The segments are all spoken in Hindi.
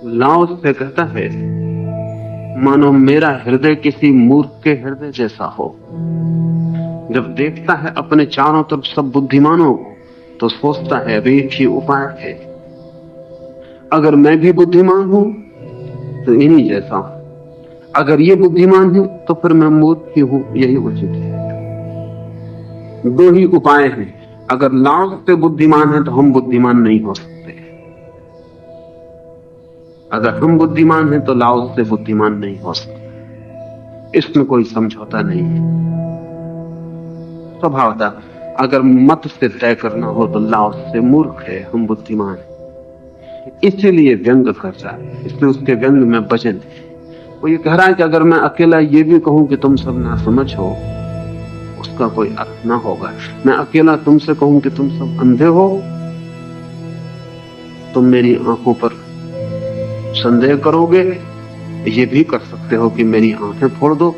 लाओस से कहता है, मानो मेरा हृदय किसी मूर्ख के हृदय जैसा हो। जब देखता है अपने चारों तरफ सब बुद्धिमानों को, तो सोचता है अब एक ही उपाय है, अगर मैं भी बुद्धिमान हूं तो इन्हीं जैसा हूं, अगर ये बुद्धिमान है तो फिर मैं मूर्ख ही हूं, यही उचित है। दो ही उपाय हैं, अगर लाओस से बुद्धिमान है तो हम बुद्धिमान नहीं हो सकते, अगर हम बुद्धिमान हैं तो लाओस से बुद्धिमान नहीं हो सकते। इसमें कोई समझौता नहीं है। स्वभावतः अगर मत से तय करना हो तो लाओस से मूर्ख है, हम बुद्धिमान हैं। इसीलिए व्यंग कर रहा है, इसलिए उसके व्यंग में वचन है। वो ये कह रहा है कि अगर मैं अकेला ये भी कहूं कि तुम सब ना समझ हो, उसका कोई अर्थ ना होगा। मैं अकेला तुमसे कहूं कि तुम सब अंधे हो, तुम मेरी आंखों पर संदेह करोगे, ये भी कर सकते हो कि मेरी आंखें फोड़ दो।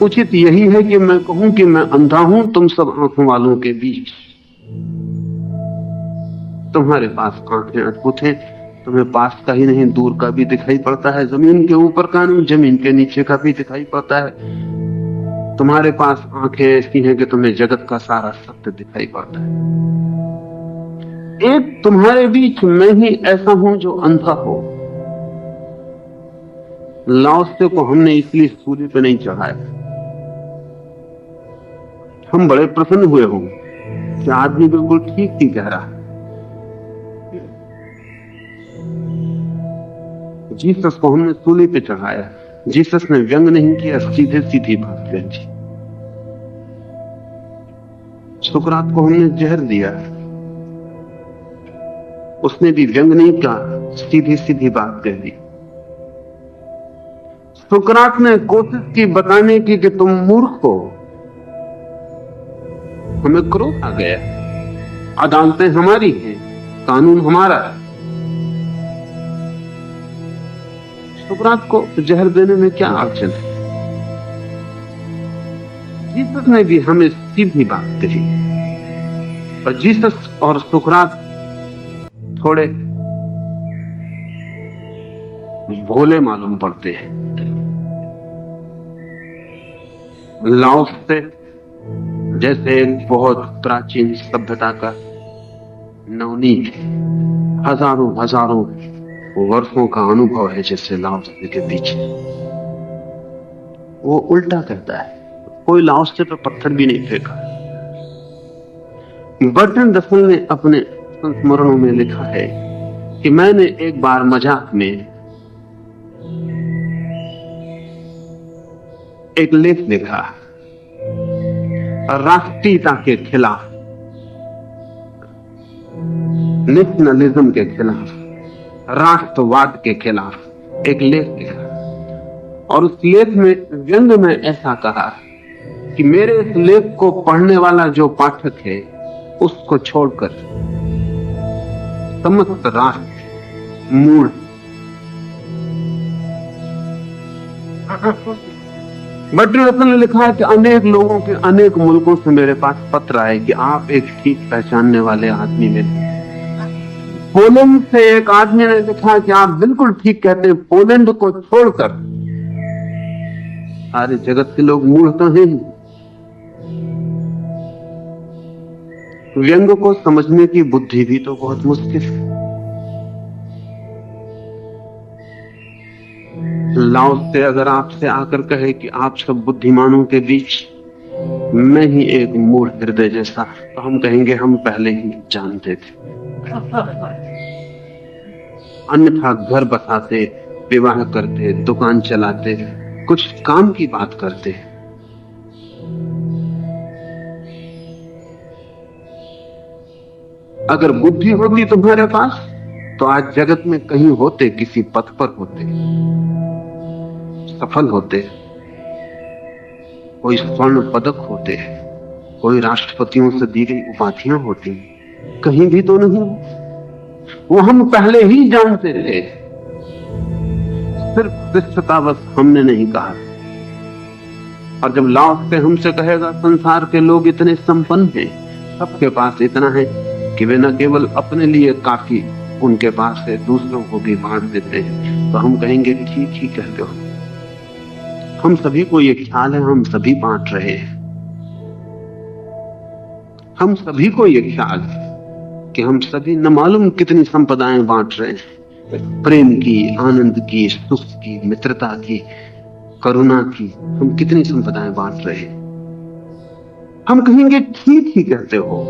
उचित यही है कि मैं कहूं कि मैं अंधा हूं तुम सब आंखों वालों के बीच। तुम्हारे पास आंखें अद्भुत हैं, तुम्हें पास का ही नहीं दूर का भी दिखाई पड़ता है, जमीन के ऊपर का नहीं जमीन के नीचे का भी दिखाई पड़ता है। तुम्हारे पास आंखें ऐसी हैं कि तुम्हें जगत का सारा सत्य दिखाई पड़ता है। एक तुम्हारे बीच मैं ही ऐसा हूं जो अंधा हो। लाओसे को हमने इसलिए सूली पे नहीं चढ़ाया। हम बड़े प्रसन्न हुए होंगे कि आदमी बिल्कुल ठीक ही कह रहा है। जीसस को हमने सूली पे चढ़ाया। जीसस ने व्यंग नहीं किया, सीधे सीधी बात कह दी। सुकरात को हमने जहर दिया, उसने भी व्यंग नहीं कहा, सीधी सीधी बात कह दी। सुकरात ने कोशिश की बताने की कि तुम मूर्ख हो, हमें क्रोध आ गया। अदालतें हमारी हैं, कानून हमारा है। सुकरात को जहर देने में क्या अड़चन है? जीसस ने भी हमें सीधी बात कही। और जीसस और सुकरात थोड़े भोले मालूम पड़ते हैं। लाओस से जैसे एक बहुत प्राचीन सभ्यता का नवनीत, हजारों हजारों वर्षों का अनुभव है जैसे लाओस के पीछे। वो उल्टा कहता है, कोई लाओस पे पत्थर भी नहीं फेंका। बर्ट्रैंड रसल ने अपने संस्मरणों में लिखा है कि मैंने एक बार मजाक में एक लेख लिखा राष्ट्रीयता के खिलाफ, नेशनलिज्म के खिलाफ, राष्ट्रवाद के खिलाफ एक लेख लिखा। और उस लेख में व्यंग में ऐसा कहा कि मेरे इस लेख को पढ़ने वाला जो पाठक है उसको छोड़कर समस्त राष्ट्र मूल। बर्ट्रैंड रसल ने लिखा है कि अनेक लोगों के अनेक मुल्कों से मेरे पास पत्र आए कि आप एक ठीक पहचानने वाले आदमी मिले। पोलैंड से एक आदमी ने लिखा कि आप बिल्कुल ठीक कहते हैं, पोलैंड को छोड़कर सारे जगत के लोग मूढ़ तो हैं। व्यंग को समझने की बुद्धि भी तो बहुत मुश्किल है। लाओस से अगर आपसे आकर कहे कि आप सब बुद्धिमानों के बीच मैं ही एक मूढ़ हृदय जैसा, तो हम कहेंगे हम पहले ही जानते थे। अन्यथा घर बसाते, विवाह करते, दुकान चलाते, कुछ काम की बात करते। अगर बुद्धि होती तुम्हारे पास तो आज जगत में कहीं होते, किसी पथ पर होते, सफल होते, कोई स्वर्ण पदक होते, कोई राष्ट्रपतियों से दी गई उपाधियां होती। कहीं भी तो नहीं, वो हम पहले ही जानते थे, सिर्फ शिष्टता बस हमने नहीं कहा। और जब लाओस से हमसे कहेगा संसार के लोग इतने संपन्न हैं, सबके पास इतना है कि वे न केवल अपने लिए काफी उनके पास से दूसरों को भी बांट देते हैं, तो हम कहेंगे ठीक ही कहते हो। हम सभी को ये ख्याल है हम सभी बांट रहे हैं। हम सभी को ये ख्याल है कि हम सभी न मालूम कितनी संपदाएं बांट रहे हैं, प्रेम की, आनंद की, सुख की, मित्रता की, करुणा की, हम कितनी संपदाएं बांट रहे हैं। हम कहेंगे ठीक ही कहते हो,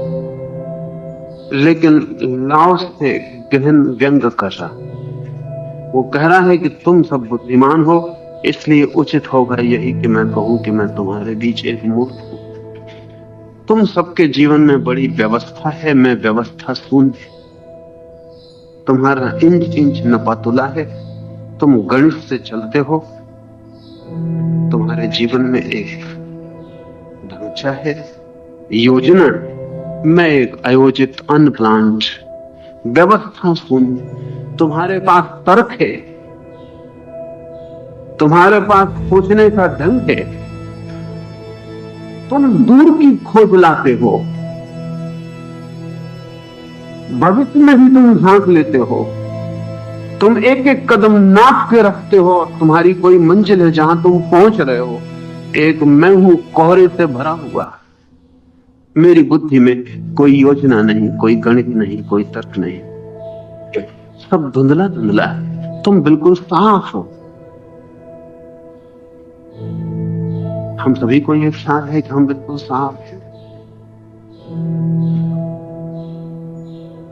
लेकिन लाओ से गहन व्यंग कर रहा, वो कह रहा है कि तुम सब बुद्धिमान हो, इसलिए उचित होगा यही कि मैं कहूं कि मैं तुम्हारे बीच एक मूर्ख हूं। तुम सबके जीवन में बड़ी व्यवस्था है, मैं व्यवस्था शून्य। तुम्हारा इंच इंच नपातुला है, तुम गणित से चलते हो, तुम्हारे जीवन में एक ढांचा है, योजना, मैं एक आयोजित अनप्लान्ड, व्यवस्था शून्य। तुम्हारे पास तर्क है, तुम्हारे पास सोचने का ढंग है, तुम दूर की खोज लाते हो, भविष्य में भी तुम झांक लेते हो, तुम एक एक कदम नाप के रखते हो और तुम्हारी कोई मंजिल है जहां तुम पहुंच रहे हो। एक मैं हूं कोहरे से भरा हुआ, मेरी बुद्धि में कोई योजना नहीं, कोई गणित नहीं, कोई तर्क नहीं, सब धुंधला धुंधला है, तुम बिल्कुल साफ हो। हम सभी को यह ख्याल है कि हम बिल्कुल साफ हैं,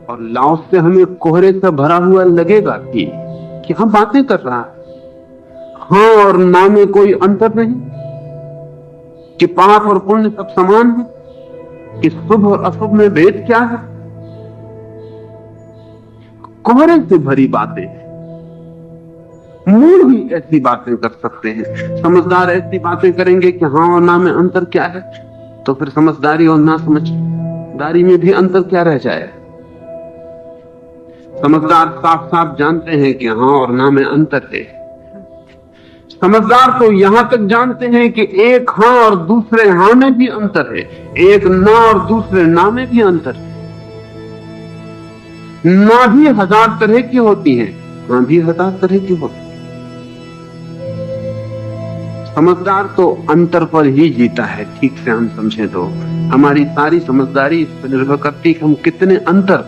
और लाओ से हमें कोहरे से भरा हुआ लगेगा कि हम बातें कर रहा है, हाँ और ना में कोई अंतर नहीं, कि पाप और पुण्य सब समान है, कि शुभ और अशुभ में भेद क्या है। कोहरे से भरी बातें, मूल ही ऐसी बातें कर सकते हैं। समझदार ऐसी बातें करेंगे कि हाँ और ना में अंतर क्या है, तो फिर समझदारी और ना समझदारी में भी अंतर क्या रह जाए। समझदार साफ साफ जानते हैं कि हाँ और ना में अंतर है। समझदार तो यहां तक जानते हैं कि एक हाँ और दूसरे हाँ में भी अंतर है, एक ना और दूसरे ना में भी अंतर है। ना भी हजार तरह की होती हैं, हाँ भी हजार तरह की होती है। समझदार तो अंतर पर ही जीता है, ठीक से हम समझे तो हमारी सारी समझदारी इस पर निर्भर करती है कि हम कितने अंतर,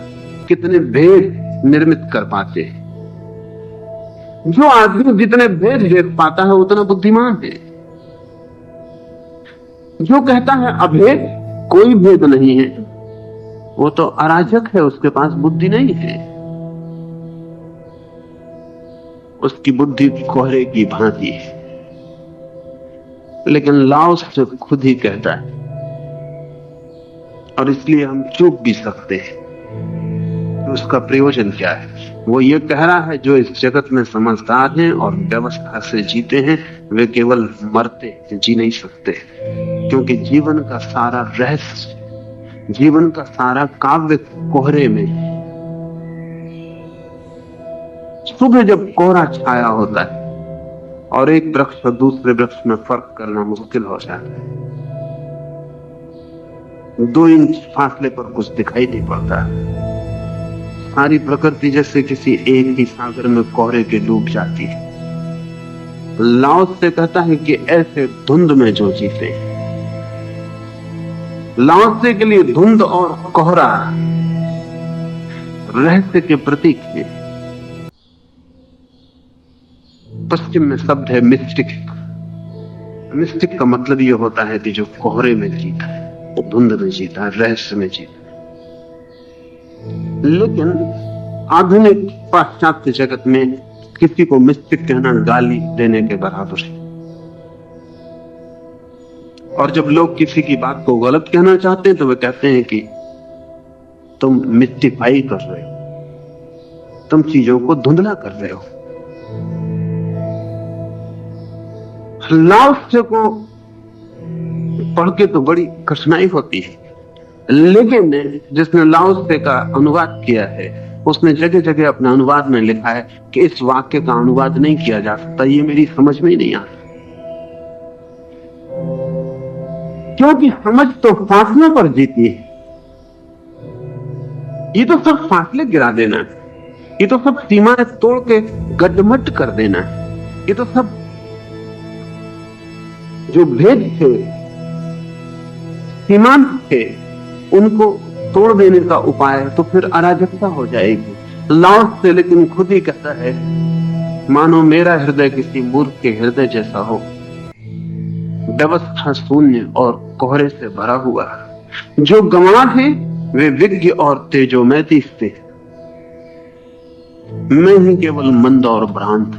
कितने भेद निर्मित कर पाते हैं। जो आदमी जितने भेद देख पाता है उतना बुद्धिमान है। जो कहता है अभेद, कोई भेद नहीं है, वो तो अराजक है, उसके पास बुद्धि नहीं है। उसकी बुद्धि कोहरे की भांति है। लेकिन लाओ से खुद ही कहता है, और इसलिए हम चूक भी सकते हैं कि उसका प्रयोजन क्या है। वो ये कह रहा है जो इस जगत में समझदार हैं और व्यवस्था से जीते हैं, वे केवल मरते, जी नहीं सकते, क्योंकि जीवन का सारा रहस्य, जीवन का सारा काव्य कोहरे में। सुबह जब कोहरा छाया होता है और एक वृक्ष और दूसरे वृक्ष में फर्क करना मुश्किल हो जाता है, 2 इंच फासले पर कुछ दिखाई नहीं पड़ता, सारी प्रकृति जैसे किसी एक ही सागर में कोहरे के डूब जाती है। लाओ से कहता है कि ऐसे धुंध में जो जीते, लाओ से के लिए धुंध और कोहरा रहस्य के प्रतीक है। पश्चिम में शब्द है मिस्टिक। मिस्टिक का मतलब यह होता है कि जो कोहरे में जीता है, धुंध में जीता है, रहस्य में जीता है। लेकिन आधुनिक पाश्चात्य जगत में किसी को मिस्टिक कहना गाली देने के बराबर है। और जब लोग किसी की बात को गलत कहना चाहते हैं तो वे कहते हैं कि तुम मिस्टिफाई कर रहे हो, तुम चीजों को धुंधला कर रहे हो। लाओ से को पढ़ के तो बड़ी कठिनाई होती है, लेकिन जिसने लाओ से का अनुवाद किया है उसने जगह जगह अपने अनुवाद में लिखा है कि इस वाक्य का अनुवाद नहीं किया जा सकता, ये मेरी समझ में ही नहीं आता। क्योंकि समझ तो फासलों पर जीती है, ये तो सब फासले गिरा देना है। ये तो सब सीमाएं तोड़ के गड्ढमड्ढ कर देना है। ये तो सब जो भेद थे, सीमांत थे, उनको तोड़ देने का उपाय है। तो फिर अराजकता हो जाएगी। लाओस से लेकिन खुद ही कहता है, मानो मेरा हृदय किसी मूर्ख के हृदय जैसा हो, व्यवस्था शून्य और कोहरे से भरा हुआ। जो गंवार है वे विज्ञ और तेजोमय दिखते, मैं ही केवल मंद और भ्रांत।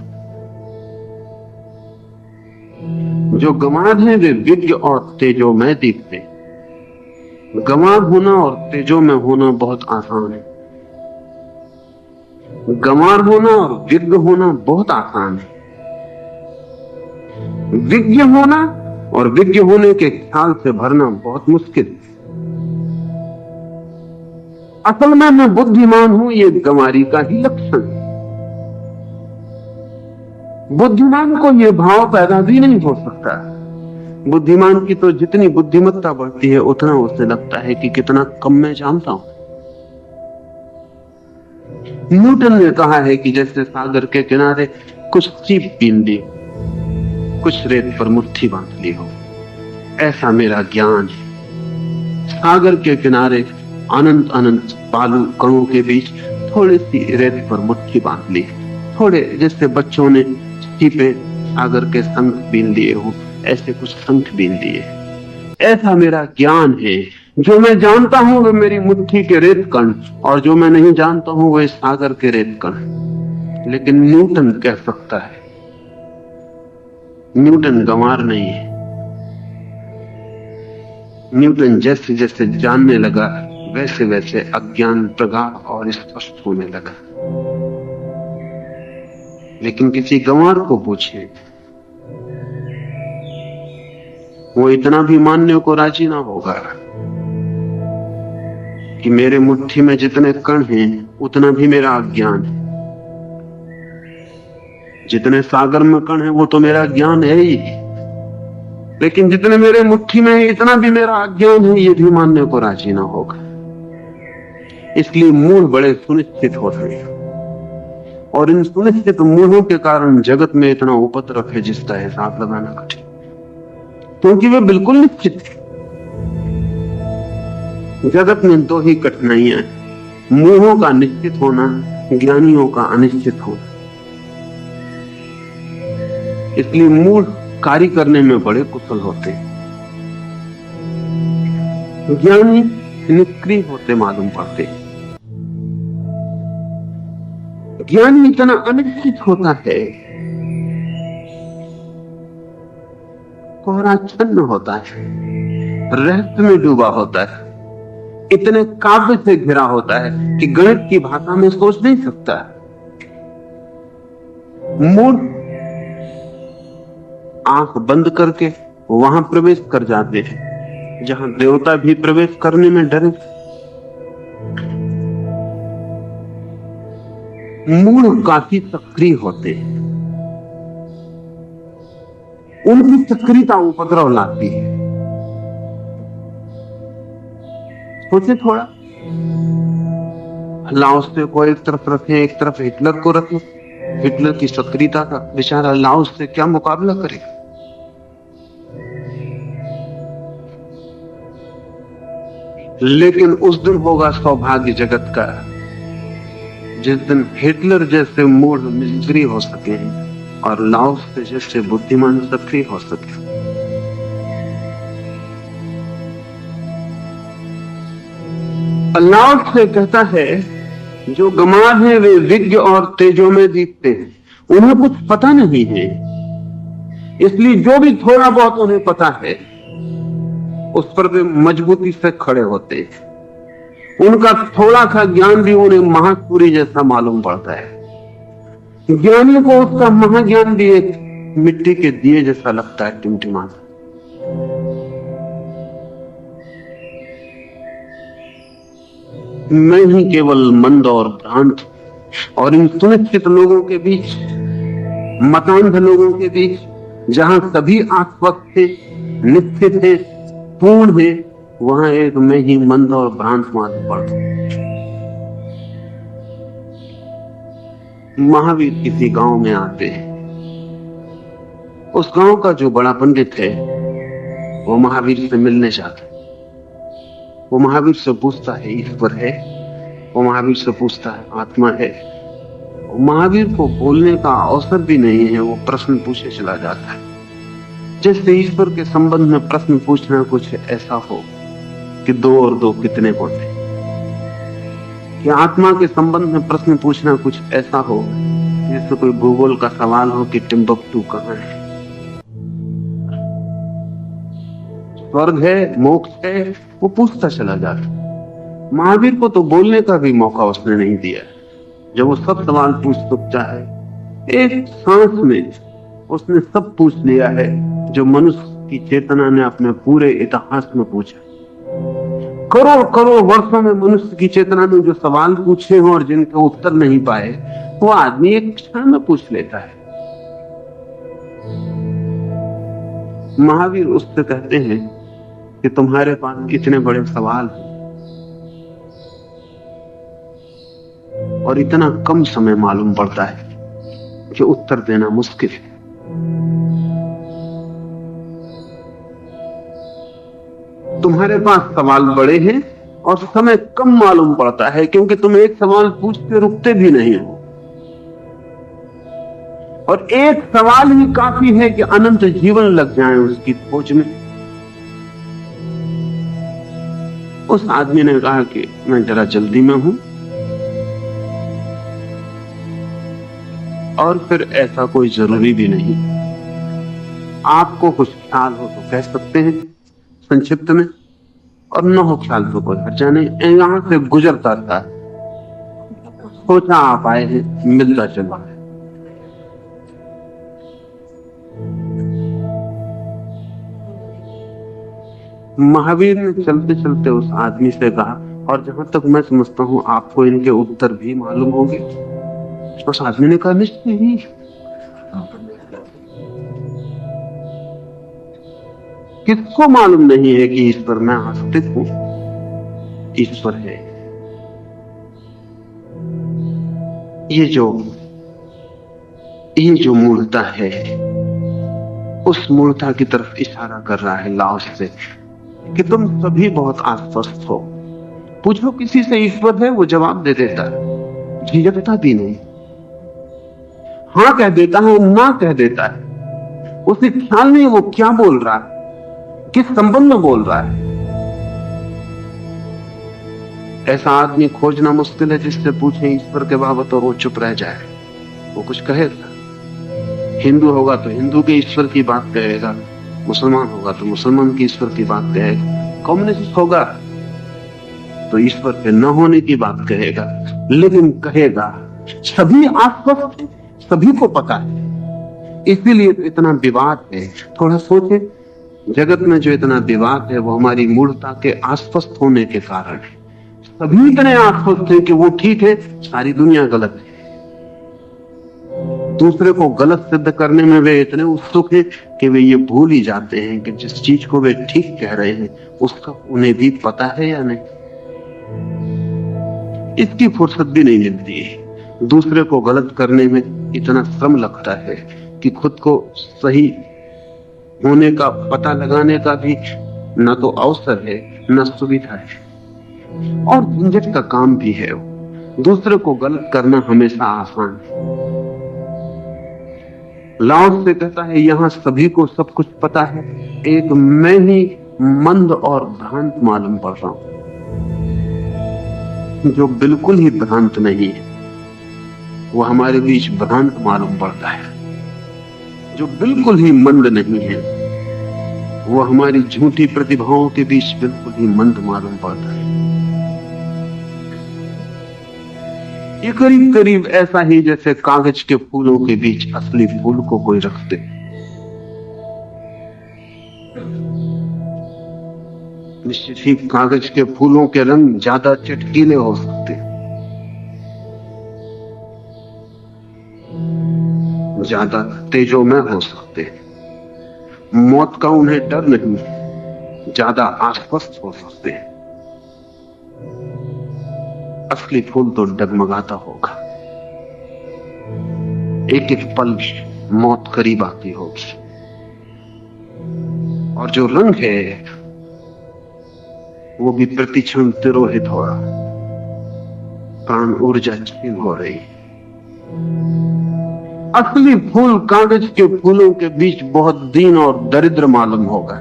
जो गंवार है वे विज्ञ और तेजोमय दिखते। गंवार होना और तेजोमय होना बहुत आसान है। गंवार होना और विज्ञ होना बहुत आसान है। विज्ञ होना और विज्ञ होने के ख्याल से भरना बहुत मुश्किल है। असल में मैं बुद्धिमान हूं, ये गंवारी का ही लक्षण है। बुद्धिमान को यह भाव पैदा भी नहीं हो सकता। बुद्धिमान की तो जितनी बुद्धिमत्ता बढ़ती है उतना उसे लगता है कि कितना कम मैं जानता हूं। न्यूटन ने कहा है कि जैसे सागर के किनारे कुछ सीप बीन ली, कुछ रेत पर मुट्ठी बांध ली हो, ऐसा मेरा ज्ञान है। सागर के किनारे अनंत अनंत बालू कणों के बीच थोड़ी सी रेत पर मुट्ठी बांध ली, थोड़े जैसे बच्चों ने सीपे सागर के शंख बीन लिए हो, ऐसे कुछ शंख बीन लिए। ऐसा मेरा ज्ञान है। जो मैं जानता हूं वो मेरी मुट्ठी के रेत कण, और जो मैं नहीं जानता हूं वो सागर के रेत कण। लेकिन न्यूटन कह सकता है। न्यूटन गंवार नहीं है। न्यूटन जैसे जैसे जानने लगा वैसे वैसे अज्ञान प्रगाढ़ और स्पष्ट होने लगा। लेकिन किसी गंवार को पूछे, वो इतना भी मानने को राजी ना होगा कि मेरे मुट्ठी में जितने कण हैं उतना भी मेरा अज्ञान है। जितने सागर में कण हैं वो तो मेरा ज्ञान है ही, लेकिन जितने मेरे मुट्ठी में है इतना भी मेरा अज्ञान है, ये भी मानने को राजी ना होगा। इसलिए मूढ़ बड़े सुनिश्चित होते हैं, और इन सुनिश्चित मूढ़ों के कारण जगत में इतना उपद्रव है जिसका हिसाब लगाना कठिन, क्योंकि वे बिल्कुल निश्चित है। जगत में दो ही कठिनाइयां हैं, मूढ़ों का निश्चित होना, ज्ञानियों का अनिश्चित होना। इसलिए मूढ़ कार्य करने में बड़े कुशल होते हैं, ज्ञानी निष्क्रिय होते मालूम पड़ते हैं। ज्ञानी इतना अनिश्चित होता है, कोहरा छन्न होता है, रहस्य में डूबा होता है, इतने काव्य से घिरा होता है कि गणित की भाषा में सोच नहीं सकता। मूढ़ आंख बंद करके वहां प्रवेश कर जाते हैं जहां देवता भी प्रवेश करने में डरे। मूढ़ काफी सक्रिय होते हैं, उनकी सक्रियता उपद्रव लाती है। सोचे थोड़ा, लाओस को एक तरफ रखें, एक तरफ हिटलर को रखें। हिटलर की सक्रियता का बेचारा लाओस से क्या मुकाबला करेगा। लेकिन उस दिन होगा सौभाग्य जगत का जिस दिन हिटलर जैसे मूढ़ निष्क्रिय हो सके हैं और लाओस जैसे बुद्धिमान सक्रिय हो सके। लाओस से कहता है, जो गंवार हैं वे विज्ञ और तेजों में दिखते हैं, उन्हें कुछ पता नहीं है, इसलिए जो भी थोड़ा बहुत उन्हें पता है उस पर वे मजबूती से खड़े होते हैं। उनका थोड़ा सा ज्ञान भी उन्हें महासूरी जैसा मालूम पड़ता है। ज्ञानी को उसका महाज्ञान भी एक मिट्टी के दिए जैसा लगता है, टिमटिमाता। मैं ही केवल मंद और भ्रांत, और इन सुनिश्चित लोगों के बीच, मतांध लोगों के बीच, जहां सभी आश्वस्त थे, निश्चित है, पूर्ण है, वहां एक मैं ही मंद और भ्रांत मालूम पड़ता। महावीर किसी गांव में आते हैं। उस गांव का जो बड़ा पंडित है वो महावीर से मिलने जाता है। वो महावीर से पूछता है ईश्वर है? वो महावीर से पूछता है आत्मा है? महावीर को बोलने का अवसर भी नहीं है, वो प्रश्न पूछे चला जाता है। जैसे ईश्वर के संबंध में प्रश्न पूछना कुछ ऐसा हो कि 2 और 2 कितने होते, कि आत्मा के संबंध में प्रश्न पूछना कुछ ऐसा हो जैसे कोई भूगोल का सवाल हो कि टिम्बकटू कहाँ है, स्वर्ग है, मोक्ष है, वो पूछता चला जाता। महावीर को तो बोलने का भी मौका उसने नहीं दिया। जब वो सब सवाल पूछ चुका है, एक सांस में उसने सब पूछ लिया है जो मनुष्य की चेतना ने अपने पूरे इतिहास में पूछा। करोड़ करोड़ वर्षों में मनुष्य की चेतना ने जो सवाल पूछे हों और जिनके उत्तर नहीं पाए, वो आदमी एक क्षण में पूछ लेता है। महावीर उससे कहते हैं कि तुम्हारे पास कितने बड़े सवाल हैं और इतना कम समय मालूम पड़ता है कि उत्तर देना मुश्किल है। तुम्हारे पास सवाल बड़े हैं और समय कम मालूम पड़ता है क्योंकि तुम एक सवाल पूछते रुकते भी नहीं हो, और एक सवाल ही काफी है कि अनंत जीवन लग जाए उसकी खोज में। उस आदमी ने कहा कि मैं जरा जल्दी में हूं, और फिर ऐसा कोई जरूरी भी नहीं। आपको कुछ ख्याल हो तो कह सकते हैं संक्षिप्त में, और न हो ख्याल तो कोई हर्जा नहीं। यहां से गुजरता था, सोचा आप आए हैं, मिलता चला है। महावीर ने चलते चलते उस आदमी से कहा, और जहां तक मैं समझता हूं आपको इनके उत्तर भी मालूम होंगे। उस आदमी ने कहा निश्चय ही। किसको मालूम नहीं है कि ईश्वर मैं आस्तिक हूं, ईश्वर है। ये जो मूलता है, उस मूलता की तरफ इशारा कर रहा है लाओस से कि तुम सभी बहुत आश्वस्त हो। पूछो किसी से ईश्वर है, वो जवाब दे देता है, झिझकता भी नहीं, हाँ कह देता है, ना कह देता है। उसे ख्याल नहीं वो क्या बोल रहा है, किस संबंध में बोल रहा है। ऐसा आदमी खोजना मुश्किल है जिससे पूछे ईश्वर के बाबत और वो चुप रह जाए। वो कुछ कहेगा, हिंदू होगा तो हिंदू के ईश्वर की बात कहेगा, मुसलमान होगा तो मुसलमान के ईश्वर की बात कहेगा, कम्युनिस्ट होगा तो ईश्वर के न होने की बात कहेगा, लेकिन कहेगा। सभी आश्वस्त है, सभी को पता है, इसीलिए तो इतना विवाद है। थोड़ा सोचे, जगत में जो इतना विवाद है वो हमारी मूढ़ता के आश्वस्त होने के कारण है। सभी इतने आश्वस्त हैं कि वो ठीक है, सारी दुनिया गलत है। दूसरे को गलत सिद्ध करने में वे इतने उत्सुक हैं कि वे ये भूल ही जाते हैं कि जिस चीज को वे ठीक कह रहे हैं उसका उन्हें भी पता है या नहीं। इसकी फुर्सत भी नहीं मिलती है। दूसरे को गलत करने में इतना श्रम लगता है कि खुद को सही होने का पता लगाने का भी न तो अवसर है न सुविधा है, और झंझट का काम भी है। दूसरे को गलत करना हमेशा आसान है। लाओस से कहता है यहां सभी को सब कुछ पता है, एक मैं ही मंद और भ्रांत मालूम पड़ रहा हूं, जो बिल्कुल ही भ्रांत नहीं है। वो हमारे बीच भ्रांत मालूम पड़ता है। जो बिल्कुल ही मंद नहीं है वो हमारी झूठी प्रतिभाओं के बीच बिल्कुल ही मंद मालूम पड़ता है। ये करीब करीब ऐसा ही जैसे कागज के फूलों के बीच असली फूल को कोई रखते। निश्चित ही कागज के फूलों के रंग ज्यादा चटकीले हो सकते, ज्यादा तेजोमय हो सकते, मौत का उन्हें डर नहीं, ज्यादा आश्वस्त हो सकते हैं। असली फूल तो डगमगाता होगा। एक एक पल मौत करीब आती होगी, और जो रंग है वो भी प्रतिक्षण तिरोहित हो रहा, प्राण ऊर्जा क्षीण हो रही। असली फूल कागज के फूलों के बीच बहुत दीन और दरिद्र मालूम होगा,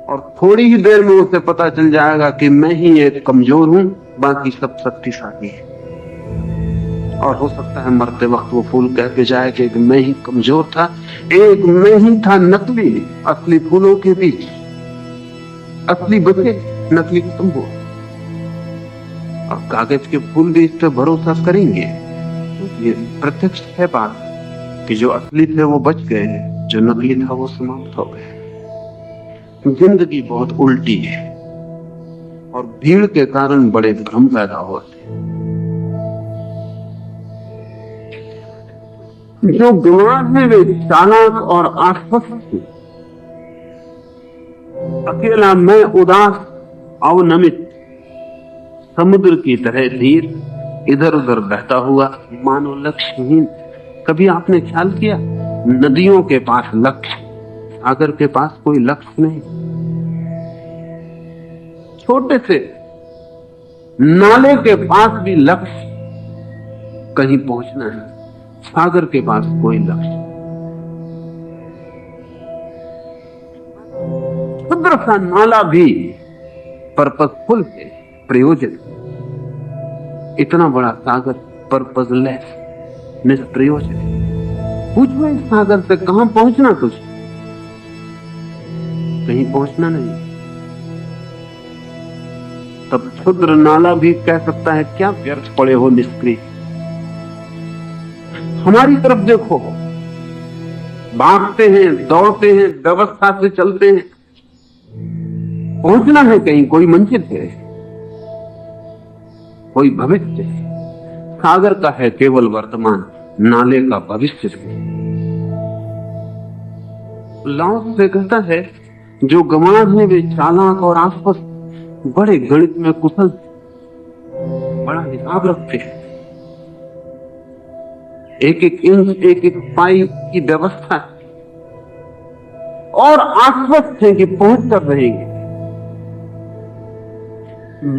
और थोड़ी ही देर में उसे पता चल जाएगा कि मैं ही एक कमजोर हूं, बाकी सब शक्तिशाली है। और हो सकता है मरते वक्त वो फूल कह के जाए कि एक मैं ही कमजोर था, एक मैं ही था नकली असली फूलों के बीच। असली बचे, नकली तुम हो। और कागज के फूल भी इस पर भरोसा करेंगे। ये प्रत्यक्ष है बात कि जो असली थे वो बच गए, जो नकली था वो समाप्त हो गए। जिंदगी बहुत उल्टी है, और भीड़ के कारण बड़े भ्रम पैदा होते हैं। जो दिमाग में वे चालाक और आश्वस्त, अकेला मैं उदास अवनमित समुद्र की तरह धीर इधर उधर बहता हुआ मानो लक्ष्यहीन। कभी आपने ख्याल किया, नदियों के पास लक्ष्य, सागर के पास कोई लक्ष्य नहीं। छोटे से नाले के पास भी लक्ष्य कहीं पहुंचना है, सागर के पास कोई लक्ष्य। क्षुद्र सा नाला भी पर्पसफुल है, प्रयोजन। इतना बड़ा सागर पर्पसलेस, निष्प्रयोजन। पूछो इस सागर से कहां पहुंचना तुझे? कहीं पहुंचना नहीं। तब क्षुद्र नाला भी कह सकता है, क्या व्यर्थ पड़े हो निष्क्रिय। हमारी तरफ देखो, भागते हैं, दौड़ते हैं, व्यवस्था से चलते हैं, पहुंचना है कहीं, कोई मंजिल है, कोई भविष्य है। सागर का है केवल वर्तमान, नाले का भविष्य है। लाओ से कहता है, जो गंवार है वे चालाक और आश्वस्त, बड़े गणित में कुशल, बड़ा हिसाब रखते हैं। एक एक इंच, एक एक पाई की व्यवस्था है, और आश्वस्त है कि पहुंच कर रहेंगे,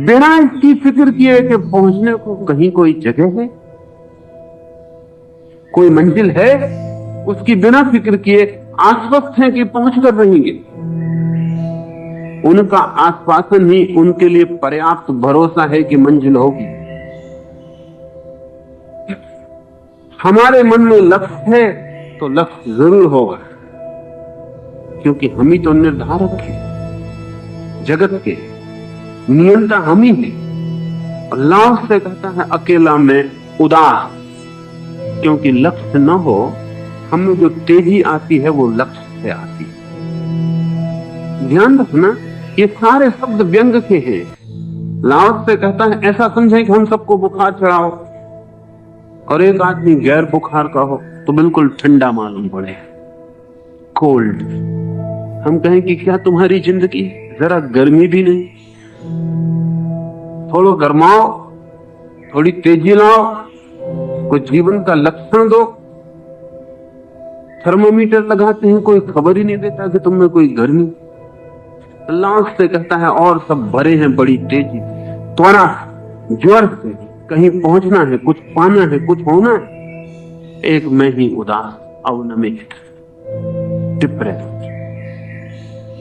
बिना इसकी फिक्र किए कि पहुंचने को कहीं कोई जगह है, कोई मंजिल है, उसकी बिना फिक्र किए आश्वस्त हैं कि पहुंच कर रहेंगे। उनका आश्वासन ही उनके लिए पर्याप्त भरोसा है कि मंजिल होगी। हमारे मन में लक्ष्य है तो लक्ष्य जरूर होगा, क्योंकि हम ही तो निर्धारक हैं, जगत के नियंता हम ही हैं। अल्लाह से कहता है, अकेला मैं उदास, क्योंकि लक्ष्य न हो, हमें जो तेजी आती है वो लक्ष्य से आती है। ध्यान रखना, ये सारे शब्द व्यंग के हैं। लाओस से कहता है, ऐसा समझे कि हम सबको बुखार चढ़ाओ और एक आदमी गैर बुखार का हो तो बिल्कुल ठंडा मालूम पड़े, कोल्ड। हम कहें कि क्या तुम्हारी जिंदगी जरा गर्मी भी नहीं, थोड़ा गर्माओ, थोड़ी तेजी लाओ, कुछ जीवन का लक्षण दो। थर्मोमीटर लगाते हैं, कोई खबर ही नहीं देता कि तुम में कोई गर्मी। अल्लाह से कहता है, और सब भरे हैं बड़ी तेजी, त्वरा, ज्वर से कहीं पहुंचना है, कुछ पाना है, कुछ होना है। एक मैं ही उदास अवनमित, डिप्रेस।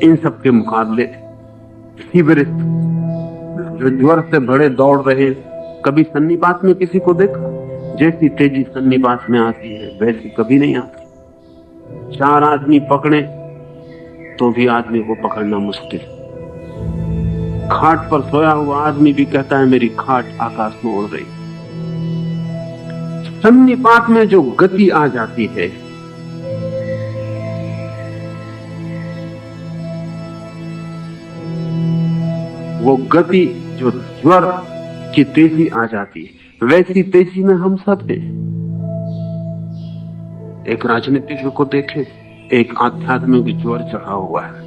इन सब के मुकाबले फीवरिस्ट, जो ज्वर से बड़े दौड़ रहे। कभी सन्निपात में किसी को देखा? जैसी तेजी सन्निपात में आती है वैसी कभी नहीं आती। 4 आदमी पकड़े तो भी आदमी को पकड़ना मुश्किल। खाट पर सोया हुआ आदमी भी कहता है, मेरी खाट आकाश में उड़ रही। सन्निपात में जो गति आ जाती है, वो गति जो ज्वर की तेजी आ जाती है, वैसी तेजी में हम सब हैं। एक राजनीतिज्ञ को देखे, एक आध्यात्मिक ज्वर चढ़ा हुआ है।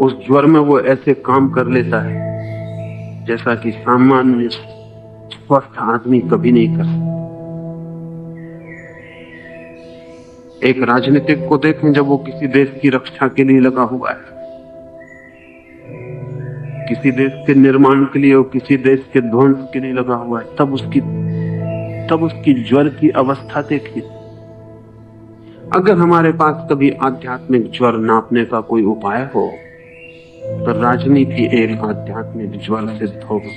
उस ज्वर में वो ऐसे काम कर लेता है जैसा कि सामान्य स्वस्थ आदमी कभी नहीं कर सकता। एक राजनीतिक को देखें, जब वो किसी देश की रक्षा के लिए लगा हुआ है, किसी देश के निर्माण के लिए और किसी देश के ध्वंस के लिए लगा हुआ है, तब उसकी ज्वर की अवस्था देखिए। अगर हमारे पास कभी आध्यात्मिक ज्वर नापने का कोई उपाय हो तो राजनीति एक आध्यात्मिक ज्वर सिद्ध होगा।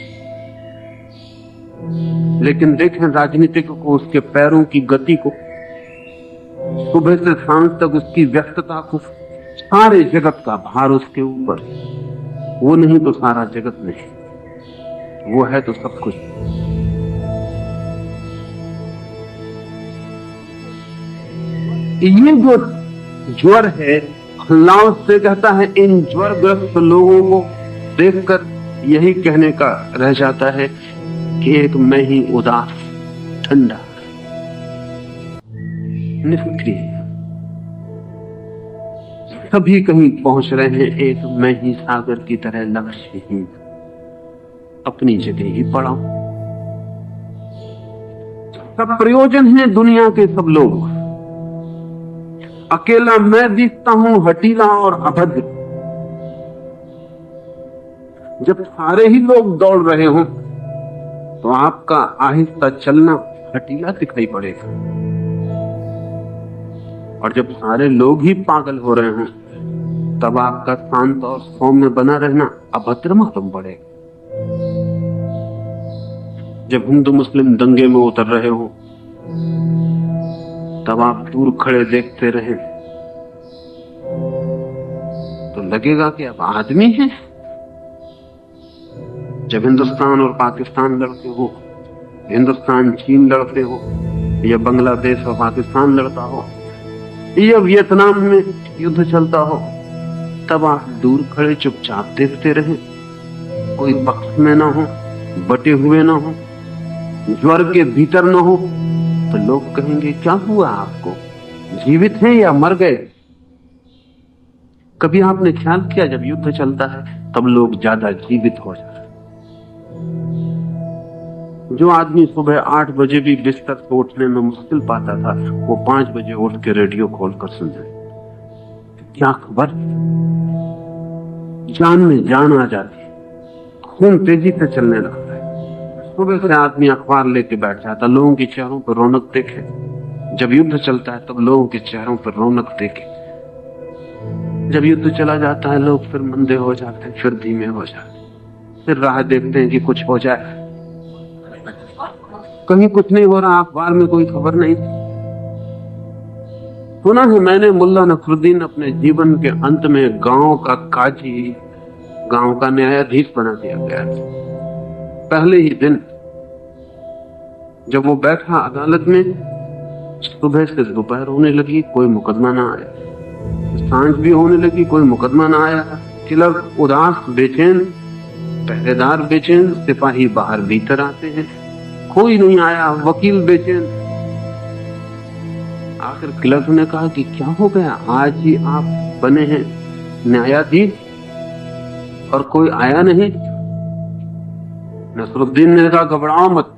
लेकिन देखें राजनीतिक को, उसके पैरों की गति को, सुबह से शाम तक उसकी व्यस्तता को, सारे जगत का भार उसके ऊपर। वो नहीं तो सारा जगत नहीं, वो है तो सब कुछ। ये जो ज्वर है, अल्लाह से कहता है, इन ज्वरग्रस्त लोगों को देखकर यही कहने का रह जाता है कि एक मैं ही उदास, ठंडा, निष्क्रिय, सभी कहीं पहुंच रहे हैं, एक मैं ही सागर की तरह लक्ष्यहीन, अपनी जगह ही पड़ा हूं। सब प्रयोजन है दुनिया के सब लोग, अकेला मैं दिखता हूं हठीला और अभद्र। जब सारे ही लोग दौड़ रहे हों तो आपका आहिस्ता चलना हठीला दिखाई पड़ेगा, और जब सारे लोग ही पागल हो रहे हों तब आपका शांत और सौम्य बना रहना अभद्र मालूम पड़ेगा। जब हिंदू मुस्लिम दंगे में उतर रहे हो तब आप दूर खड़े देखते रहे तो लगेगा कि अब आदमी है। जब हिंदुस्तान और पाकिस्तान लड़ते हो, हिंदुस्तान चीन लड़ते हो, या बांग्लादेश और पाकिस्तान लड़ता हो, या वियतनाम में युद्ध चलता हो, तब आप दूर खड़े चुपचाप देखते रहे, कोई पक्ष में ना हो, बटे हुए ना हो, ज्वर के भीतर ना हो, तो लोग कहेंगे क्या हुआ आपको, जीवित हैं या मर गए। कभी आपने ख्याल किया जब युद्ध चलता है तब लोग ज्यादा जीवित हो जाते। जो आदमी सुबह 8 बजे भी बिस्तर से उठने में मुश्किल पाता था, वो 5 बजे उठ के रेडियो खोलकर सुन जाए, क्या खबर, जान में जान आ जाती है, खून तेजी से चलने लगता है। सुबह से आदमी अखबार लेके बैठ जाता, लोगों के चेहरों पर रौनक देखे। जब युद्ध चलता है तब लोगों के चेहरों पर रौनक देखे। जब युद्ध चला जाता है लोग फिर मंदे हो जाते हैं, फिर धीमे हो जाते हैं, फिर राह देखते हैं कि कुछ हो जाए। कहीं कुछ नहीं हो रहा, अखबार में कोई खबर नहीं। सुना है मैंने, मुल्ला नसरुद्दीन अपने जीवन के अंत में गांव का काजी, गांव का न्यायाधीश बना दिया गया। पहले ही दिन जब वो बैठा अदालत में, सुबह से दोपहर होने लगी, कोई मुकदमा ना आया, सांझ भी होने लगी, कोई मुकदमा ना आया। क्लर्क उदास, बेचैन, पहरेदार बेचैन, सिपाही बाहर भीतर आते हैं, कोई नहीं आया, वकील बेचैन। आखिर क्लर्क ने कहा कि क्या हो गया, आज ही आप बने हैं न्यायाधीश और कोई आया नहीं। नसरुद्दीन ने कहा घबराओ मत,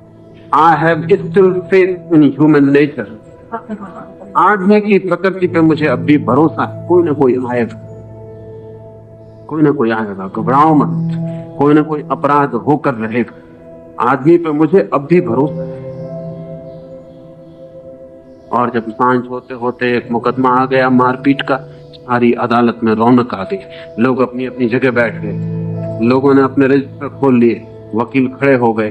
I have still faith in human nature. आदमी की प्रकृति पे मुझे अब भी भरोसा है, कोई ना कोई आएगा, कोई ना कोई आएगा, घबराओ मत, कोई ना कोई अपराध होकर रहेगा, आदमी पे मुझे अब भी भरोसा है। और जब सांझ होते होते एक मुकदमा आ गया मारपीट का, सारी अदालत में रौनक आ गई, लोग अपनी अपनी जगह बैठ गए, लोगों ने अपने रजिस्टर खोल लिए, वकील खड़े हो गए,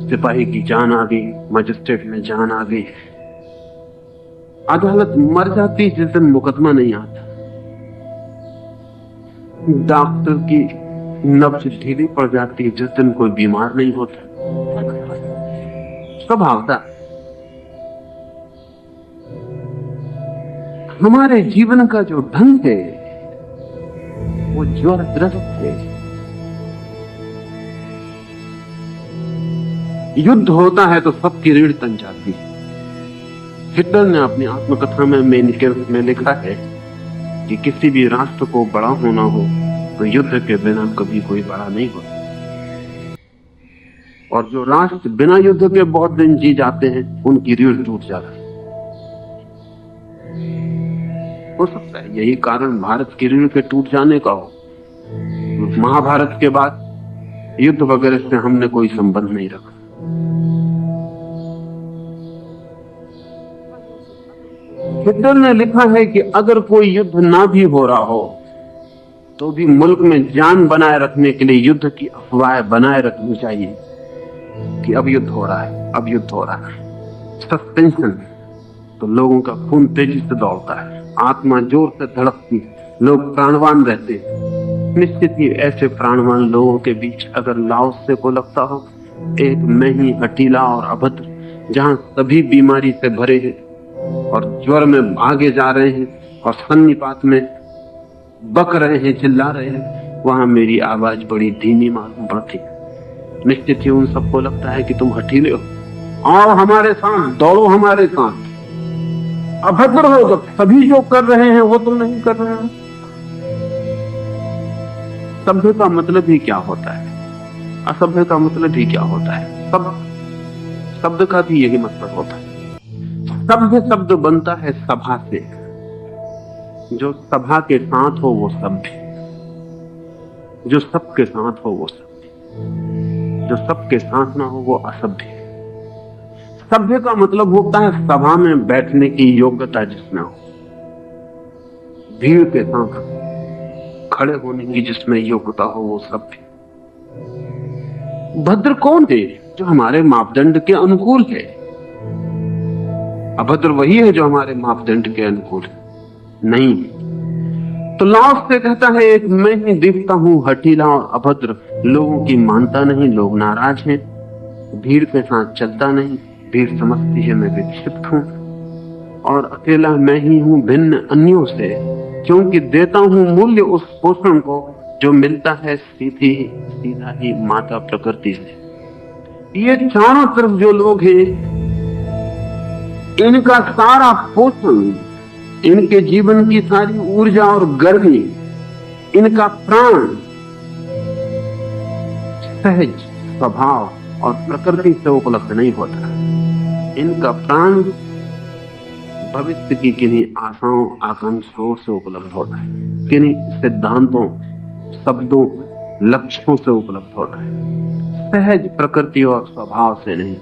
सिपाही की जान आ गई, मजिस्ट्रेट में जान आ गई। अदालत मर जाती जिस दिन मुकदमा नहीं आता। डॉक्टर की नब्ज ढीली पड़ जाती जिस दिन कोई बीमार नहीं होता। स्वभाव था। हमारे जीवन का जो ढंग है वो ज्वरग्रस्त है। युद्ध होता है तो सबकी रीढ़ तन जाती है। हिटलर ने अपनी आत्मकथा में मेनिकेल्स में लिखा है कि किसी भी राष्ट्र को बड़ा होना हो तो युद्ध के बिना कभी कोई बड़ा नहीं होता। और जो राष्ट्र बिना युद्ध के बहुत दिन जी जाते हैं उनकी रीढ़ टूट जाती है। हो सकता है यही कारण भारत की रीढ़ के टूट जाने का हो। महाभारत के बाद युद्ध वगैरह से हमने कोई संबंध नहीं रखा। हिटलर ने लिखा है कि अगर कोई युद्ध ना भी हो रहा हो तो भी मुल्क में जान बनाए रखने के लिए युद्ध की अफवाहें बनाए रखनी चाहिए कि अब युद्ध हो रहा है, अब युद्ध हो रहा है। सस्पेंशन तो लोगों का खून तेजी से दौड़ता है, आत्मा जोर से धड़कती है, लोग प्राणवान रहते हैं। निश्चित ही ऐसे प्राणवान लोगों के बीच अगर लाओसे को लगता हो एक मैं ही हठीला और अभद्र, जहां सभी बीमारी से भरे हैं और ज्वर में भागे जा रहे हैं और सन्निपात में बक रहे हैं, चिल्ला रहे हैं, वहां मेरी आवाज बड़ी धीमी मालूम पड़ती है। निश्चित ही उन सबको लगता है कि तुम हठीले हो, आओ हमारे साथ, दौड़ो हमारे साथ। अभद्र हो जब सभी जो कर रहे हैं वो तुम नहीं कर रहे हो। सभ्य का मतलब ही क्या होता है, असभ्य का मतलब ही क्या होता है। शब्द का भी यही मतलब होता है। सभ्य शब्द बनता है सभा से, जो सभा के साथ हो वो सभ्य, जो सबके साथ हो वो सभ्य, जो सबके साथ ना हो वो असभ्य। सभ्य का मतलब होता है सभा में बैठने की योग्यता जिसमें हो, भीड़ के साथ खड़े होने की जिसमें योग्यता हो वो सभ्य। भद्र कौन है? जो हमारे मापदंड के अनुकूल है। अभद्र वही है जो हमारे मापदंड के अनुकूल है नहीं। तो लाओस से कहता है एक मैं ही दिखता हूं हठीला और अभद्र, लोगों की मानता नहीं, लोग नाराज हैं, भीड़ के साथ चलता नहीं, भीड़ समझती है मैं विक्षिप्त हूं और अकेला मैं ही हूं भिन्न अन्यों से, क्योंकि देता हूं मूल्य उस पोषण को जो मिलता है सीधा ही माता प्रकृति से। ये चारों तरफ जो लोग हैं इनका सारा पोषण, इनके जीवन की सारी ऊर्जा और गर्मी, इनका प्राण सहज स्वभाव और प्रकृति से उपलब्ध नहीं होता। इनका प्राण भविष्य की किन्हीं आशाओं आकांक्षाओं से उपलब्ध होता है, किन्हीं सिद्धांतों, शब्दों, लक्ष्यों से उपलब्ध होता है, सहज प्रकृति और स्वभाव से नहीं।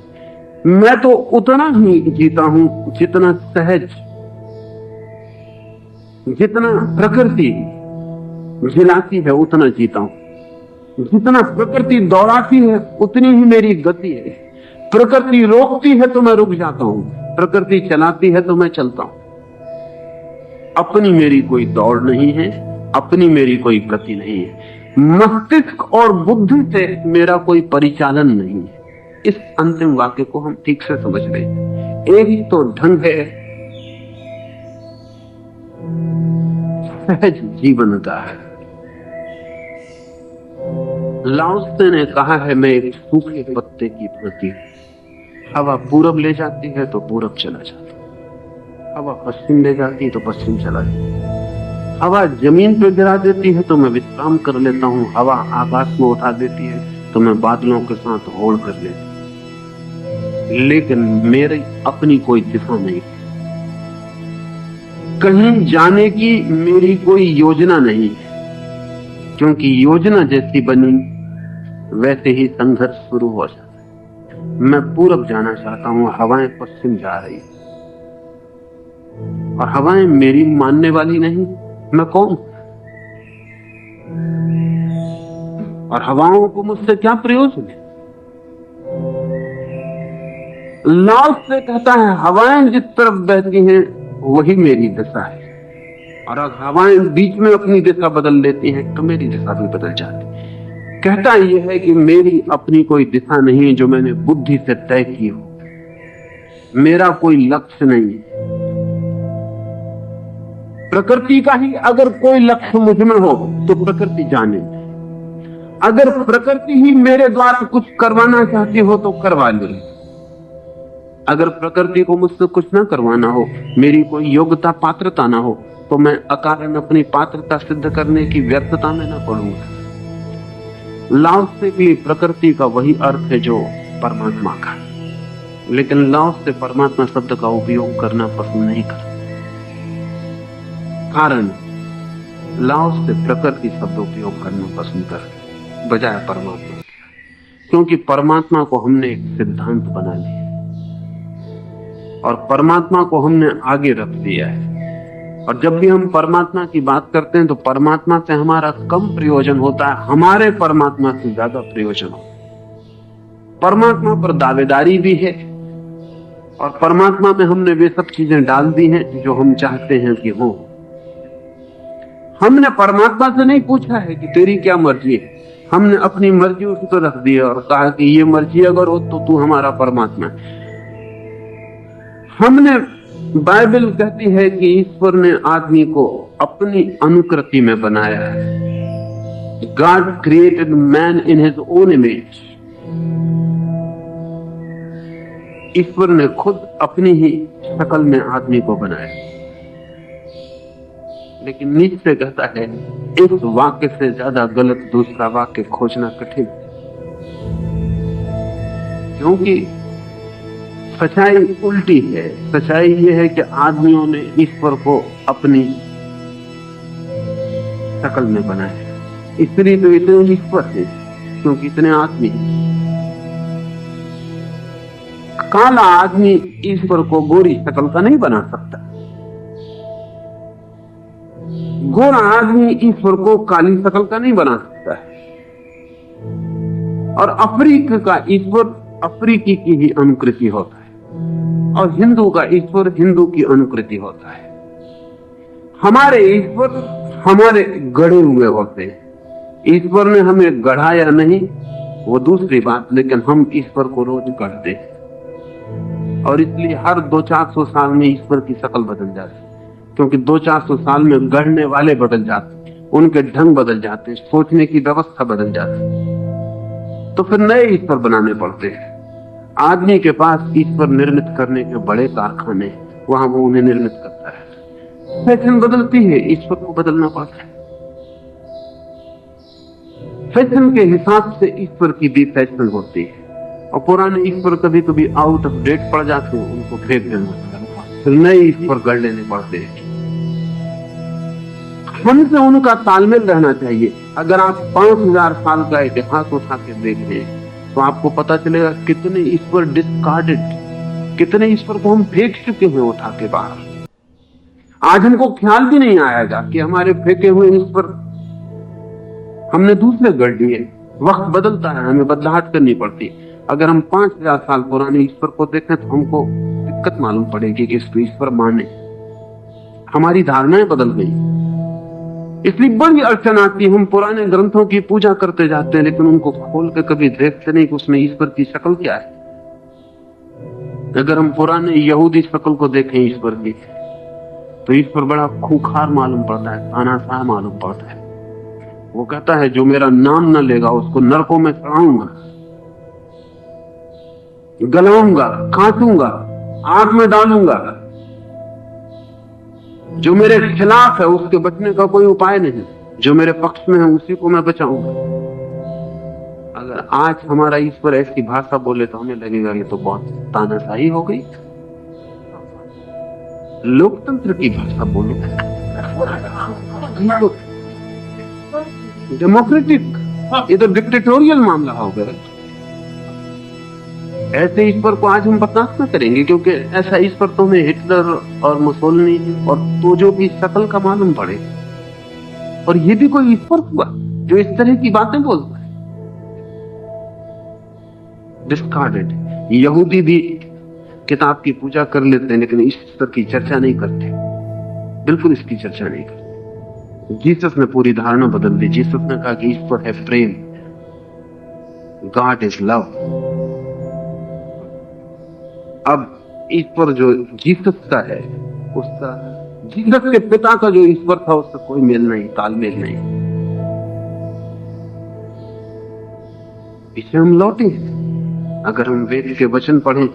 मैं तो उतना ही जीता हूं जितना सहज, जितना प्रकृति जिलाती है उतना जीता हूं, जितना प्रकृति दौड़ाती है उतनी ही मेरी गति है। प्रकृति रोकती है तो मैं रुक जाता हूं, प्रकृति चलाती है तो मैं चलता हूं। अपनी मेरी कोई दौड़ नहीं है, अपनी मेरी कोई गति नहीं है, मस्तिष्क और बुद्धि से मेरा कोई परिचालन नहीं है। इस अंतिम वाक्य को हम ठीक से समझ रहे हैं। एक ही तो ढंग है सहज जीवन का है। लाओत्से ने कहा है मैं एक सूखे पत्ते की प्रति, हवा पूरब ले जाती है तो पूरब चला जाता, हवा पश्चिम ले जाती है तो पश्चिम चला जाता, हवा जमीन पे गिरा देती है तो मैं विश्राम कर लेता हूं, हवा आकाश में उठा देती है तो मैं बादलों के साथ होड़ कर लेता हूं। लेकिन मेरी अपनी कोई दिशा नहीं, कहीं जाने की मेरी कोई योजना नहीं, क्योंकि योजना जैसी बनी वैसे ही संघर्ष शुरू हो जाता है। मैं पूरब जाना चाहता हूं, हवाएं पश्चिम जा रही और हवाएं मेरी मानने वाली नहीं। मैं कौन? और हवाओं को मुझसे क्या प्रयोजन है? लाओत्से कहता है हवाएं जिस तरफ बहती हैं वही मेरी दिशा है, और अगर हवाएं बीच में अपनी दिशा बदल लेती हैं तो मेरी दिशा भी बदल जाती है। कहता यह है कि मेरी अपनी कोई दिशा नहीं है जो मैंने बुद्धि से तय की हो, मेरा कोई लक्ष्य नहीं है। प्रकृति का ही अगर कोई लक्ष्य मुझ में हो तो प्रकृति जाने, अगर प्रकृति ही मेरे द्वारा कुछ करवाना चाहती हो तो करवा ले, अगर प्रकृति को मुझसे कुछ ना करवाना हो, मेरी कोई योग्यता पात्रता ना हो, तो मैं अकारण अपनी पात्रता सिद्ध करने की व्यर्थता में ना पड़ूंगा। लाओत्से के लिए प्रकृति का वही अर्थ है जो परमात्मा का, लेकिन लाओत्से परमात्मा शब्द का उपयोग करना पसंद नहीं करते। कारण लाओत्से प्रकृति शब्द उपयोग करना पसंद करते बजाय परमात्मा, क्योंकि परमात्मा को हमने एक सिद्धांत बना लिया और परमात्मा को हमने आगे रख दिया है। और जब भी हम परमात्मा की बात करते हैं तो परमात्मा से हमारा कम प्रयोजन होता है, हमारे परमात्मा से ज्यादा प्रयोजन होता है। परमात्मा पर दावेदारी भी है और परमात्मा में हमने वे सब चीजें डाल दी हैं जो हम चाहते हैं कि हो। हमने परमात्मा से नहीं पूछा है कि तेरी क्या मर्जी है, हमने अपनी मर्जी उस पर रख दी और कहा कि ये मर्जी अगर हो तो तू हमारा परमात्मा है। हमने, बाइबल कहती है कि ईश्वर ने आदमी को अपनी अनुकृति में बनाया है। God created man in his own image. ईश्वर ने खुद अपनी ही शक्ल में आदमी को बनाया। लेकिन नीचे कहता है इस वाक्य से ज्यादा गलत दूसरा वाक्य खोजना कठिन, क्योंकि सच्चाई उल्टी है। सच्चाई यह है कि आदमियों ने ईश्वर को अपनी शक्ल में बनाया, इसलिए तो इतने ईश्वर है क्योंकि इतने आदमी। काला आदमी ईश्वर को गोरी शक्ल का नहीं बना सकता, गोरा आदमी ईश्वर को काली शक्ल का नहीं बना सकता है। और अफ्रीका का ईश्वर अफ्रीकी की ही अनुकृति होता है और हिंदू का ईश्वर हिंदू की अनुकृति होता है। हमारे ईश्वर हमारे गढ़े हुए होते हैं। ईश्वर ने हमें गढ़ाया नहीं वो दूसरी बात, लेकिन हम ईश्वर को रोज गढ़ते हैं और इसलिए हर 200-400 साल में ईश्वर की शक्ल बदल जाती है, क्योंकि 200-400 साल में गढ़ने वाले बदल जाते हैं, उनके ढंग बदल जाते हैं, सोचने की व्यवस्था बदल जाती है, तो फिर नए ईश्वर बनाने पड़ते हैं। आदमी के पास ईश्वर निर्मित करने के बड़े कारखाने, वहां वो उन्हें निर्मित करता है। फैशन बदलती है, ईश्वर को बदलना पड़ता है। फैशन के हिसाब से ईश्वर की भी फैशन होती है और पुराने ईश्वर कभी कभी आउट ऑफ डेट पड़ जाते हैं, उनको फेंक देना पड़ता है, फिर नए ईश्वर गढ़ लेने पड़ते हैं। हमसे उनका तालमेल रहना चाहिए। अगर आप 5000 साल का इतिहास उठा के देख लें तो आपको पता चलेगा कितने ईश्वर डिस्कार्डेड, कितने ईश्वर को हम फेंक चुके हैं उठा के बाहर। आज हमको ख्याल भी नहीं आएगा कि हमारे फेंके हुए ईश्वर हमने दूसरे गढ़ लिए। वक्त बदलता है, हमें बदलाहट करनी पड़ती है। अगर हम 5000 साल पुराने ईश्वर को देखें तो हमको दिक्कत मालूम पड़ेगी कि इसको ईश्वर माने। हमारी धारणाएं बदल गई, इसलिए बड़ी अड़चन आती है। हम पुराने ग्रंथों की पूजा करते जाते हैं लेकिन उनको खोल के कभी देखते नहीं कि उसमें ईश्वर की शक्ल क्या है। अगर हम पुराने यहूदी शक्ल को देखें ईश्वर की तो ईश्वर बड़ा खूंखार मालूम पड़ता है, तानाशाह मालूम पड़ता है। वो कहता है जो मेरा नाम न लेगा उसको नरकों में चढ़ाऊंगा, गलाऊंगा, काटूंगा, आग में डालूंगा। जो मेरे खिलाफ है उसके बचने का कोई उपाय नहीं, जो मेरे पक्ष में है उसी को मैं बचाऊंगा। अगर आज हमारा ईश्वर ऐसी भाषा बोले तो हमें लगेगा ये तो बहुत तानाशाही हो गई। लोकतंत्र की भाषा बोलो, डेमोक्रेटिक, ये तो डिक्टेटोरियल मामला हो गया। ऐसे ईश्वर को आज हम बर्दाश्त न करेंगे, क्योंकि ऐसा ईश्वर तो हमें हिटलर और मुसोलिनी और तोजो की शक्ल का मालूम पड़े। और ये भी कोई ईश्वर हुआ जो इस तरह की बातें बोलता है? डिस्कार्डेड। यहूदी भी किताब की पूजा कर लेते हैं लेकिन ईश्वर की चर्चा नहीं करते, बिल्कुल इसकी चर्चा नहीं करते। जीसस ने पूरी धारणा बदल दी। जीसस ने कहा कि ईश्वर है प्रेम, गॉड इज लव। अब ईश्वर जो जीसस का है, उसका जीसस के पिता का जो ईश्वर था उससे कोई मेल नहीं, तालमेल नहीं। इसे हम लौटे। अगर हम वेद के वचन पढ़ें,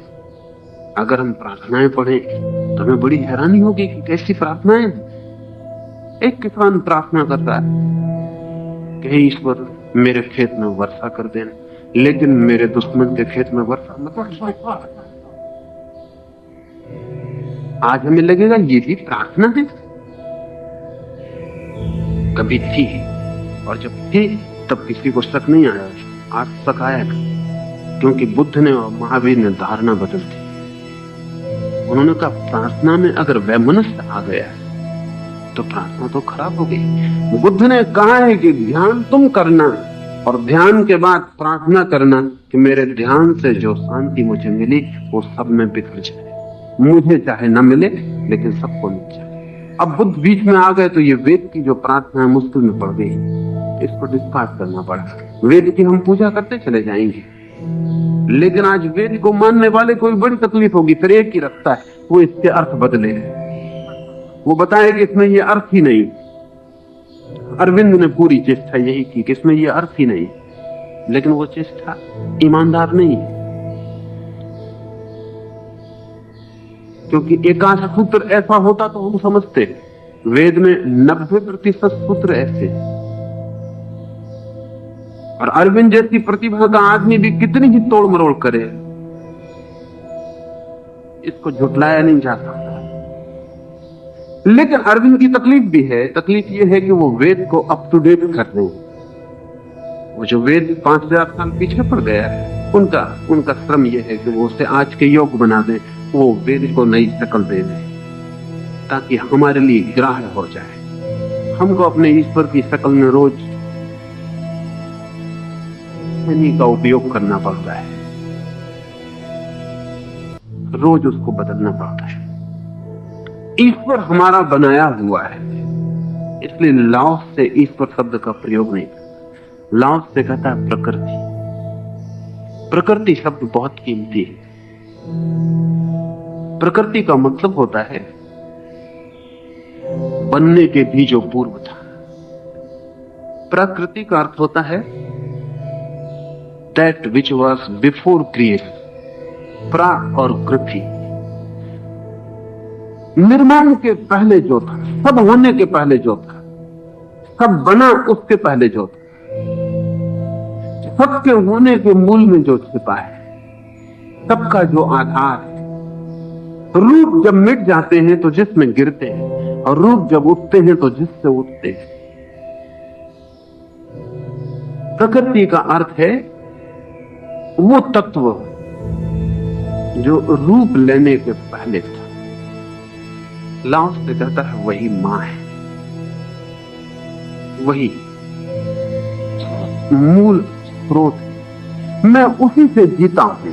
अगर हम प्रार्थनाएं पढ़ें तो हमें बड़ी हैरानी होगी कि कैसी प्रार्थनाएं। एक किसान प्रार्थना करता है कि हे ईश्वर मेरे खेत में वर्षा कर देना, लेकिन मेरे दुश्मन के खेत में वर्षा मत। आज हमें लगेगा ये भी प्रार्थना है, कभी थी, और जब थी तब किसी को शक नहीं आया, आज शक आया, क्योंकि बुद्ध ने और महावीर ने धारणा बदल दी। उन्होंने कहा प्रार्थना में अगर वैमनस्य आ गया तो प्रार्थना तो खराब हो गई। बुद्ध ने कहा है कि ध्यान तुम करना और ध्यान के बाद प्रार्थना करना कि मेरे ध्यान से जो शांति मुझे मिली वो सब में बिखर जाए, मुझे चाहे न मिले लेकिन सबको मिल जाए। अब बुद्ध बीच में आ गए तो ये वेद की जो प्रार्थना है मुश्किल में पड़ गई, इसको डिस्कार्ड करना पड़ा। वेद की हम पूजा करते चले जाएंगे, लेकिन आज वेद को मानने वाले कोई बड़ी तकलीफ होगी। फिर एक ही रखता है, वो इसके अर्थ बदले, वो बताए कि इसमें ये अर्थ ही नहीं। अरविंद ने पूरी चेष्टा यही की कि इसमें ये अर्थ ही नहीं, लेकिन वो चेष्टा ईमानदार नहीं है, क्योंकि एकांश सूत्र ऐसा होता तो हम समझते। वेद में 90% सूत्र ऐसे, और अरविंद जैसी प्रतिभा का आदमी भी कितनी ही तोड़ मरोड़ करे, इसको झुटलाया नहीं जा सकता। लेकिन अरविंद की तकलीफ भी है, तकलीफ यह है कि वो वेद को अप टू डेट कर रहे हैं। वो जो वेद 5000 साल पीछे पड़ गया है, उनका श्रम यह है कि वो उसे आज के योग्य बना दें, वो वेद को नई शक्ल दे दें, ताकि हमारे लिए ग्राह्य हो जाए। हमको अपने ईश्वर की शक्ल में रोज का उपयोग करना पड़ता है, रोज उसको बदलना पड़ता है। ईश्वर हमारा बनाया हुआ है, इसलिए लाओस से ईश्वर शब्द का प्रयोग नहीं करता। लाओस से कहता है प्रकृति। प्रकृति शब्द बहुत कीमती है। प्रकृति का मतलब होता है बनने के भी जो पूर्व था। प्रकृति का अर्थ होता है that which was before creation, प्रा और कृति, निर्माण के पहले जो था, सब होने के पहले जो था, सब बना उसके पहले जो था, सबके होने के मूल में जो छिपा है, सबका जो आधार है। रूप जब मिट जाते हैं तो जिसमें गिरते हैं, और रूप जब उठते हैं तो जिससे उठते हैं। प्रकृति का अर्थ है वो तत्व जो रूप लेने के पहले था। लाओस से कहता है वही मां है, वही मूल स्रोत है। मैं उसी से जीता हूं,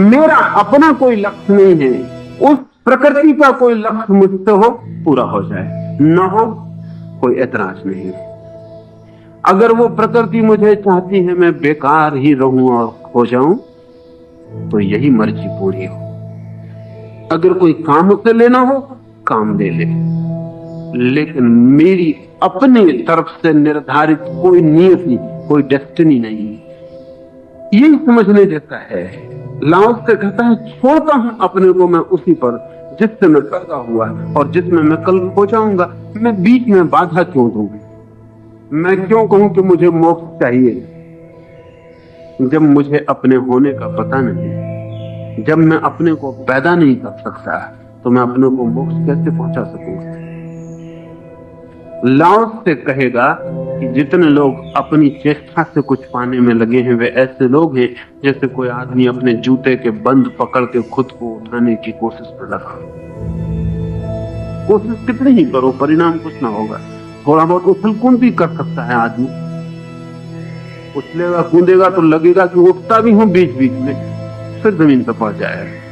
मेरा अपना कोई लक्ष्य नहीं है। उस प्रकृति का कोई लक्ष्य मुझसे हो, पूरा हो जाए, न हो कोई ऐतराज नहीं। अगर वो प्रकृति मुझे चाहती है मैं बेकार ही रहूं और खो जाऊं, तो यही मर्जी पूरी हो। अगर कोई काम से लेना हो, काम ले ले, लेकिन मेरी अपनी तरफ से निर्धारित कोई नियति, कोई डेस्टिनी नहीं है। यही समझने जैसा है। लाओस से कहता है छोड़ता हूं अपने को मैं उसी पर जिससे मैं पैदा हुआ और जिसमें मैं कल हो जाऊंगा। मैं बीच में बाधा क्यों दूंगी? मैं क्यों कहूं कि मुझे मोक्ष चाहिए, जब मुझे अपने होने का पता नहीं? जब मैं अपने को पैदा नहीं कर सकता तो मैं अपने को मोक्ष कैसे पहुंचा सकूंगा? लाओस से कहेगा कि जितने लोग अपनी चेष्टा से कुछ पाने में लगे हैं वे ऐसे लोग हैं जैसे कोई आदमी अपने जूते के बंद पकड़ के खुद को उठाने की कोशिश पर लगा। कोशिश कितनी ही करो, परिणाम कुछ ना होगा। थोड़ा बहुत उछल कूद भी कर सकता है आदमी, उछलेगा कूदेगा तो लगेगा कि उठता भी हूं बीच बीच में, फिर जमीन पर पहुंच जाएगा।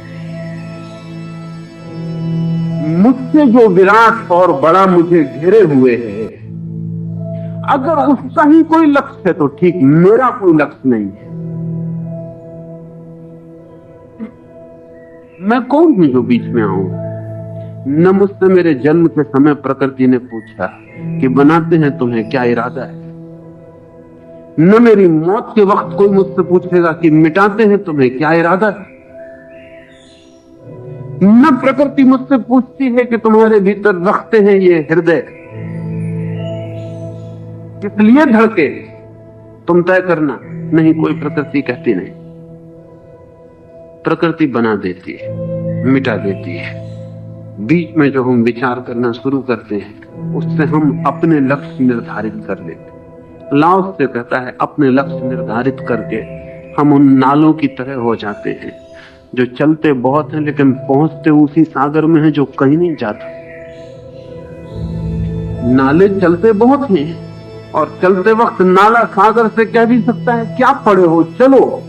मुझसे जो विराट और बड़ा मुझे घेरे हुए है, अगर उसका ही कोई लक्ष्य है तो ठीक, मेरा कोई लक्ष्य नहीं है। मैं कौन हूं जो बीच में आऊं? न मुझसे मेरे जन्म के समय प्रकृति ने पूछा कि बनाते हैं तुम्हें क्या इरादा है, न मेरी मौत के वक्त कोई मुझसे पूछेगा कि मिटाते हैं तुम्हें क्या इरादा है। न प्रकृति मुझसे पूछती है कि तुम्हारे भीतर रखते हैं ये हृदय किस लिए धड़के तुम तय करना। नहीं, कोई प्रकृति कहती नहीं। प्रकृति बना देती है, मिटा देती है। बीच में जो हम विचार करना शुरू करते हैं उससे हम अपने लक्ष्य निर्धारित कर लेते हैं। लाओस से कहता है अपने लक्ष्य निर्धारित करके हम उन नालों की तरह हो जाते हैं जो चलते बहुत हैं लेकिन पहुंचते उसी सागर में हैं जो कहीं नहीं जाता। नाले चलते बहुत हैं और चलते वक्त नाला सागर से कह भी सकता है क्या पड़े हो, चलो।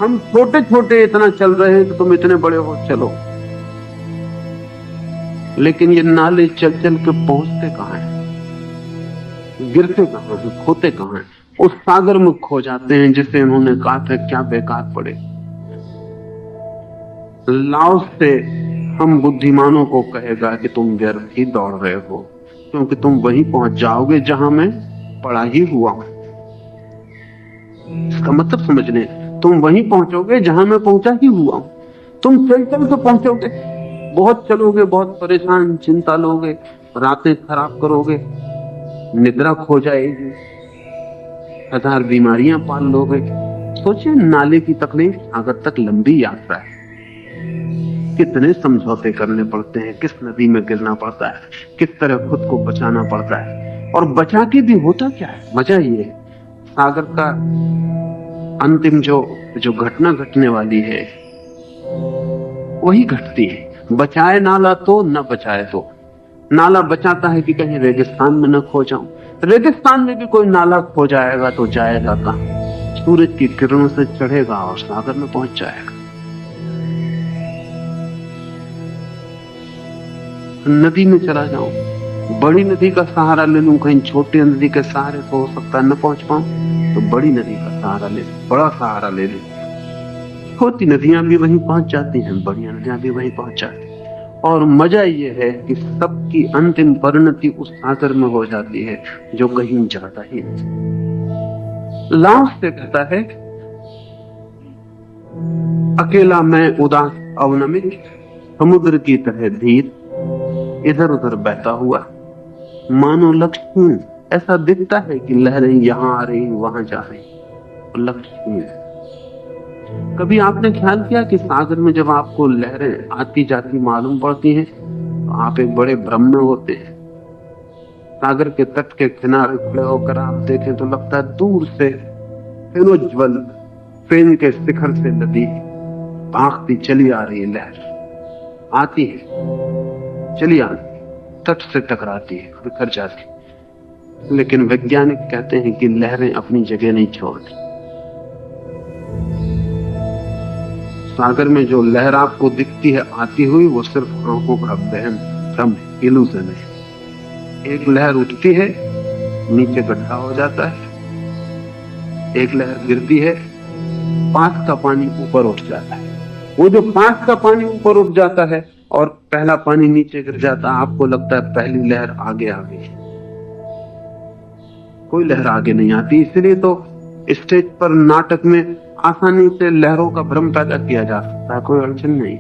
हम छोटे छोटे इतना चल रहे हैं तो तुम इतने बड़े हो, चलो। लेकिन ये नाले चल चल के पहुंचते कहां हैं, गिरते कहां हैं, खोते कहां हैं? उस सागर में खो जाते हैं जिसे इन्होंने कहा था क्या बेकार पड़े। लाओस से हम बुद्धिमानों को कहेगा कि तुम व्यर्थ ही दौड़ रहे हो, क्योंकि तुम वहीं पहुंच जाओगे जहां मैं पड़ा ही हुआ हूं। इसका मतलब समझने, तुम वहीं पहुंचोगे जहां मैं पहुंचा ही हुआ हूं। तुम चल चल के पहुंचोगे, बहुत चलोगे, बहुत परेशान, चिंता लोगे, रातें खराब करोगे, निद्रा खो जाएगी, 1000 बीमारियां पाल लोगे। सोचिए, नाले की तकलीफ सागर तक लंबी यात्रा है। कितने समझौते करने पड़ते हैं, किस नदी में गिरना पड़ता है, किस तरह खुद को बचाना पड़ता है। और बचा के भी होता क्या है? मजा ये है, सागर का अंतिम जो घटना घटने वाली है वही घटती है। बचाए नाला तो न बचाए तो। नाला बचाता है कि कहीं रेगिस्तान में न खो जाऊं। रेगिस्तान में भी कोई नाला खो जाएगा तो जाएगा कहां? सूरज की किरणों से चढ़ेगा और सागर में पहुंच जाएगा। नदी में चला जाऊं, बड़ी नदी का सहारा ले लूं, कहीं छोटी नदी के सहारे तो हो सकता है न पहुंच पाऊं, तो बड़ी नदी का सहारा ले लूं, बड़ा सहारा ले लूं। छोटी नदियां भी वहीं पहुंच जाती हैं, बड़ी नदियां भी वहीं पहुंच जाती हैं। और मजा ये है कि सबकी अंतिम परिणति उस सागर में हो जाती है जो कहीं जाता ही नहीं। लाओस से कहता है अकेला मैं उदास अवनमित, समुद्र की तरह धीर, इधर उधर बहता हुआ, मानो लक्ष्यहीन। ऐसा दिखता है कि लहरें यहां आ रही वहां जा रही, लक्ष्यहीन। कभी आपने ख्याल किया कि सागर में जब आपको लहरें आती जाती मालूम पड़ती हैं तो आप एक बड़े भ्रम में होते हैं। सागर के तट के किनारे खड़े होकर आप देखें तो लगता है दूर से फेनोज्वल फेन के शिखर से नदी भागती चली आ रही है। लहर आती है, चली आती, तट से टकराती है, बिखर जाती। लेकिन वैज्ञानिक कहते हैं कि लहरें अपनी जगह नहीं छोड़ती। सागर में जो लहर आपको दिखती है आती हुई, वो सिर्फ आंखों का वहम, भ्रम, इल्यूजन है। एक लहर उठती है, नीचे गड्ढा हो जाता है, एक लहर गिरती है, पास का पानी ऊपर उठ जाता है। वो जो पास का पानी ऊपर उठ जाता है और पहला पानी नीचे गिर जाता है, आपको लगता है पहली लहर आगे आ गई। कोई लहर आगे नहीं आती। इसलिए तो स्टेज पर नाटक में आसानी से लहरों का भ्रम पैदा किया जा सकता है, कोई अड़चन नहीं।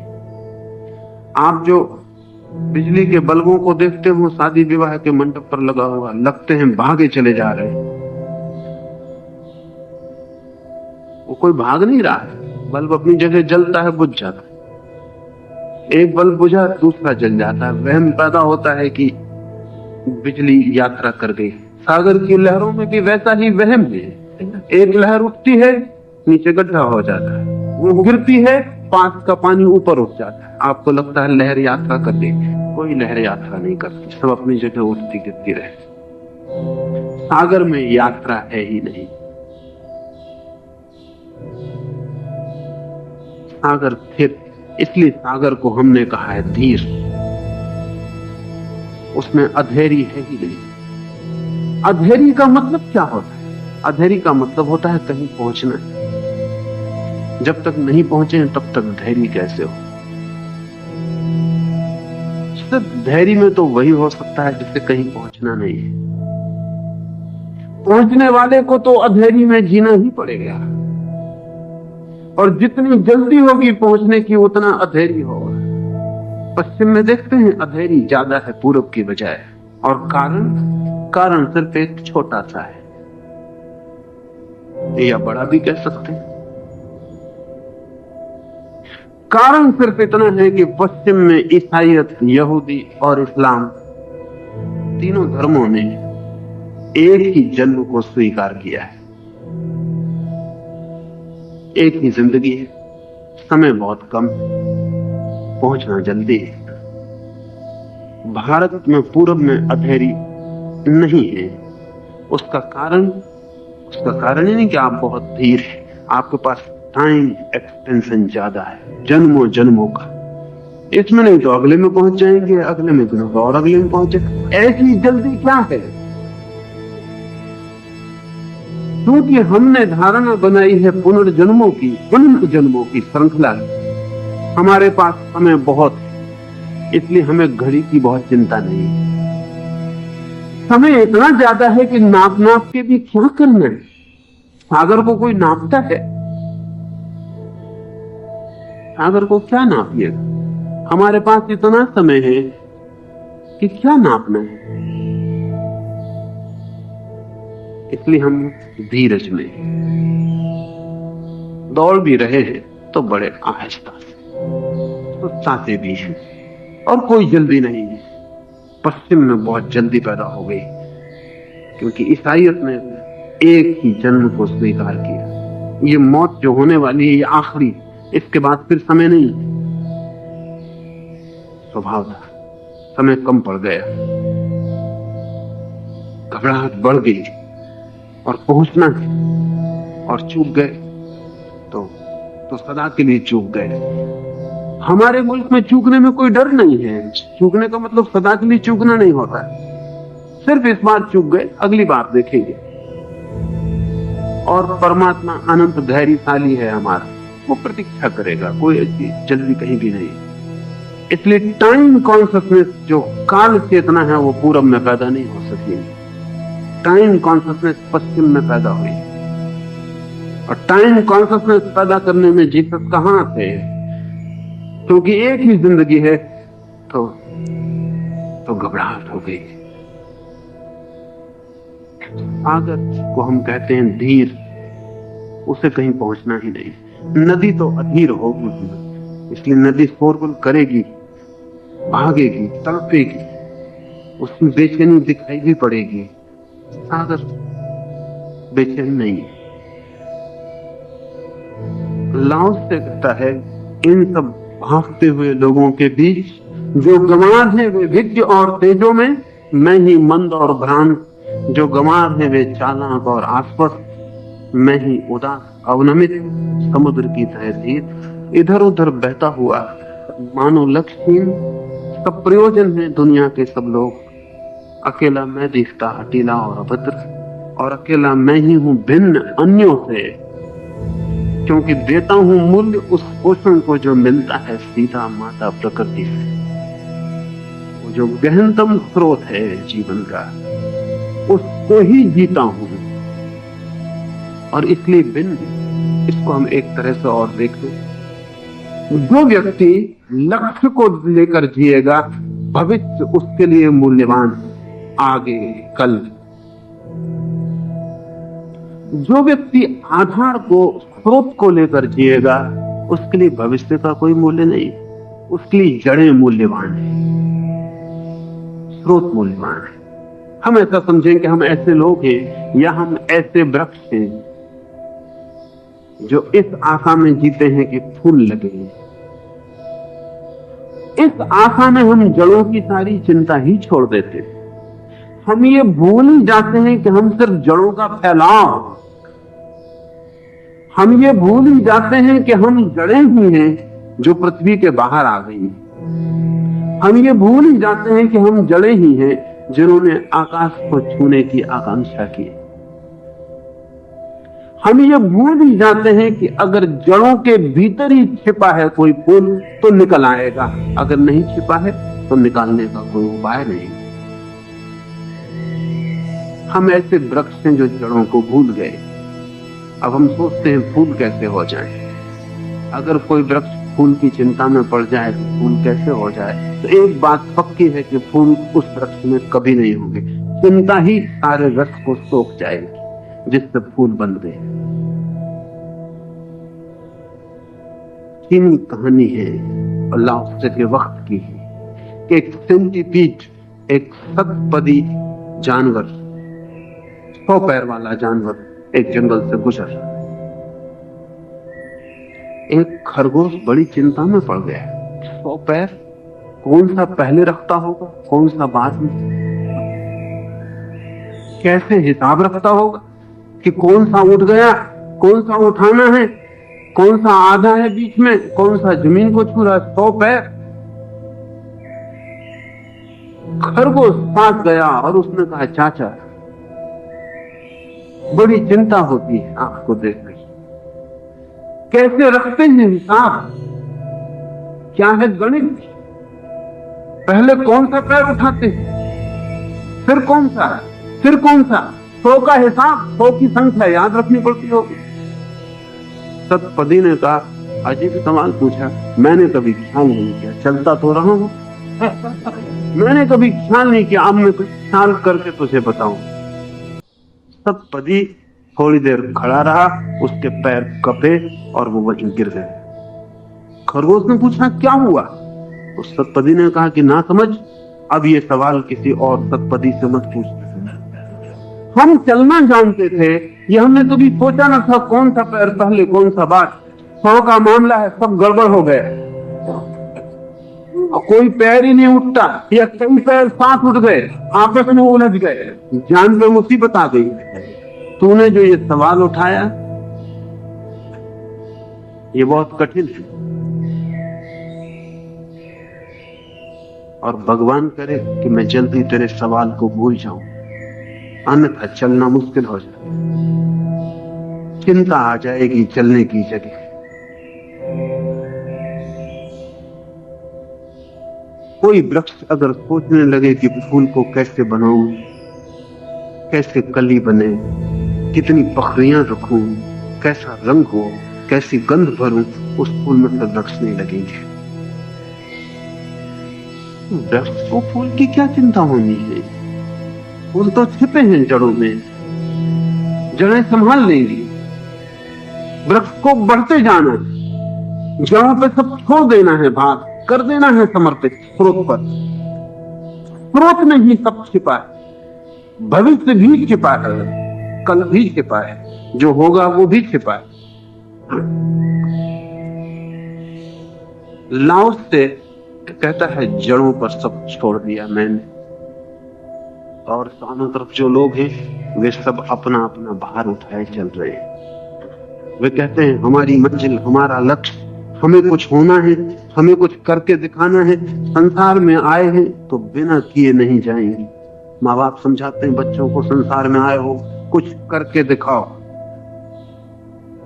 आप जो बिजली के बल्बों को देखते हो शादी विवाह के मंडप पर लगा हुआ, लगते हैं भागे चले जा रहे हैं। वो कोई भाग नहीं रहा है, बल्ब अपनी जगह जलता है, बुझ जाता है। एक बल्ब बुझा, दूसरा जल जाता है। वहम पैदा होता है कि बिजली यात्रा कर गई। सागर की लहरों में भी वैसा ही वहम है। एक लहर उठती है, नीचे गड्ढा हो जाता है, वो गिरती है, पास का पानी ऊपर उठ जाता है। आपको लगता है लहर यात्रा कर गई। कोई लहर यात्रा नहीं करती, सब अपनी जगह उठती गिरती रहती। सागर में यात्रा है ही नहीं। सागर स्थिर, इसलिए सागर को हमने कहा है धीर। उसमें अधेरी है ही नहीं। अधेरी का मतलब क्या होता है? अधेरी का मतलब होता है कहीं पहुंचना। जब तक नहीं पहुंचे तब तक धैर्य कैसे हो? सिर्फ धैर्य में तो वही हो सकता है जिससे कहीं पहुंचना नहीं है। पहुंचने वाले को तो अधेरी में जीना ही पड़ेगा, और जितनी जल्दी होगी पहुंचने की उतना अधेरी होगा। पश्चिम में देखते हैं अधेरी ज्यादा है पूरब की बजाय। और कारण सिर्फ एक छोटा सा है, या बड़ा भी कह सकते हैं। कारण सिर्फ इतना है कि पश्चिम में ईसाइयत, यहूदी और इस्लाम तीनों धर्मों ने एक ही जन्म को स्वीकार किया है। एक ही जिंदगी है, समय बहुत कम, पहुंचना जल्दी है। भारत में पूर्व में अंधेरी नहीं है। उसका कारण ही नहीं कि आप बहुत धीर हैं, आपके पास टाइम एक्सटेंशन ज्यादा है, जन्मों जन्मों का। इसमें नहीं तो अगले में पहुंच जाएंगे, अगले में तो और अगले में पहुंचे। ऐसी जल्दी क्या है? क्योंकि हमने धारणा बनाई है पुनर्जन्मों की श्रृंखला। हमारे पास समय बहुत है, इसलिए हमें घड़ी की बहुत चिंता नहीं है। समय इतना ज्यादा है कि नाप के भी क्या करना है। सागर को कोई नापता है? सागर को क्या नापिएगा? हमारे पास इतना समय है कि क्या नापना है। इसलिए हम धीरज में दौड़ भी रहे हैं तो बड़े आहिस्ता से, सुस्ता से भी है, और कोई जल्दी नहीं है। पश्चिम में बहुत जल्दी पैदा हो गई, क्योंकि ईसाइयत ने एक ही जन्म को स्वीकार किया। ये मौत जो होने वाली है, ये आखिरी, इसके बाद फिर समय नहीं। स्वभाव था, समय कम पड़ गया, घबराहट बढ़ गई, और पहुंचना और चूक गए तो सदा के लिए चूक गए। हमारे मुल्क में चूकने में कोई डर नहीं है। चूकने का मतलब सदा के लिए चूकना नहीं होता है। सिर्फ इस बार चूक गए, अगली बार देखेंगे। और परमात्मा अनंत धैर्यशाली है हमारा, वो प्रतीक्षा करेगा, कोई ऐसी जल्दी कहीं भी नहीं। इसलिए टाइम कॉन्शसनेस, जो काल चेतना है, वो पूरब में पैदा नहीं हो सकेगी। टाइम कॉन्शसनेस पश्चिम में पैदा हुई, और टाइम कॉन्शसनेस पैदा करने में जीसस कहां थे? क्योंकि एक ही जिंदगी है तो घबराहट हो गई। सागर को हम कहते हैं धीर, उसे कहीं पहुंचना ही नहीं। नदी तो अधीर होगी, इसलिए नदी शोरगुल करेगी, भागेगी, तड़पेगी, उसमें बेचैनी दिखाई भी पड़ेगी। सागर बेचैन नहीं है। लाओस से कहता है, इन सब भागते हुए लोगों के बीच जो गंवार हैं वे विद्य और तेजों में, मैं ही मंद और भ्रांत। जो गंवार हैं वे चालाक और आसपास, मैं ही उदास अवनमित समुद्र की तरह धीर। इधर उधर बहता हुआ मानो लक्ष्यहीन, सब प्रयोजन है दुनिया के सब लोग। अकेला मैं दिखता हटीला और अभद्र, और अकेला मैं ही हूं भिन्न अन्यों से, क्योंकि देता हूं मूल्य उस पोषण को जो मिलता है सीधा माता प्रकृति से। वो जो गहनतम स्रोत है जीवन का, उसको ही जीता हूं। और इसलिए भिन्न, इसको हम एक तरह से और देख लें, जो व्यक्ति लक्ष्य को लेकर जिएगा, भविष्य उसके लिए मूल्यवान, आगे कल। जो व्यक्ति आधार को, स्रोत को लेकर जिएगा, उसके लिए भविष्य का कोई मूल्य नहीं। उसके लिए जड़ें मूल्यवान है, स्रोत मूल्यवान है। हम ऐसा समझें कि हम ऐसे लोग हैं या हम ऐसे वृक्ष हैं जो इस आशा में जीते हैं कि फूल लगे। इस आशा में हम जड़ों की सारी चिंता ही छोड़ देते हैं। हम ये भूल ही जाते हैं कि हम सिर्फ जड़ों का फैलाव, हम ये भूल ही जाते हैं कि हम जड़ें ही हैं जो पृथ्वी के बाहर आ गई। हम ये भूल ही जाते हैं कि हम जड़ें ही हैं जिन्होंने आकाश को छूने की आकांक्षा की। हम ये भूल ही जाते हैं कि अगर जड़ों के भीतर ही छिपा है कोई फूल तो निकल आएगा, अगर नहीं छिपा है तो निकालने का कोई उपाय नहीं। हम ऐसे वृक्ष हैं जो जड़ों को भूल गए। अब हम सोचते हैं फूल कैसे हो जाएं। अगर कोई वृक्ष फूल की चिंता में पड़ जाए तो फूल कैसे हो जाए, तो एक बात पक्की है कि फूल उस वृक्ष में कभी नहीं होंगे। चिंता ही सारे रस को सोख जाएगी जिससे फूल बनते हैं। चीनी कहानी है और लाओत्से के वक्त की है कि एक सेंटीपीड, एक सतपदी जानवर, 100 पैर वाला जानवर एक जंगल से गुजर रहा है। एक खरगोश बड़ी चिंता में पड़ गया। 100 पैर, कौन सा पहले रखता होगा, कौन सा बाद में, कैसे हिसाब रखता होगा कि कौन सा उठ गया, कौन सा उठाना है, कौन सा आधा है बीच में, कौन सा जमीन को छू रहा है। 100 पैर। खरगोश फंस गया और उसने कहा, चाचा बड़ी चिंता होती है आपको देख कर, कैसे रखते हैं हिसाब, क्या है गणित, पहले कौन सा पैर उठाते हैं, फिर कौन सा, फिर कौन सा, 100 का हिसाब, 100 की संख्या याद रखनी पड़ती होगी। सतपदी ने कहा, अजीब सवाल पूछा, मैंने कभी ख्याल नहीं किया, चलता तो रहा हूं, मैंने कभी ख्याल नहीं किया, अब मैं कुछ ख्याल करके तुझे बताऊं। सतपदी थोड़ी देर खड़ा रहा, उसके पैर कपे और वो वहीं गिर गए। खरगोश ने पूछा, क्या हुआ? उस सतपदी ने कहा कि ना समझ, अब ये सवाल किसी और सतपदी से मत पूछ, हम चलना जानते थे, ये हमने कभी सोचा ना था कौन सा पैर पहले कौन सा बाद। 100 का मामला है, सब गड़बड़ हो गया, कोई पैर ही नहीं उठता या कई पैर साथ उठ गए, आपस में उलझ गए, जान पे मुसीबत आ गई। तूने जो ये सवाल उठाया ये बहुत कठिन है, और भगवान करे कि मैं जल्दी तेरे सवाल को भूल जाऊं, अन्यथा चलना मुश्किल हो जाए, चिंता आ जाएगी चलने की जगह। कोई वृक्ष अगर सोचने लगे कि फूल को कैसे बनाऊं, कैसे कली बने, कितनी पखरियां रखूं, कैसा रंग हो, कैसी गंध भरूं, उस फूल में से वृक्ष नहीं लगेंगे। वृक्ष को फूल की क्या चिंता होनी है, फूल तो छिपे हैं जड़ों में, जड़ें संभाल लेंगी। वृक्ष को बढ़ते जाना, जड़ों पे सब छोड़ देना है, भाग कर देना है समर्पित स्रोत पर। स्रोत में ही सब छिपा है, भविष्य भी छिपा है, कल भी छिपा है, जो होगा वो भी छिपा है। लाओत्से कहता है, जड़ों पर सब छोड़ दिया मैंने, और चारों तरफ जो लोग हैं वे सब अपना अपना भार उठाए चल रहे हैं। वे कहते हैं, हमारी मंजिल, हमारा लक्ष्य, हमें कुछ होना है, हमें कुछ करके दिखाना है, संसार में आए हैं तो बिना किए नहीं जाएंगे। माँ बाप समझाते हैं बच्चों को, संसार में आए हो कुछ करके दिखाओ।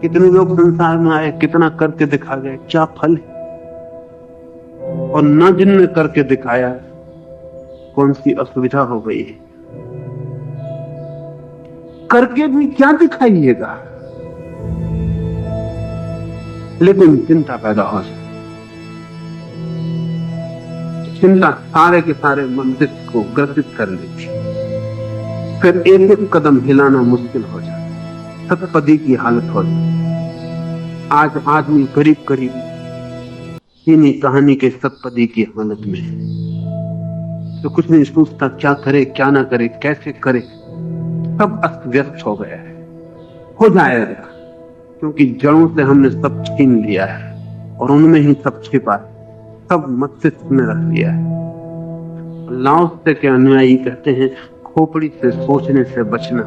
कितने लोग संसार में आए, कितना करके दिखा गए, क्या फल है? और न जिनने करके दिखाया, कौन सी असुविधा हो गई है? करके भी क्या दिखाइएगा? लेकिन चिंता पैदा हो जाए, चिंता सारे के सारे मस्तिष्क को ग्रसित कर लेती, फिर एक एक कदम हिलाना मुश्किल हो जाए, सतपदी की हालत हो जाए। आज आदमी करीब करीब चीनी कहानी के सतपदी की हालत में तो कुछ नहीं सोचता, क्या करे क्या ना करे, कैसे करे, सब अस्त व्यस्त हो गया है, हो जाएगा, क्योंकि जड़ों से हमने सब छीन लिया है और उनमें ही सब छिपा है, सब मस्तिष्क में रख लिया है। लाओत्से के अनुयायी कहते हैं, खोपड़ी से सोचने से बचना।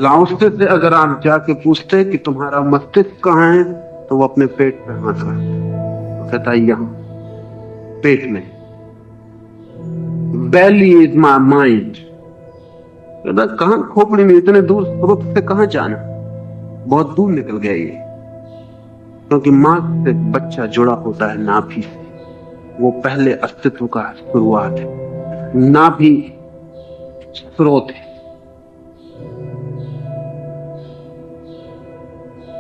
लाओत्से से अगर आप जाके पूछते कि तुम्हारा मस्तिष्क कहाँ है, तो वो अपने पेट पे हाथ रखता, तो कहता यहाँ पेट में, belly is my mind। कहां खोपड़ी में, इतने दूर स्रोत से कहां जाना, बहुत दूर निकल गया ये, क्योंकि मां से बच्चा जुड़ा होता है नाभि से, वो पहले अस्तित्व का शुरुआत है, नाभि स्रोत है।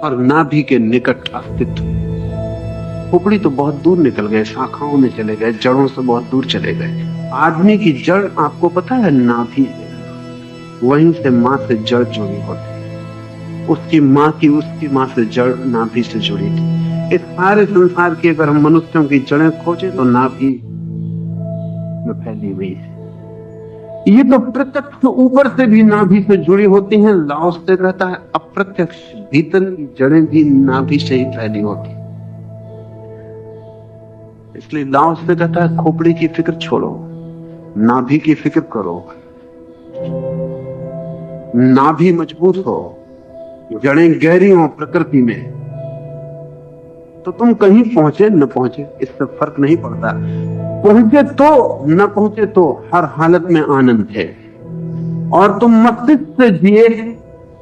और नाभि के निकट अस्तित्व। खोपड़ी तो बहुत दूर निकल गए, शाखाओं में चले गए, जड़ों से बहुत दूर चले गए। आदमी की जड़ आपको पता है नाभि है, वहीं से माँ से जड़ जुड़ी होती है। उसकी माँ से जड़ नाभि से जुड़ी थी। इस सारे संसार की अगर हम मनुष्यों की जड़ें खोजें तो नाभि में फैली हुई है। ये तो प्रत्यक्ष ऊपर से भी नाभि से जुड़ी होती हैं। लाओस से कहता है अप्रत्यक्ष भीतर की जड़ें भी नाभि से ही फैली होती। इसलिए लाओस से कहता है खोपड़ी की फिक्र छोड़ो, नाभि की फिक्र करो। नाभि मजबूत हो, जड़ें गहरी हो प्रकृति में, तो तुम कहीं पहुंचे न पहुंचे इससे फर्क नहीं पड़ता। पहुंचे तो न पहुंचे तो हर हालत में आनंद है। और तुम मस्तिष्क से जिए,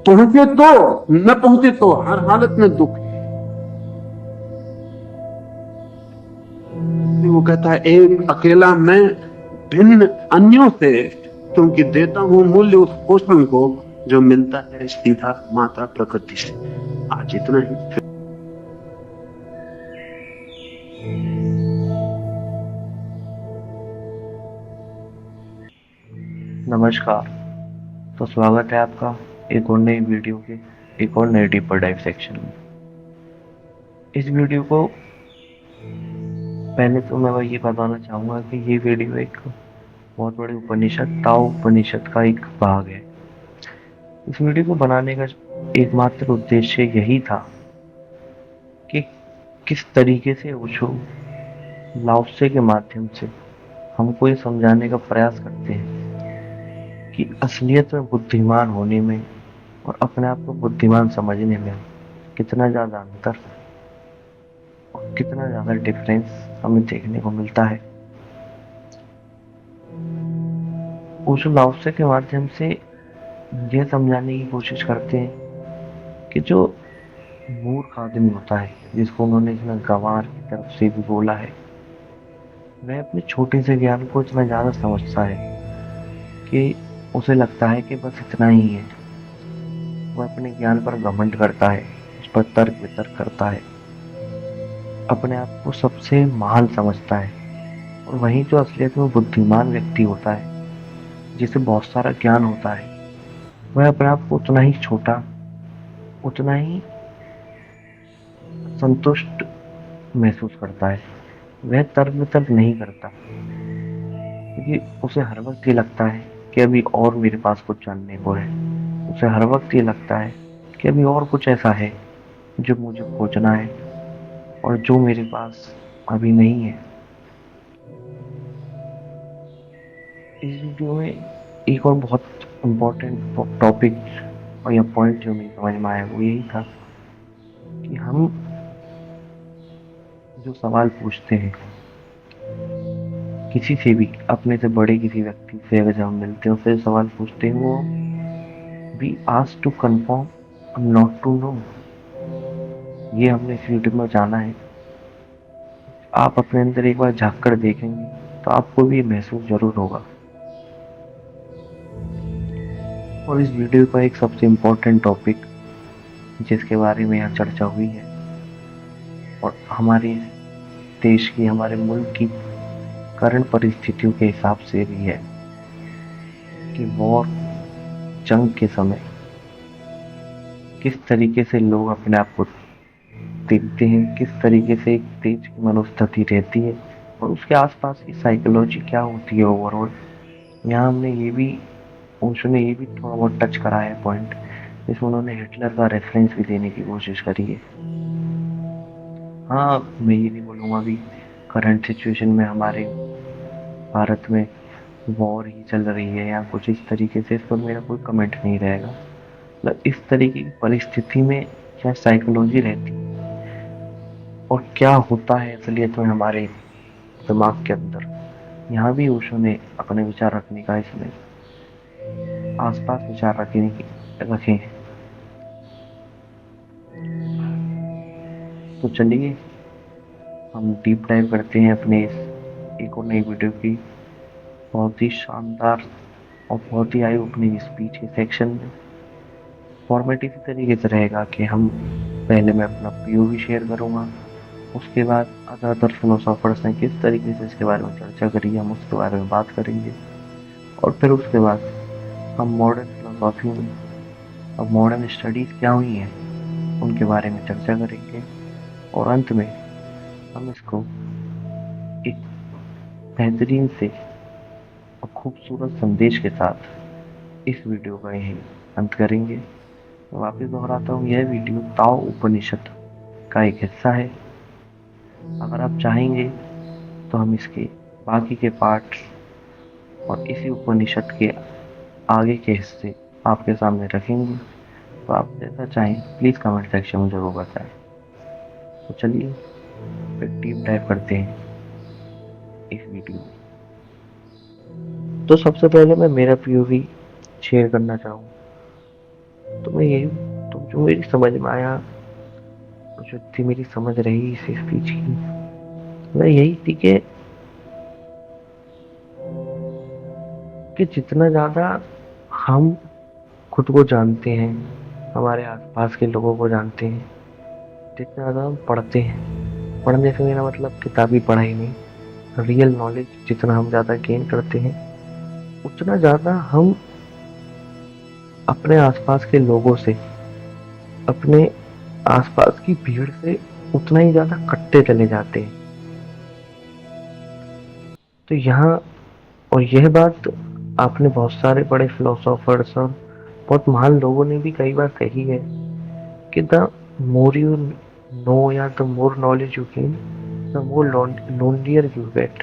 पहुंचे तो न पहुंचे तो हर हालत में दुख है। वो कहता है एक अकेला मैं भिन्न अन्यों से, क्योंकि देता हूं मूल्य उस पोषण को जो मिलता है सीधा माता प्रकृति से। आज इतना ही। नमस्कार। तो स्वागत है आपका एक और नई वीडियो के एक और नए डीपर डाइव सेक्शन में। इस वीडियो को पहले तो मैं ये बताना चाहूँगा कि ये वीडियो एक बहुत बड़े उपनिषद ताओ उपनिषद का एक भाग है। इस वीडियो को बनाने का एकमात्र उद्देश्य यही था कि किस तरीके से ओशो लाओत्से के माध्यम से हमको ये समझाने का प्रयास करते हैं कि असलियत में बुद्धिमान होने में और अपने आप को बुद्धिमान समझने में कितना ज़्यादा अंतर और कितना ज़्यादा डिफरेंस हमें देखने को मिलता है। ओशो लाओत्से के माध्यम से यह समझाने की कोशिश करते हैं कि जो मूर्ख आदमी होता है, जिसको उन्होंने इतना गंवार की तरफ से भी बोला है, वह अपने छोटे से ज्ञान को इतना ज़्यादा समझता है कि उसे लगता है कि बस इतना ही है। वह अपने ज्ञान पर घमंड करता है, उस पर तर्क वितर्क करता है, अपने आप को सबसे महान समझता है। और वहीं जो असलियत में बुद्धिमान व्यक्ति होता है, जिसे बहुत सारा ज्ञान होता है, वह अपने आप को उतना ही छोटा, उतना ही संतुष्ट महसूस करता है। वह तर्क वितर्क नहीं करता, क्योंकि उसे हर वक्त ये लगता है कि अभी और मेरे पास कुछ जानने को है। उसे हर वक्त ये लगता है कि अभी और कुछ ऐसा है जो मुझे खोजना है और जो मेरे पास अभी नहीं है। इस वीडियो में एक और बहुत इम्पोर्टेंट टॉपिक और या पॉइंट जो मेरी समझ में आया वो यही था कि हम जो सवाल पूछते हैं किसी से भी, अपने से बड़े किसी व्यक्ति से अगर हम मिलते हैं, उससे सवाल पूछते हैं, वो we ask to confirm not to know. ये हमने इस वीडियो में जाना है। आप अपने अंदर एक बार झांक कर देखेंगे तो आपको भी महसूस जरूर होगा। और इस वीडियो का एक सबसे इम्पोर्टेंट टॉपिक जिसके बारे में यहाँ चर्चा हुई है और हमारे देश की, हमारे मुल्क की करंट परिस्थितियों के हिसाब से भी है कि वॉर, जंग के समय किस तरीके से लोग अपने आप को देखते हैं, किस तरीके से एक देश की मनोस्थिति रहती है और उसके आसपास की साइकोलॉजी क्या होती है ओवरऑल। यहाँ हमने ये भी, ओशो ने ये भी थोड़ा बहुत टच करा है पॉइंट, जिसमें उन्होंने हिटलर का रेफरेंस भी देने की कोशिश करी है। हाँ, मैं ये नहीं बोलूँगा कि करंट सिचुएशन में हमारे भारत में वॉर ही चल रही है या कुछ इस तरीके से, इस पर मेरा कोई कमेंट नहीं रहेगा। मतलब इस तरीके की परिस्थिति में क्या साइकोलॉजी रहती है और क्या होता है असलियत में हमारे दिमाग के अंदर, यहाँ भी ओशो ने अपने विचार रखने का, इसमें आसपास विचार रखे हैं। तो चलिए हम डीप डाइव करते हैं अपने इस एक और नई वीडियो की बहुत ही शानदार और बहुत ही आई ओपनिंग स्पीच के सेक्शन में। फॉर्मेट इसी तरीके से रहेगा कि हम पहले मैं अपना पीओवी शेयर करूँगा, उसके बाद अदर फिलोसोफर्स ने किस तरीके से इसके बारे में चर्चा करी है हम उसके बारे में बात करेंगे, और फिर उसके बाद हम मॉडर्न फिलोसॉफी में और मॉडर्न स्टडीज़ क्या हुई हैं उनके बारे में चर्चा करेंगे, और अंत में हम इसको एक बेहतरीन से और खूबसूरत संदेश के साथ इस वीडियो का यही अंत करेंगे। मैं वापस दोहराता हूँ, यह वीडियो ताओ उपनिषद का एक हिस्सा है। अगर आप चाहेंगे तो हम इसके बाकी के पार्ट्स और इसी उपनिषद के आगे के हिस्से आपके सामने रखेंगे, तो आप जैसा चाहें प्लीज़ कमेंट सेक्शन में ज़रूर बताएं। तो चलिए फिर डीप डाइव करते हैं इस वीडियो में। तो सबसे पहले मैं मेरा पीओवी शेयर करना चाहूँ, तो मैं यही तो जो मेरी समझ में आया, जो थी मेरी समझ रही इस स्पीच की, वह यही थी कि जितना ज़्यादा हम खुद को जानते हैं, हमारे आसपास के लोगों को जानते हैं, जितना ज़्यादा हम पढ़ते हैं, पढ़ने से मेरा मतलब किताबी पढ़ाई नहीं, रियल नॉलेज जितना हम ज़्यादा गेन करते हैं, उतना ज़्यादा हम अपने आसपास के लोगों से, अपने आसपास की भीड़ से उतना ही ज़्यादा कटते चले जाते हैं। तो यहाँ और यह बात आपने बहुत सारे बड़े फिलोसोफर्स और बहुत महान लोगों ने भी कई बार कही है कि द मोर यू नो या the more knowledge you gain the more lonelier you get.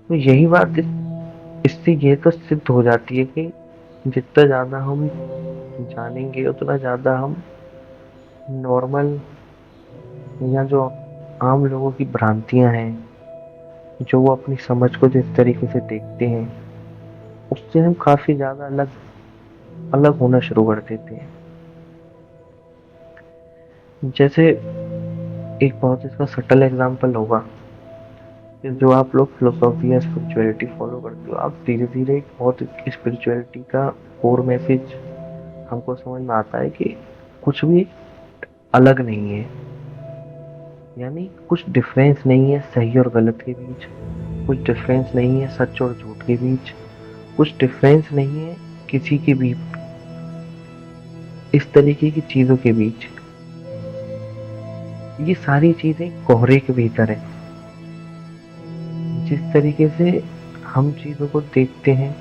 तो यही बात इससे ये तो सिद्ध हो जाती है कि जितना ज़्यादा हम जानेंगे उतना ज़्यादा हम नॉर्मल या जो आम लोगों की भ्रांतियां हैं, जो वो अपनी समझ को जिस तरीके से देखते हैं, उससे हम काफ़ी ज़्यादा अलग अलग होना शुरू कर देते हैं। जैसे एक बहुत इसका सटल एग्जाम्पल होगा कि जो आप लोग फिलोसॉफी या स्पिरिचुअलिटी फॉलो करते हो, आप धीरे धीरे एक बहुत स्पिरिचुअलिटी का कोर मैसेज हमको समझ में आता है कि कुछ भी अलग नहीं है, यानी कुछ डिफरेंस नहीं है सही और गलत के बीच, कुछ डिफरेंस नहीं है सच और झूठ के बीच, कुछ डिफरेंस नहीं है किसी के भी इस तरीके की चीज़ों के बीच। ये सारी चीज़ें कोहरे के भीतर है। जिस तरीके से हम चीज़ों को देखते हैं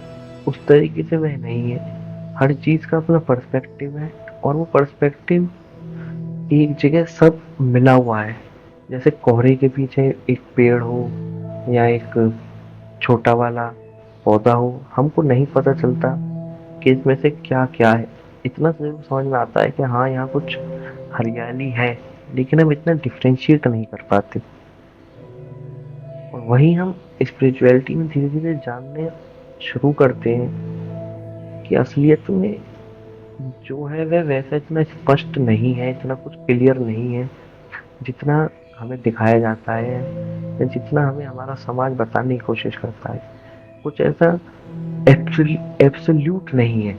उस तरीके से वह नहीं है। हर चीज़ का अपना पर्सपेक्टिव है, और वो पर्सपेक्टिव एक जगह सब मिला हुआ है। जैसे कोहरे के पीछे एक पेड़ हो या एक छोटा वाला पौधा हो, हमको नहीं पता चलता कि इसमें से क्या क्या है। इतना सिर्फ समझ में आता है कि हाँ यहाँ कुछ हरियाली है, लेकिन हम इतना डिफ्रेंशिएट नहीं कर पाते। और वही हम स्पिरिचुअलिटी में धीरे धीरे जानने शुरू करते हैं कि असलियत में जो है वह वैसा इतना स्पष्ट नहीं है, इतना कुछ क्लियर नहीं है जितना हमें दिखाया जाता है या जितना हमें हमारा समाज बताने की कोशिश करता है। कुछ ऐसा एब्सोल्यूट नहीं है।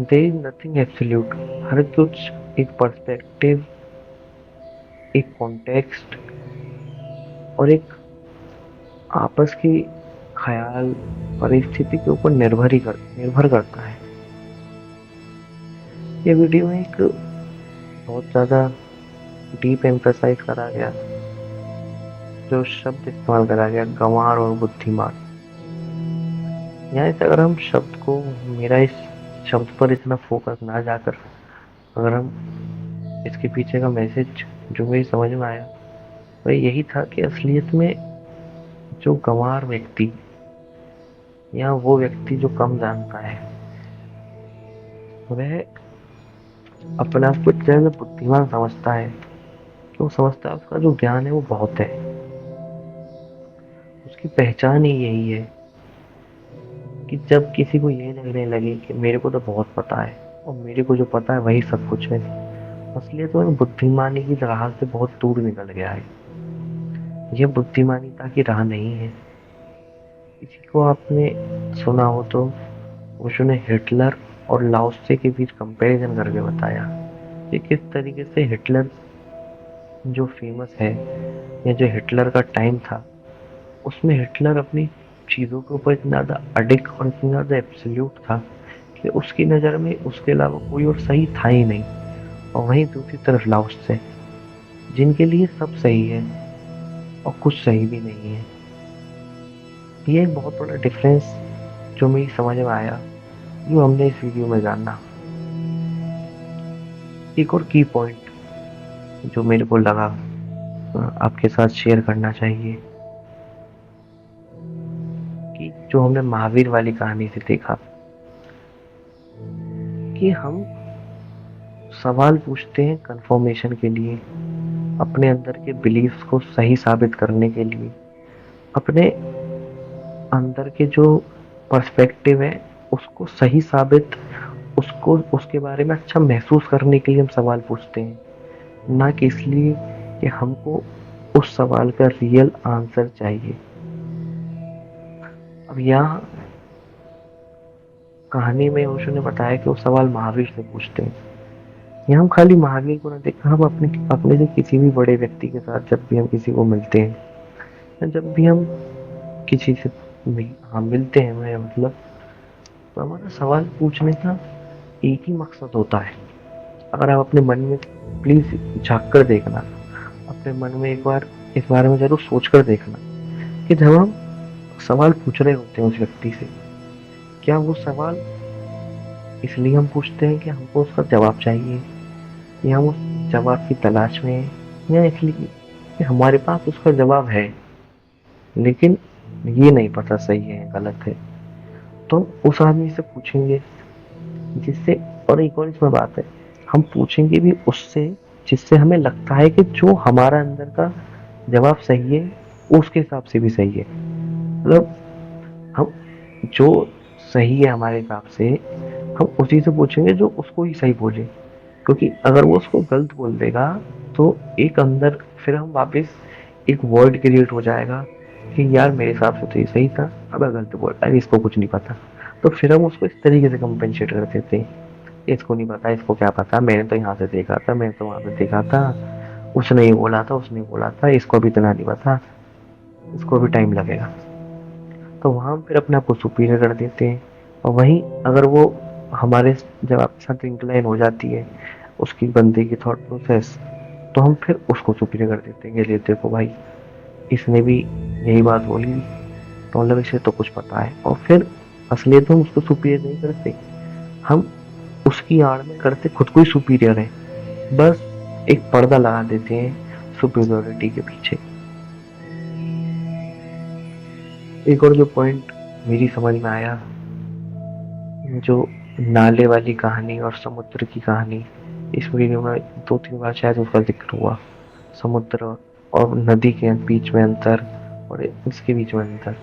There is nothing absolute. हर कुछ एक पर्सपेक्टिव, एक कॉन्टेक्स्ट और एक आपस की ख्याल परिस्थिति के ऊपर निर्भर करता है। ये वीडियो में एक बहुत ज़्यादा डीप एम्फसाइज करा गया, जो शब्द इस्तेमाल करा गया गंवार और बुद्धिमान। यहाँ से अगर हम शब्द को, मेरा इस शब्द पर इतना फोकस ना जाकर, अगर हम इसके पीछे का मैसेज जो मेरी समझ में आया वह यही था कि असलियत में जो गंवार व्यक्ति या वो व्यक्ति जो कम जानता है, वह अपने आप को इतना बुद्धिमान समझता है कि वो समझता है उसका जो ज्ञान है वो बहुत है। उसकी पहचान ही यही है कि जब किसी को ये लगने लगे कि मेरे को तो बहुत पता है और मेरे को जो पता है वही सब कुछ है, असलियत में बुद्धिमानी की राह से बहुत दूर निकल गया है। यह बुद्धिमानिता की राह नहीं है। इसी को आपने सुना हो तो उसने हिटलर और लाओत्से के बीच कंपैरिजन करके बताया कि किस तरीके से हिटलर जो फेमस है, या जो हिटलर का टाइम था, उसमें हिटलर अपनी चीज़ों के ऊपर इतना ज़्यादा अडिक्ट और इतना ज़्यादा एब्सोल्यूट था कि उसकी नज़र में उसके अलावा कोई और सही था ही नहीं। और वहीं दूसरी तरफ लाओत्से है, जिनके लिए सब सही है और कुछ सही भी नहीं है। ये एक बहुत बड़ा डिफरेंस जो मेरी समझ में आया, जो हमने इस वीडियो में जाना। एक और की पॉइंट जो मेरे को लगा आपके साथ शेयर करना चाहिए, कि जो हमने महावीर वाली कहानी से देखा, कि हम सवाल पूछते हैं कंफर्मेशन के लिए, अपने अंदर के बिलीफ्स को सही साबित करने के लिए, अपने अंदर के जो पर्सपेक्टिव है उसको सही साबित, उसको उसके बारे में अच्छा महसूस करने के लिए हम सवाल पूछते हैं, ना कि इसलिए कि हमको उस सवाल का रियल आंसर चाहिए। अब यहाँ कहानी में ओशो ने बताया कि वो सवाल महावीर से पूछते हैं। यहाँ हम खाली महावीर को ना देखकर हम अपने अपने से किसी भी बड़े व्यक्ति के साथ जब भी हम किसी को मिलते हैं, या जब भी हम किसी से मिलते हैं, मैं मतलब, तो हमारा सवाल पूछने का एक ही मकसद होता है। अगर आप अपने मन में प्लीज झांक कर देखना, अपने मन में एक बार इस बारे में जरूर सोच कर देखना, कि जब हम सवाल पूछ रहे होते हैं उस व्यक्ति से, क्या वो सवाल इसलिए हम पूछते हैं कि हमको उसका जवाब चाहिए, या हम उस जवाब की तलाश में हैं, या इसलिए कि हमारे पास उसका जवाब है लेकिन ये नहीं पता सही है या गलत है। तो हम उस आदमी से पूछेंगे जिससे, और एक और इसमें बात है, हम पूछेंगे भी उससे जिससे हमें लगता है कि जो हमारा अंदर का जवाब सही है वो उसके हिसाब से भी सही है। मतलब हम जो सही है हमारे हिसाब से, हम उसी से पूछेंगे जो उसको ही सही बोले, क्योंकि अगर वो उसको गलत बोल देगा तो एक अंदर फिर हम वापस एक वर्ड क्रिएट हो जाएगा कि यार मेरे हिसाब से तो ये सही था, अब गलत बोल रहा है, इसको कुछ नहीं पता। तो फिर हम उसको इस तरीके से कंपेंसेट कर देते हैं, इसको नहीं पता, इसको क्या पता, मैंने तो यहाँ से देखा था, मैंने तो वहां से देखा था, उसने ही बोला था, उसने बोला था, इसको भी इतना नहीं पता, इसको भी टाइम लगेगा। तो वहां हम फिर अपने आप को सुपीरियर कर देते हैं। और वहीं अगर वो हमारे जब आपके साथ इंक्लाइन हो जाती है उसकी बंदे की थॉट प्रोसेस, तो हम फिर उसको सुपीरियर कर देते हैं कि ये देखो भाई, इसने भी यही बात बोली, तो मतलब इसे तो कुछ पता है। और फिर असलियत में हम उसको सुपीरियर नहीं करते, हम उसकी आड़ में करते खुद को ही सुपीरियर है, बस एक पर्दा लगा देते हैं सुपीरियोरिटी के पीछे। एक और जो पॉइंट मेरी समझ में आया, जो नाले वाली कहानी और समुद्र की कहानी, इस वीडियो में 2-3 बार शायद उसका जिक्र हुआ, समुद्र और नदी के बीच में अंतर और इसके बीच में अंतर।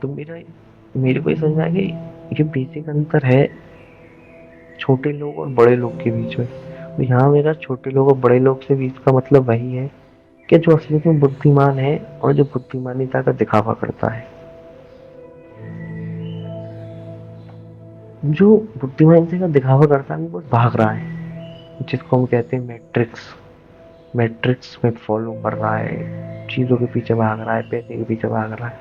तो मेरे को ये समझ में आया कि ये बेसिक अंतर है छोटे लोग और बड़े लोग के बीच में। तो यहाँ मेरा छोटे लोग और बड़े लोग से बीच का मतलब वही है कि जो असलियत में बुद्धिमान है और जो बुद्धिमानिता का दिखावा करता है। जो बुद्धिमानिता का दिखावा करता है वो भाग रहा है, जिसको हम कहते हैं मैट्रिक्स, मैट्रिक्स में फॉलो कर रहा है, चीजों के पीछे भाग रहा है, पैसे के पीछे भाग रहा है,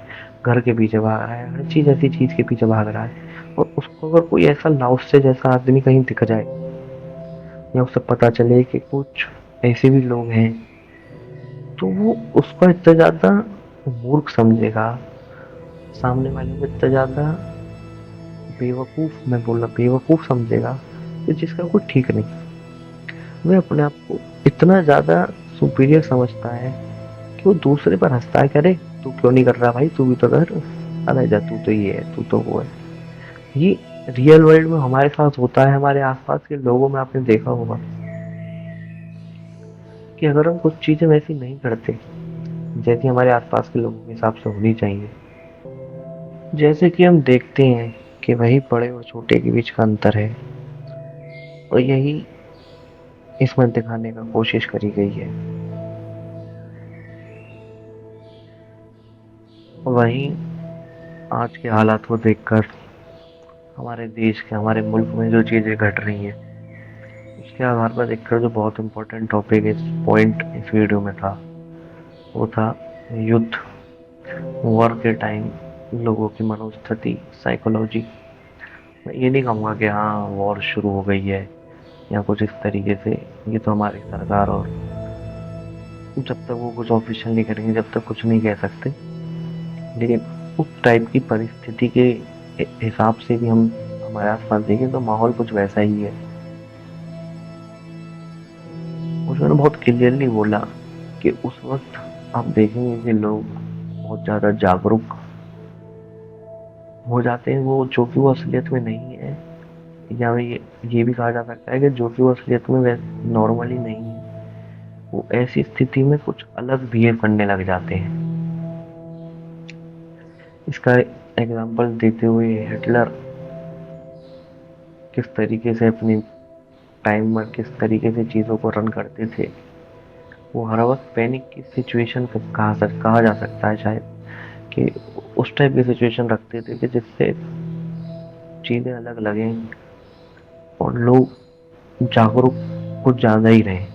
घर के पीछे भाग रहा है, हर चीज ऐसी चीज के पीछे भाग रहा है। और उसको अगर कोई ऐसा लाओत्से जैसा आदमी कहीं दिख जाए, या उसे पता चले कि कुछ ऐसे भी लोग हैं, तो वो उसको इतना ज्यादा मूर्ख समझेगा, सामने वाले को इतना ज्यादा बेवकूफ, मैं बोला बेवकूफ समझेगा कि जिसका कोई ठीक नहीं। वह अपने आप को इतना ज्यादा सुपीरियर समझता है कि वो दूसरे पर हंसता है, करे तू क्यों नहीं कर रहा भाई, तू भी तो कर, अरे जा, तू तो ये है, तू तो वो है। ये रियल वर्ल्ड में हमारे साथ होता है, हमारे आसपास के लोगों में आपने देखा होगा कि अगर हम कुछ चीजें वैसी नहीं करते जैसी हमारे आसपास के लोगों के हिसाब से होनी चाहिए, जैसे कि हम देखते हैं कि वही बड़े और छोटे के बीच का अंतर है, और यही इसमें दिखाने का कोशिश करी गई है। वहीं आज के हालात को देखकर हमारे देश के, हमारे मुल्क में जो चीजें घट रही हैं, उसके आधार पर देखकर जो बहुत इम्पोर्टेंट टॉपिक इस पॉइंट इस वीडियो में था वो था युद्ध, वॉर के टाइम लोगों की मनोस्थिति, साइकोलॉजी। मैं ये नहीं कहूँगा कि हाँ वॉर शुरू हो गई है या कुछ इस तरीके से, ये तो हमारी सरकार, और जब तक वो कुछ ऑफिशियल नहीं करेंगे जब तक कुछ नहीं कह सकते। लेकिन उस टाइप की परिस्थिति के हिसाब से भी हम हमारे आसपास देखें तो माहौल कुछ वैसा ही है। उसने बहुत क्लियरली बोला कि उस वक्त आप देखेंगे कि लोग बहुत ज़्यादा जागरूक हो जाते हैं, वो जो कि वो असलियत में नहीं है, या ये भी कहा जा सकता है कि जो कि वो असलियत में वैसे नॉर्मली नहीं है, वो ऐसी स्थिति में कुछ अलग बिहेव करने लग जाते हैं। इसका एग्जांपल देते हुए हिटलर किस तरीके से अपनी टाइम में किस तरीके से चीज़ों को रन करते थे, वो हर वक्त पैनिक की सिचुएशन कहा जा सकता है शायद, कि उस टाइप की सिचुएशन रखते थे कि जिससे चीज़ें अलग लगें और लोग जागरूक कुछ ज़्यादा ही रहे।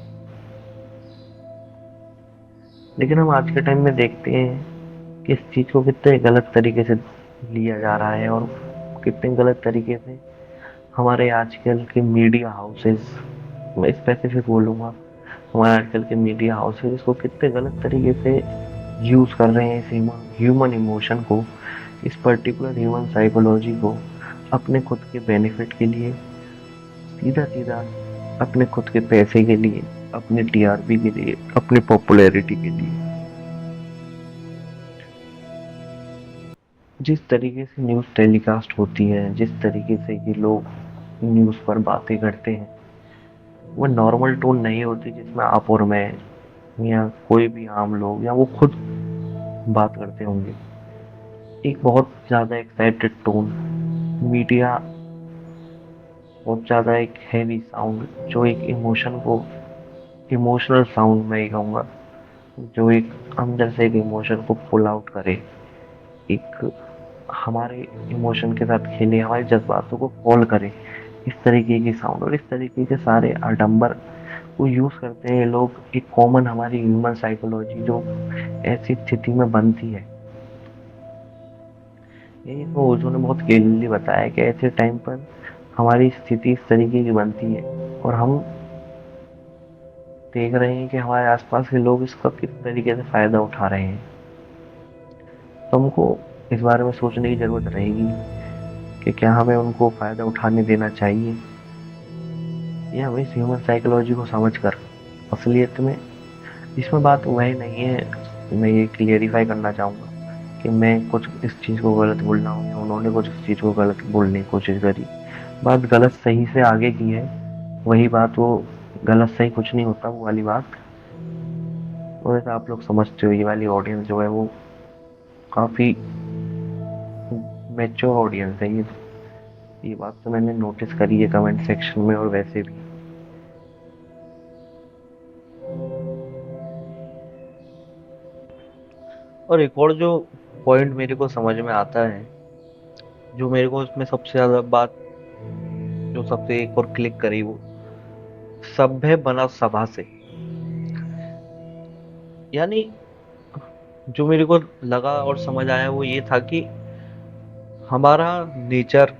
लेकिन हम आज के टाइम में देखते हैं कि इस चीज़ को कितने गलत तरीके से लिया जा रहा है, और कितने गलत तरीके से हमारे आजकल के मीडिया हाउसेस, मैं स्पेसिफिक बोलूँगा, हमारे आजकल के मीडिया हाउसेस इसको कितने गलत तरीके से यूज़ कर रहे हैं, इस ह्यूमन इमोशन को, इस पर्टिकुलर ह्यूमन साइकोलॉजी को अपने खुद के बेनिफिट के लिए, सीधा सीधा अपने खुद के पैसे के लिए, अपने टीआरपी के लिए, अपनी पॉपुलैरिटी के लिए। जिस तरीके से न्यूज़ टेलीकास्ट होती है, जिस तरीके से ये लोग न्यूज़ पर बातें करते हैं, वो नॉर्मल टोन नहीं होती जिसमें आप और मैं या कोई भी आम लोग या वो खुद बात करते होंगे। एक बहुत ज़्यादा एक्साइटेड टोन, मीडिया बहुत ज़्यादा एक हैवी साउंड, जो एक इमोशन को, इमोशनल साउंड मैं ये कहूँगा, जो एक अंदर से एक इमोशन को पुल आउट करे, एक हमारे इमोशन के साथ खेले, हमारे जज्बातों को कॉल करे, इस तरीके की साउंड और इस तरीके के सारे आडंबर को यूज़ करते हैं लोग। एक कॉमन हमारी ह्यूमन साइकोलॉजी जो ऐसी स्थिति में बनती है, यही तो ओशो ने बहुत क्लियरली बताया कि ऐसे टाइम पर हमारी स्थिति इस तरीके की बनती है, और हम देख रहे हैं कि हमारे आसपास के लोग इसका किस तरीके से फ़ायदा उठा रहे हैं। तो हमको इस बारे में सोचने की ज़रूरत रहेगी कि क्या हमें उनको फ़ायदा उठाने देना चाहिए, या हमें इस ह्यूमन साइकोलॉजी को समझकर असलियत में, इसमें बात वह नहीं है, मैं ये क्लियरिफाई करना चाहूँगा कि मैं कुछ इस चीज़ को गलत बोल रहा हूँ या उन्होंने कुछ इस चीज़ को गलत बोलने की कोशिश करी, बात गलत सही से आगे की है, वही बात, वो गलत सही कुछ नहीं होता वो वाली बात। और जैसा आप लोग समझते हो, ये वाली ऑडियंस जो है वो काफ़ी मैच्योर ऑडियंस है, ये बात तो मैंने नोटिस करी है कमेंट सेक्शन में और वैसे भी। और एक और जो पॉइंट मेरे को समझ में आता है, जो मेरे को इसमें सबसे ज़्यादा बात जो सबसे एक और क्लिक करी, वो सभ्य बना सभा से। यानी जो मेरे को लगा और समझ आया वो ये था कि हमारा नेचर,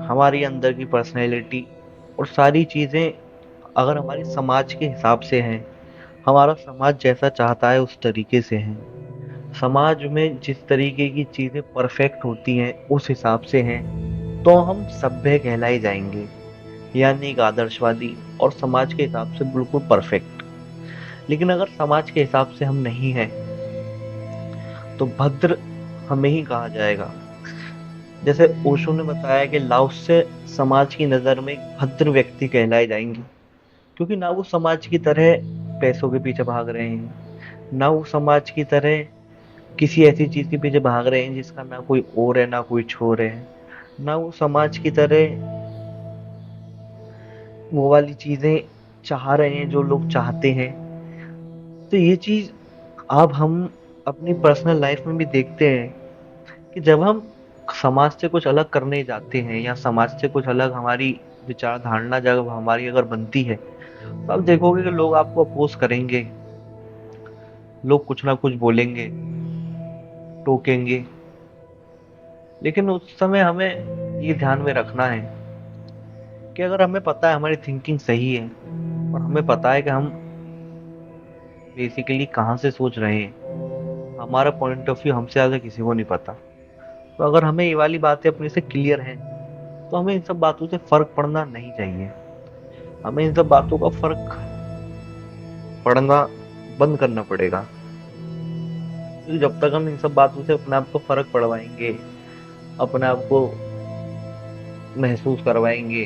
हमारी अंदर की पर्सनैलिटी और सारी चीज़ें अगर हमारी समाज के हिसाब से हैं, हमारा समाज जैसा चाहता है उस तरीके से हैं, समाज में जिस तरीके की चीज़ें परफेक्ट होती हैं उस हिसाब से हैं, तो हम सभ्य कहलाए जाएंगे, यानी एक आदर्शवादी और समाज के हिसाब से बिल्कुल परफेक्ट। लेकिन अगर समाज के हिसाब से हम नहीं हैं तो भद्र हमें ही कहा जाएगा। जैसे ओशो ने बताया कि लाओत्से समाज की नज़र में एक भद्र व्यक्ति कहलाए जाएंगे, क्योंकि ना वो समाज की तरह पैसों के पीछे भाग रहे हैं, ना वो समाज की तरह किसी ऐसी चीज़ के पीछे भाग रहे हैं जिसका ना कोई और है ना कोई छोर है, ना वो समाज की तरह वो वाली चीज़ें चाह रहे हैं जो लोग चाहते हैं। तो ये चीज़ अब हम अपनी पर्सनल लाइफ में भी देखते हैं कि जब हम समाज से कुछ अलग करने जाते हैं या समाज से कुछ अलग हमारी विचार धारणा जब हमारी अगर बनती है तो आप देखोगे कि लोग आपको अपोज करेंगे, लोग कुछ ना कुछ बोलेंगे, टोकेंगे, लेकिन उस समय हमें ये ध्यान में रखना है कि अगर हमें पता है हमारी थिंकिंग सही है और हमें पता है कि हम बेसिकली कहाँ से सोच रहे हैं, हमारा पॉइंट ऑफ व्यू हमसे ज्यादा किसी को नहीं पता। तो अगर हमें ये वाली बातें अपने से क्लियर हैं तो हमें इन सब बातों से फर्क पड़ना नहीं चाहिए। हमें इन सब बातों का फर्क पड़ना बंद करना पड़ेगा, क्योंकि जब तक हम इन सब बातों से अपने आप को फर्क पड़वाएंगे, अपने आप को महसूस करवाएंगे,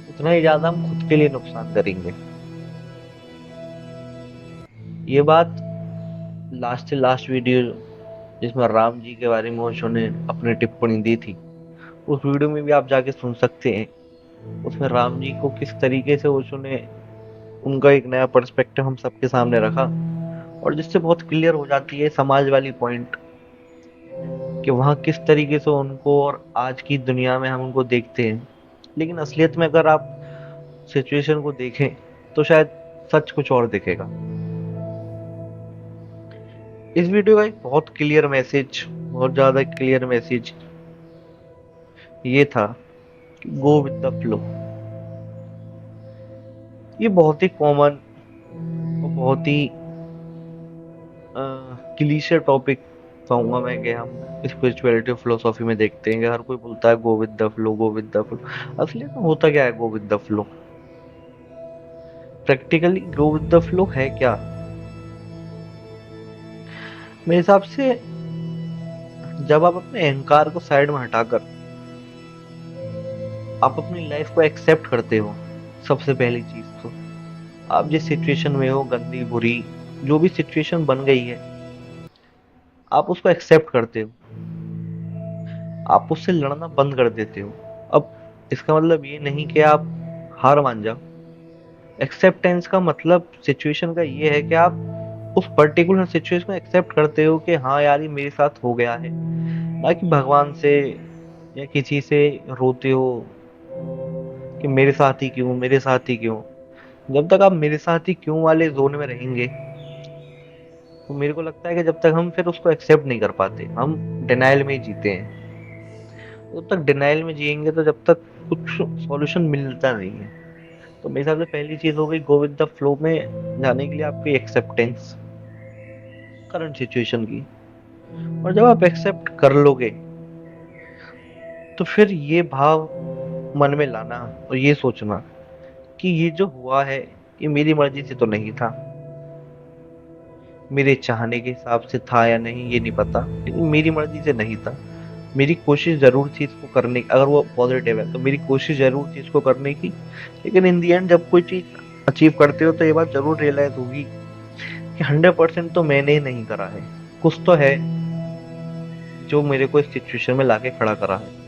उतना ही ज्यादा हम खुद के लिए नुकसान करेंगे। ये बात लास्ट से लास्ट वीडियो जिसमें राम जी के बारे में ओशो ने अपनी टिप्पणी दी थी, उस वीडियो में भी आप जाके सुन सकते हैं। उसमें राम जी को किस तरीके से ओशो ने उनका एक नया पर्सपेक्टिव हम सबके सामने रखा, और जिससे बहुत क्लियर हो जाती है समाज वाली पॉइंट कि वहाँ किस तरीके से उनको और आज की दुनिया में हम उनको देखते हैं। लेकिन असलियत में अगर आप सिचुएशन को देखें तो शायद सच कुछ और दिखेगा। इस वीडियो का एक बहुत क्लियर मैसेज, बहुत ज्यादा क्लियर मैसेज ये था कि गो विद द फ्लो। ये बहुत ही कॉमन और बहुत ही क्लीशे टॉपिक कहूंगा मैं कि हम स्पिरिचुअलिटी फिलोसॉफी में देखते हैं कि हर कोई बोलता है go with the flow, go with the flow. असलियत में होता क्या है go with the flow? Practically go with the flow है क्या? मेरे हिसाब से जब आप अपने अहंकार को साइड में हटाकर आप अपनी लाइफ को एक्सेप्ट करते हो, सबसे पहली चीज तो आप जिस सिचुएशन में हो, गंदी बुरी जो भी सिचुएशन बन गई है, आप उसको एक्सेप्ट करते हो, आप उससे लड़ना बंद कर देते हो। अब इसका मतलब ये नहीं कि आप हार मान जाओ। एक्सेप्टेंस का मतलब सिचुएशन का ये है कि आप उस पर्टिकुलर सिचुएशन को एक्सेप्ट करते हो कि हाँ यार ये मेरे साथ हो गया है, ना कि भगवान से या किसी से रोते हो कि मेरे साथ ही क्यों, मेरे साथ ही क्यों। जब तक आप मेरे साथ ही क्यों वाले जोन में रहेंगे तो मेरे को लगता है कि जब तक हम फिर उसको एक्सेप्ट नहीं कर पाते, हम डिनाइल में ही जीते हैं। जब तक डिनाइल में जिएंगे तो जब तक कुछ सॉल्यूशन मिलता नहीं है। तो मेरे हिसाब से पहली चीज हो गई गो विद द फ्लो में जाने के लिए आपकी एक्सेप्टेंस करंट सिचुएशन की। और जब आप एक्सेप्ट कर लोगे तो फिर ये भाव मन में लाना और ये सोचना कि ये जो हुआ है ये मेरी मर्जी से तो नहीं था, मेरे चाहने के हिसाब से था या नहीं ये नहीं पता, लेकिन मेरी मर्जी से नहीं था। मेरी कोशिश जरूर थी इसको करने की, अगर वो पॉजिटिव है तो मेरी कोशिश जरूर थी इसको करने की। लेकिन इन दी एंड जब कोई चीज अचीव करते हो तो ये बात जरूर रियलाइज होगी कि 100% तो मैंने ही नहीं करा है, कुछ तो है जो मेरे को इस सिचुएशन में लाके खड़ा करा है।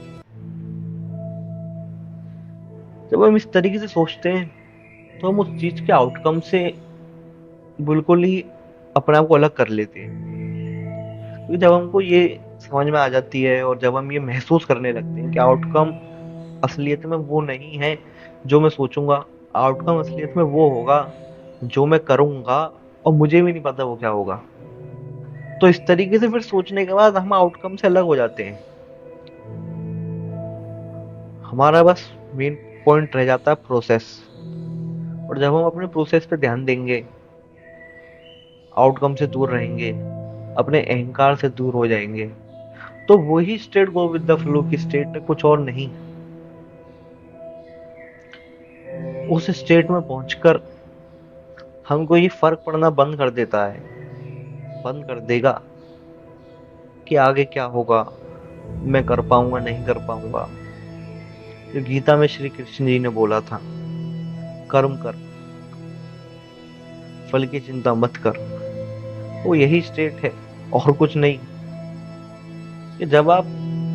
जब हम इस तरीके से सोचते हैं तो हम उस चीज के आउटकम से बिल्कुल ही अपने आप को अलग कर लेते हैं। क्योंकि जब हमको ये समझ में आ जाती है और जब हम ये महसूस करने लगते हैं कि आउटकम असलियत में वो नहीं है जो मैं सोचूंगा, आउटकम असलियत में वो होगा जो मैं करूंगा और मुझे भी नहीं पता वो क्या होगा, तो इस तरीके से फिर सोचने के बाद हम आउटकम से अलग हो जाते हैं। हमारा बस मेन पॉइंट रह जाता है प्रोसेस। और जब हम अपने प्रोसेस पे ध्यान देंगे, आउटकम से दूर रहेंगे, अपने अहंकार से दूर हो जाएंगे, तो वही state go with the flow की स्टेट है, कुछ और नहीं। उस स्टेट में पहुंचकर हमको ये फर्क पड़ना बंद कर देता है, बंद कर देगा कि आगे क्या होगा, मैं कर पाऊंगा नहीं कर पाऊंगा। जो गीता में श्री कृष्ण जी ने बोला था, कर्म कर, फल की चिंता मत कर, वो यही स्टेट है और कुछ नहीं। कि जब आप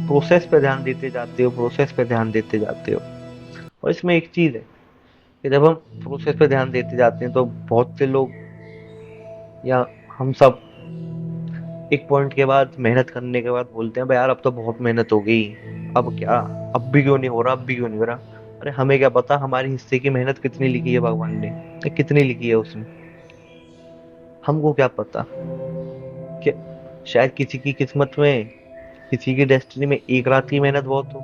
प्रोसेस पे ध्यान देते जाते हो, प्रोसेस पे ध्यान देते जाते हो, और इसमें एक चीज है कि जब हम प्रोसेस पे ध्यान देते जाते हैं तो बहुत से लोग या हम सब एक पॉइंट के बाद मेहनत करने के बाद बोलते हैं भाई यार अब तो बहुत मेहनत हो गई, अब क्या, अब भी क्यों नहीं हो रहा, अब भी क्यों नहीं हो रहा। अरे हमें क्या पता हमारे हिस्से की मेहनत कितनी लिखी है भगवान ने, या कितनी लिखी है उसने, हमको क्या पता कि शायद किसी की किस्मत में, किसी की डेस्टिनी में एक रात की मेहनत बहुत हो,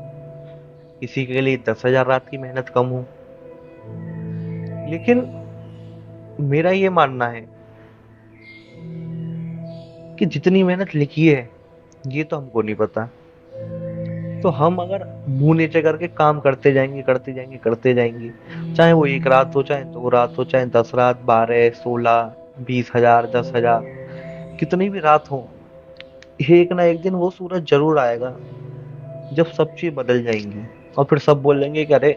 किसी के लिए 10,000 रात की मेहनत कम हो। लेकिन मेरा ये मानना है कि जितनी मेहनत लिखी है ये तो हमको नहीं पता। तो हम अगर मुंह नीचे करके काम करते जाएंगे करते जाएंगे करते जाएंगे, चाहे वो एक रात हो, चाहे 2 रात हो, चाहे 10 रात, 12, 16, 20,000, 10,000, कितनी भी रात हो, एक ना एक दिन वो सूरज जरूर आएगा जब सब चीज बदल जाएंगी। और फिर सब बोलेंगे कि अरे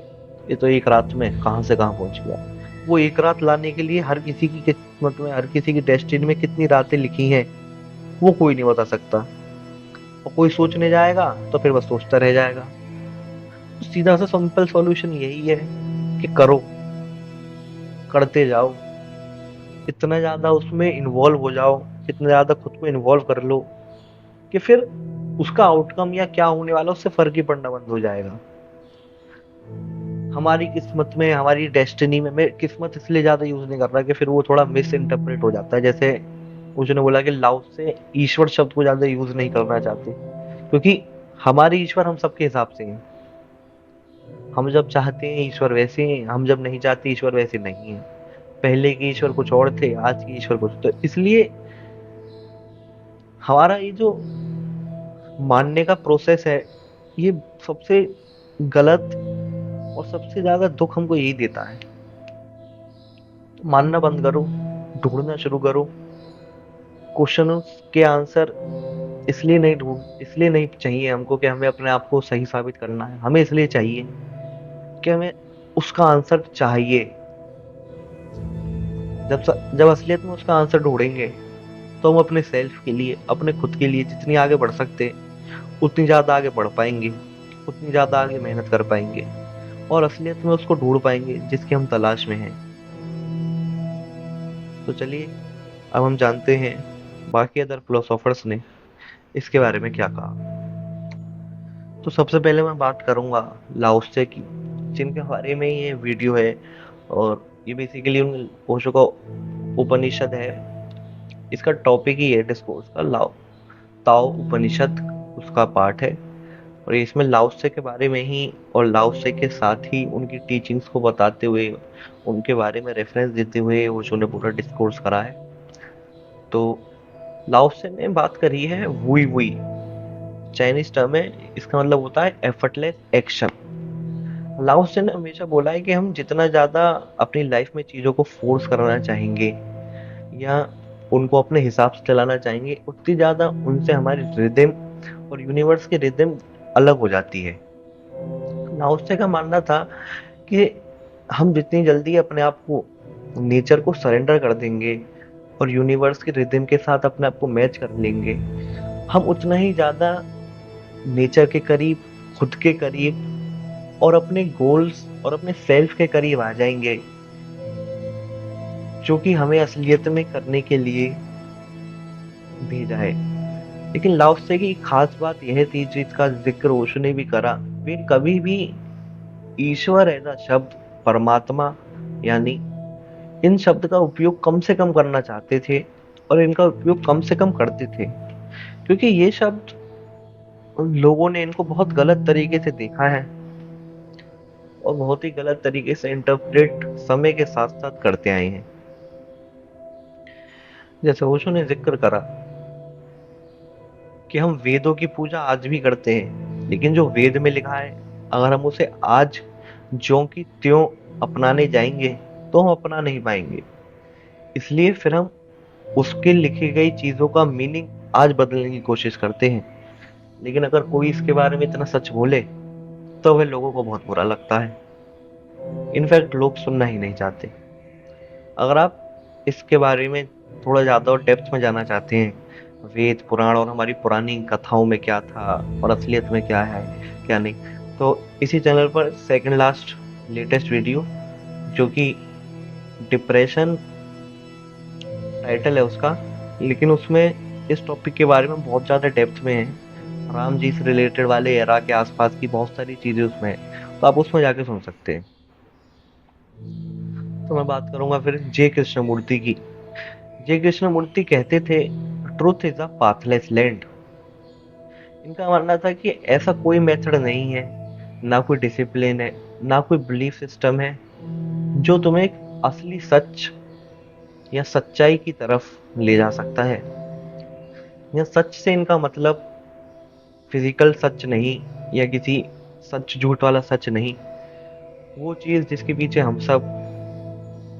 ये तो एक रात में कहां से कहां पहुंच गया। वो एक रात लाने के लिए हर किसी की किस्मत में, हर किसी की डेस्टिनी में कितनी रातें लिखी हैं वो कोई नहीं बता सकता। और कोई सोचने जाएगा तो फिर बस सोचता रह जाएगा। तो सीधा सा सिंपल सॉल्यूशन यही है कि करो, करते जाओ, इतना ज्यादा उसमें इन्वॉल्व हो जाओ, इतना ज्यादा खुद को इन्वॉल्व कर लो कि फिर उसका आउटकम या क्या होने वाला उससे फर्क ही पड़ना बंद हो जाएगा। हमारी किस्मत में, हमारी डेस्टिनी में, मैं किस्मत इसलिए ज्यादा यूज नहीं कर रहा कि फिर वो थोड़ा मिस इंटरप्रेट हो जाता है। जैसे उसने बोला कि लाओ से ईश्वर शब्द को ज्यादा यूज नहीं करना चाहते, क्योंकि हमारे ईश्वर हम सबके हिसाब से हैं। हम जब चाहते हैं ईश्वर वैसे हैं, हम जब नहीं चाहते ईश्वर वैसे नहीं है। पहले के ईश्वर कुछ और थे, आज के ईश्वर कुछ। तो इसलिए हमारा ये जो मानने का प्रोसेस है ये सबसे गलत और सबसे ज्यादा दुख हमको यही देता है। तो मानना बंद करो, ढूंढना शुरू करो। क्वेश्चनों के आंसर इसलिए नहीं चाहिए हमको कि हमें अपने आप को सही साबित करना है। हमें इसलिए चाहिए कि हमें उसका आंसर चाहिए। जब असलियत में उसका आंसर ढूंढेंगे तो हम अपने सेल्फ के लिए, अपने खुद के लिए जितनी आगे बढ़ सकते उतनी ज्यादा आगे बढ़ पाएंगे, उतनी ज्यादा आगे मेहनत कर पाएंगे और असलियत में उसको ढूंढ पाएंगे जिसकी हम तलाश में हैं। तो चलिए अब हम जानते हैं बाकी अदर फिलोसोफर्स ने इसके बारे में क्या कहा। तो सबसे पहले मैं बात करूंगा लाओ त्से की, जिनके बारे में ये वीडियो है। और ये बेसिकली उन ओशो का उपनिषद है। इसका टॉपिक ही है डिस्कोर्स का, लाओ ताओ उपनिषद उसका पार्ट है। और इसमें लाओ त्से के बारे में ही और लाओ त्से के साथ ही उनकी टीचिंग्स को बताते हुए, उनके बारे में रेफरेंस देते हुए ओशो ने पूरा डिस्कोर्स करा है। तो लाओ त्से ने बात करी है वुई वुई, चाइनीज टर्म है, इसका मतलब होता है एफर्टलेस एक्शन। लाओ त्से ने हमेशा बोला है कि हम जितना ज्यादा अपनी लाइफ में चीजों को फोर्स करना चाहेंगे या उनको अपने हिसाब से चलाना चाहेंगे, उतनी ज्यादा उनसे हमारी रिदम और यूनिवर्स की रिदम अलग हो जाती है। लाओ त्से का मानना था कि हम जितनी जल्दी अपने आप को, नेचर को सरेंडर कर देंगे और यूनिवर्स की रिदम के साथ अपने आप को मैच कर लेंगे, हम उतना ही ज्यादा नेचर के करीब, खुद के करीब और अपने गोल्स और अपने सेल्फ के करीब आ जाएंगे, जो कि हमें असलियत में करने के लिए भेजा है। लेकिन लाओ त्से की खास बात यह थी, जिसका जिक्र ओशो ने भी करा, वे कभी भी ईश्वर ऐसा शब्द, परमात्मा यानी इन शब्द का उपयोग कम से कम करना चाहते थे और इनका उपयोग कम से कम करते थे, क्योंकि ये शब्द लोगों ने इनको बहुत गलत तरीके से देखा है और बहुत ही गलत तरीके से इंटरप्रेट समय के साथ साथ करते आए हैं। जैसे ओशो ने जिक्र करा कि हम वेदों की पूजा आज भी करते हैं, लेकिन जो वेद में लिखा है अगर हम उसे आज ज्यों की त्यों अपनाने जाएंगे तो हम अपना नहीं पाएंगे। इसलिए फिर हम उसके लिखी गई चीजों का मीनिंग आज बदलने की कोशिश करते हैं। लेकिन अगर कोई इसके बारे में इतना सच बोले तो वह लोगों को बहुत बुरा लगता है। इनफैक्ट लोग सुनना ही नहीं चाहते। अगर आप इसके बारे में थोड़ा ज्यादा और डेप्थ में जाना चाहते हैं, वेद पुराण और हमारी पुरानी कथाओं में क्या था और असलियत में क्या है क्या नहीं, तो इसी चैनल पर सेकंड लास्ट लेटेस्ट वीडियो, जो कि डिप्रेशन टाइटल है उसका, लेकिन उसमें इस टॉपिक के बारे में बहुत ज़्यादा डेप्थ में है। राम जी से रिलेटेड वाले एरा के आसपास की बहुत सारी चीज़ें उसमें है तो आप उसमें जाके सुन सकते हैं। तो मैं बात करूंगा फिर जे कृष्णमूर्ति की। जे कृष्णमूर्ति कहते थे, truth is a pathless land. इनका मानना था कि ऐसा कोई मेथड नहीं है, ना कोई डिसिप्लिन है, ना कोई बिलीफ सिस्टम है जो तुम्हें एक असली सच या सच्चाई की तरफ ले जा सकता है। या सच से इनका मतलब फिजिकल सच नहीं, या किसी सच झूठ वाला सच नहीं। वो चीज जिसके पीछे हम सब,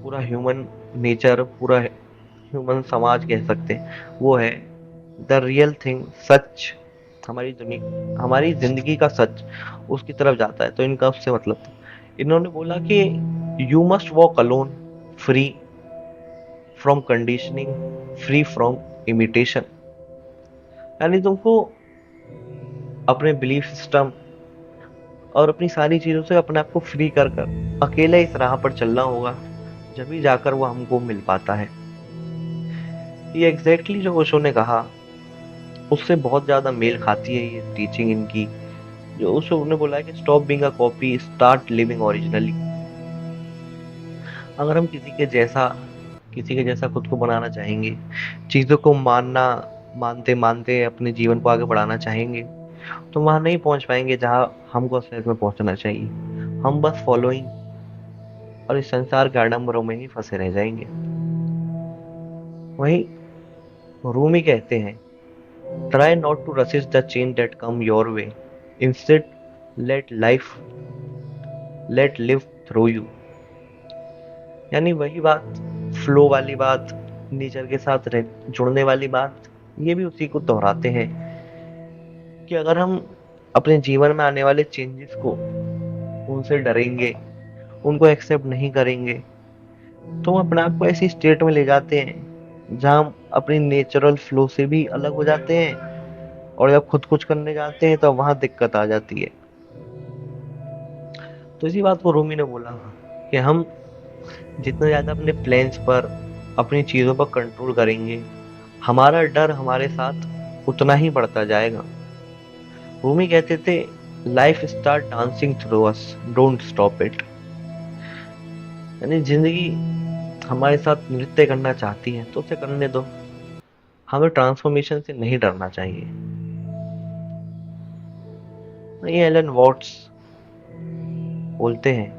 पूरा ह्यूमन नेचर, पूरा ह्यूमन समाज कह सकते हैं, वो है द रियल थिंग, सच। हमारी दुनिया, हमारी जिंदगी का सच उसकी तरफ जाता है। तो इनका उससे मतलब था। इन्होंने बोला कि you must walk alone, free from conditioning, free from imitation. यानी तुमको अपने बिलीफ सिस्टम और अपनी सारी चीजों से अपने आप को फ्री कर कर अकेले इस राह पर चलना होगा, जब ही जाकर वो हमको मिल पाता है। ये एग्जैक्टली जो ओशो ने कहा उससे बहुत ज्यादा मेल खाती है ये टीचिंग इनकी। जो ओशो ने बोला है कि stop being a copy, start living originally. अगर हम किसी के जैसा खुद को बनाना चाहेंगे, चीजों को मानते मानते अपने जीवन को आगे बढ़ाना चाहेंगे, तो वहां नहीं पहुंच पाएंगे जहां हमको असलियत में पहुंचना चाहिए। हम बस फॉलोइंग और इस संसार के आडंबरों में ही फंसे रह जाएंगे। वहीं रूमी कहते हैं, try not to resist the change that come your way, instead let life let live through you. यानी वही बात, फ्लो वाली बात, नेचर के साथ जुड़ने वाली बात, ये भी उसी को दोहराते हैं कि अगर हम अपने जीवन में आने वाले चेंजेस को, उनसे डरेंगे, उनको एक्सेप्ट नहीं करेंगे, तो हम अपने आप को ऐसी स्टेट में ले जाते हैं जहां हम अपनी नेचुरल फ्लो से भी अलग हो जाते हैं, और जब खुद कुछ करने जाते हैं तो वहां दिक्कत आ जाती है। तो इसी बात को रूमी ने बोला कि हम जितना ज्यादा अपने प्लान्स पर, अपनी चीजों पर कंट्रोल करेंगे, हमारा डर हमारे साथ उतना ही बढ़ता जाएगा। रूमी कहते थे, life start dancing through us, don't stop it. यानी जिंदगी हमारे साथ नृत्य करना चाहती है तो उसे करने दो, हमें ट्रांसफॉर्मेशन से नहीं डरना चाहिए। ये एलन वॉट्स बोलते हैं,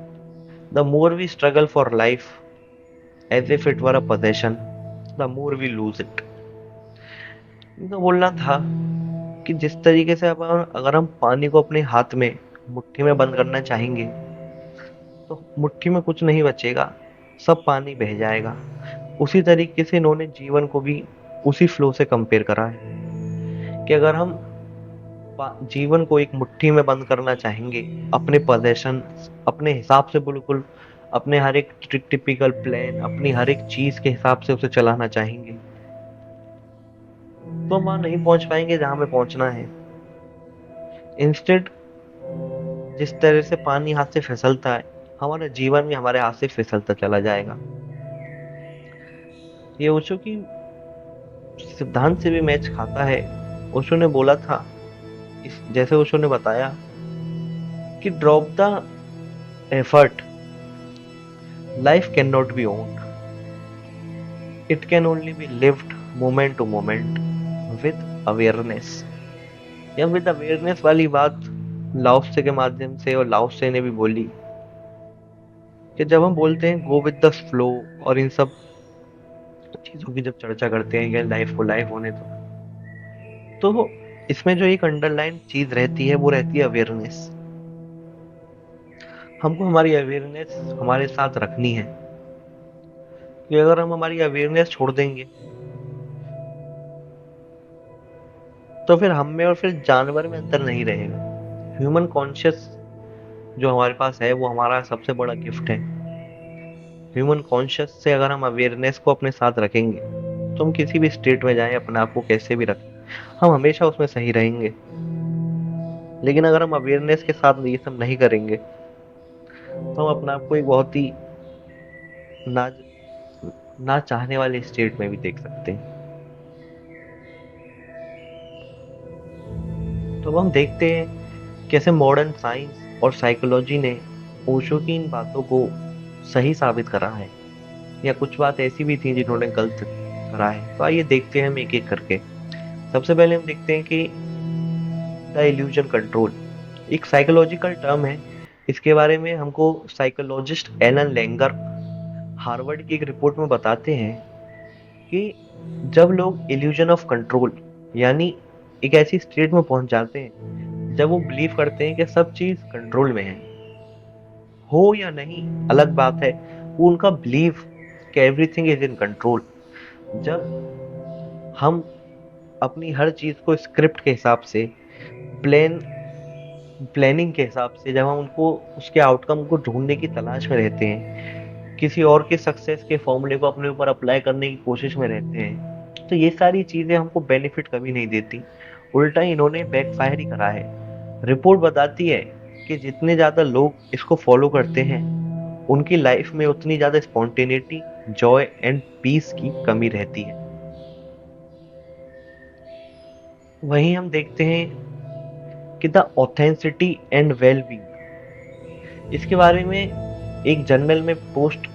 the more we struggle for life as if it were a possession, the more we lose it. इनका बोलना था कि जिस तरीके से अब अगर हम पानी को अपने हाथ में मुट्ठी में बंद करना चाहेंगे, तो मुट्ठी में कुछ नहीं बचेगा, सब पानी बह जाएगा। उसी तरीके से इन्होंने जीवन को भी उसी फ्लो से कंपेयर करा है कि अगर हम जीवन को एक मुट्ठी में बंद करना चाहेंगे, अपने पोजेशन, अपने हिसाब से, बिल्कुल अपने हर एक टिपिकल प्लान, अपनी हर एक चीज के हिसाब से उसे चलाना चाहेंगे, तो हम वहां नहीं पहुंच पाएंगे जहां हमें पहुंचना है। इंस्टेड, जिस तरह से पानी हाथ से फिसलता है, हमारा जीवन भी हमारे हाथ से फिसलता चला जाएगा। ये ओशो की सिद्धांत से भी मैच खाता है। ओशो ने बोला था, जैसे ओशो ने बताया कि drop the effort, life can not be owned, it can only be lived moment to moment with awareness. या विद अवेयरनेस वाली बात लाओत्से के माध्यम से, और लाओत्से ने भी बोली कि जब हम बोलते हैं गो विद द फ्लो, और इन सब चीजों की जब चर्चा करते हैं कि लाइफ को लाइफ होने दो, तो इसमें जो एक अंडरलाइन चीज रहती है वो रहती है अवेयरनेस। हमको हमारी अवेयरनेस हमारे साथ रखनी है, कि अगर हम हमारी अवेयरनेस छोड़ देंगे तो फिर हम में और फिर जानवर में अंतर नहीं रहेगा। ह्यूमन कॉन्शियस जो हमारे पास है वो हमारा सबसे बड़ा गिफ्ट है। ह्यूमन कॉन्शियस से अगर हम अवेयरनेस को अपने साथ रखेंगे, तो हम किसी भी स्टेट में जाएं, अपने आप को कैसे भी रखें, हम हमेशा उसमें सही रहेंगे। लेकिन अगर हम अवेयरनेस के साथ ये सब नहीं करेंगे, तो हम अपने आप को एक बहुत ही ना ना चाहने वाले स्टेट में भी देख सकते हैं। तो अब हम देखते हैं कैसे मॉडर्न साइंस और साइकोलॉजी ने ओशो की इन बातों को सही साबित करा है, या कुछ बात ऐसी भी थी जिन्होंने गलत करा है। तो आइए देखते हैं हम एक एक करके। सबसे पहले हम देखते हैं कि द इल्यूजन कंट्रोल एक साइकोलॉजिकल टर्म है। इसके बारे में हमको साइकोलॉजिस्ट एलन लेंगर हार्वर्ड की एक रिपोर्ट में बताते हैं कि जब लोग इल्यूजन ऑफ कंट्रोल यानी एक ऐसी स्टेट में पहुंच जाते हैं जब वो बिलीव करते हैं कि सब चीज कंट्रोल में है, हो या नहीं अलग बात है, वो उनका बिलीव कि एवरीथिंग इज इन कंट्रोल। जब हम अपनी हर चीज को स्क्रिप्ट के हिसाब से, प्लानिंग के हिसाब से, जब हम उनको उसके आउटकम को ढूंढने की तलाश में रहते हैं, किसी और के सक्सेस के फॉर्मूले को अपने ऊपर अप्लाई करने की कोशिश में रहते हैं, तो ये सारी चीजें हमको बेनिफिट कभी नहीं देती, उल्टा इन्होंने बैकफायर ही करा है। रिपोर्ट बताती है कि जितने ज्यादा लोग इसको फॉलो करते हैं उनकी लाइफ में उतनी ज्यादा स्पॉन्टेनिटी, जॉय एंड पीस की कमी रहती है। वहीं हम देखते हैं कि द ऑथेंसिटी एंड वेल बीइंग, इसके बारे में एक जर्नल में पोस्ट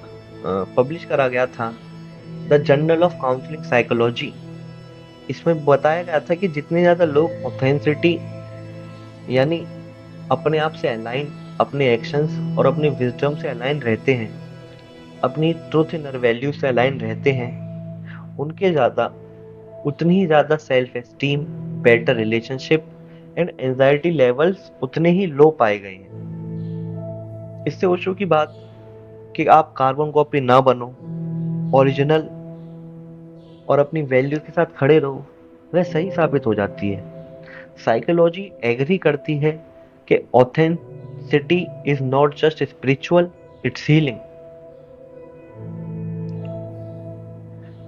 पब्लिश करा गया था, the journal of counselling psychology. इसमें बताया गया था कि जितने ज्यादा लोग ऑथेंसिटी यानी अपने आप से अलाइन, अपने एक्शंस और अपनी विजडम से अलाइन रहते हैं, अपनी ट्रूथ इनर वैल्यू से अलाइन रहते हैं, उनके ज्यादा उतनी ही ज्यादा self esteem, better relationship and anxiety levels उतने ही लो पाए गए हैं। इससे ओशो की बात कि आप कार्बन कॉपी ना बनो, ओरिजिनल और अपनी वैल्यू के साथ खड़े रहो, वह सही साबित हो जाती है। साइकोलॉजी एग्री करती है कि authenticity is not just spiritual, it's healing.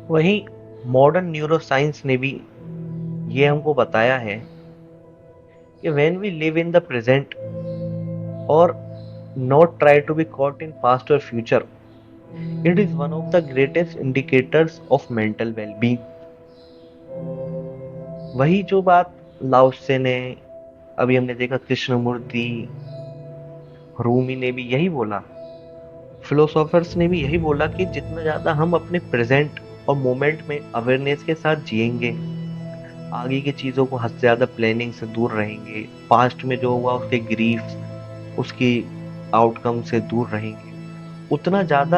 वहीं मॉडर्न न्यूरोसाइंस ने भी ये हमको बताया है कि when we live in the present और not try to be caught in past or future, it is one of the greatest indicators of mental well-being। वही जो बात लाओत्से ने, अभी हमने देखा कृष्णमूर्ति, रूमी ने भी यही बोला, फिलोसोफर्स ने भी यही बोला कि जितना ज्यादा हम अपने प्रेजेंट और मोमेंट में अवेयरनेस के साथ जिएंगे, आगे की चीजों को हद से ज्यादा प्लानिंग से दूर रहेंगे, पास्ट में जो हुआ उसके ग्रीफ, उसकी आउटकम से दूर रहेंगे, उतना ज़्यादा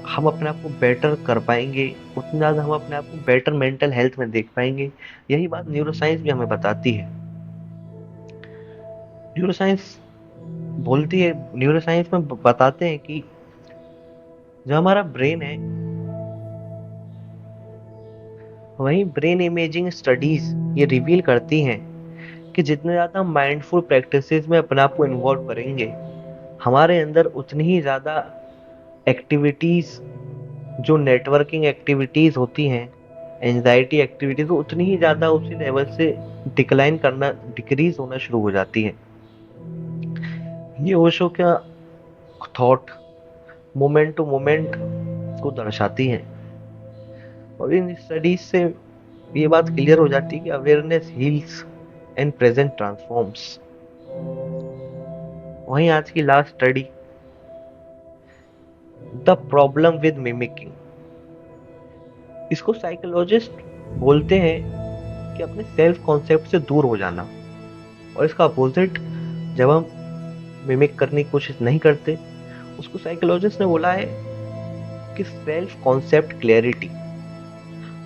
हम अपने आप को बेटर कर पाएंगे, उतना ज़्यादा हम अपने आप को बेटर मेंटल हेल्थ में देख पाएंगे। यही बात न्यूरोसाइंस भी हमें बताती है। न्यूरोसाइंस बोलती है, न्यूरोसाइंस में बताते हैं कि जो हमारा ब्रेन है, वही ब्रेन इमेजिंग स्टडीज ये रिवील करती हैं कि जितने ज़्यादा हम माइंडफुल प्रैक्टिसेस में अपने आप को इन्वॉल्व करेंगे, हमारे अंदर उतनी ही ज़्यादा एक्टिविटीज़, जो नेटवर्किंग एक्टिविटीज़ होती हैं, एंजाइटी एक्टिविटीज़, वो उतनी ही ज़्यादा उसी लेवल से डिक्लाइन करना, डिक्रीज होना शुरू हो जाती है। ये ओशो का थॉट मोमेंट टू मोमेंट को दर्शाती है, और इन स्टडीज से ये बात क्लियर हो जाती है कि awareness heels and present transforms. वहीं आज की last study, the problem with mimicking, इसको साइकोलॉजिस्ट बोलते हैं कि अपने सेल्फ कॉन्सेप्ट से दूर हो जाना, और इसका अपोजिट जब हम मिमिक करने की कोशिश नहीं करते, उसको साइकोलॉजिस्ट ने बोला है कि सेल्फ कॉन्सेप्ट क्लैरिटी।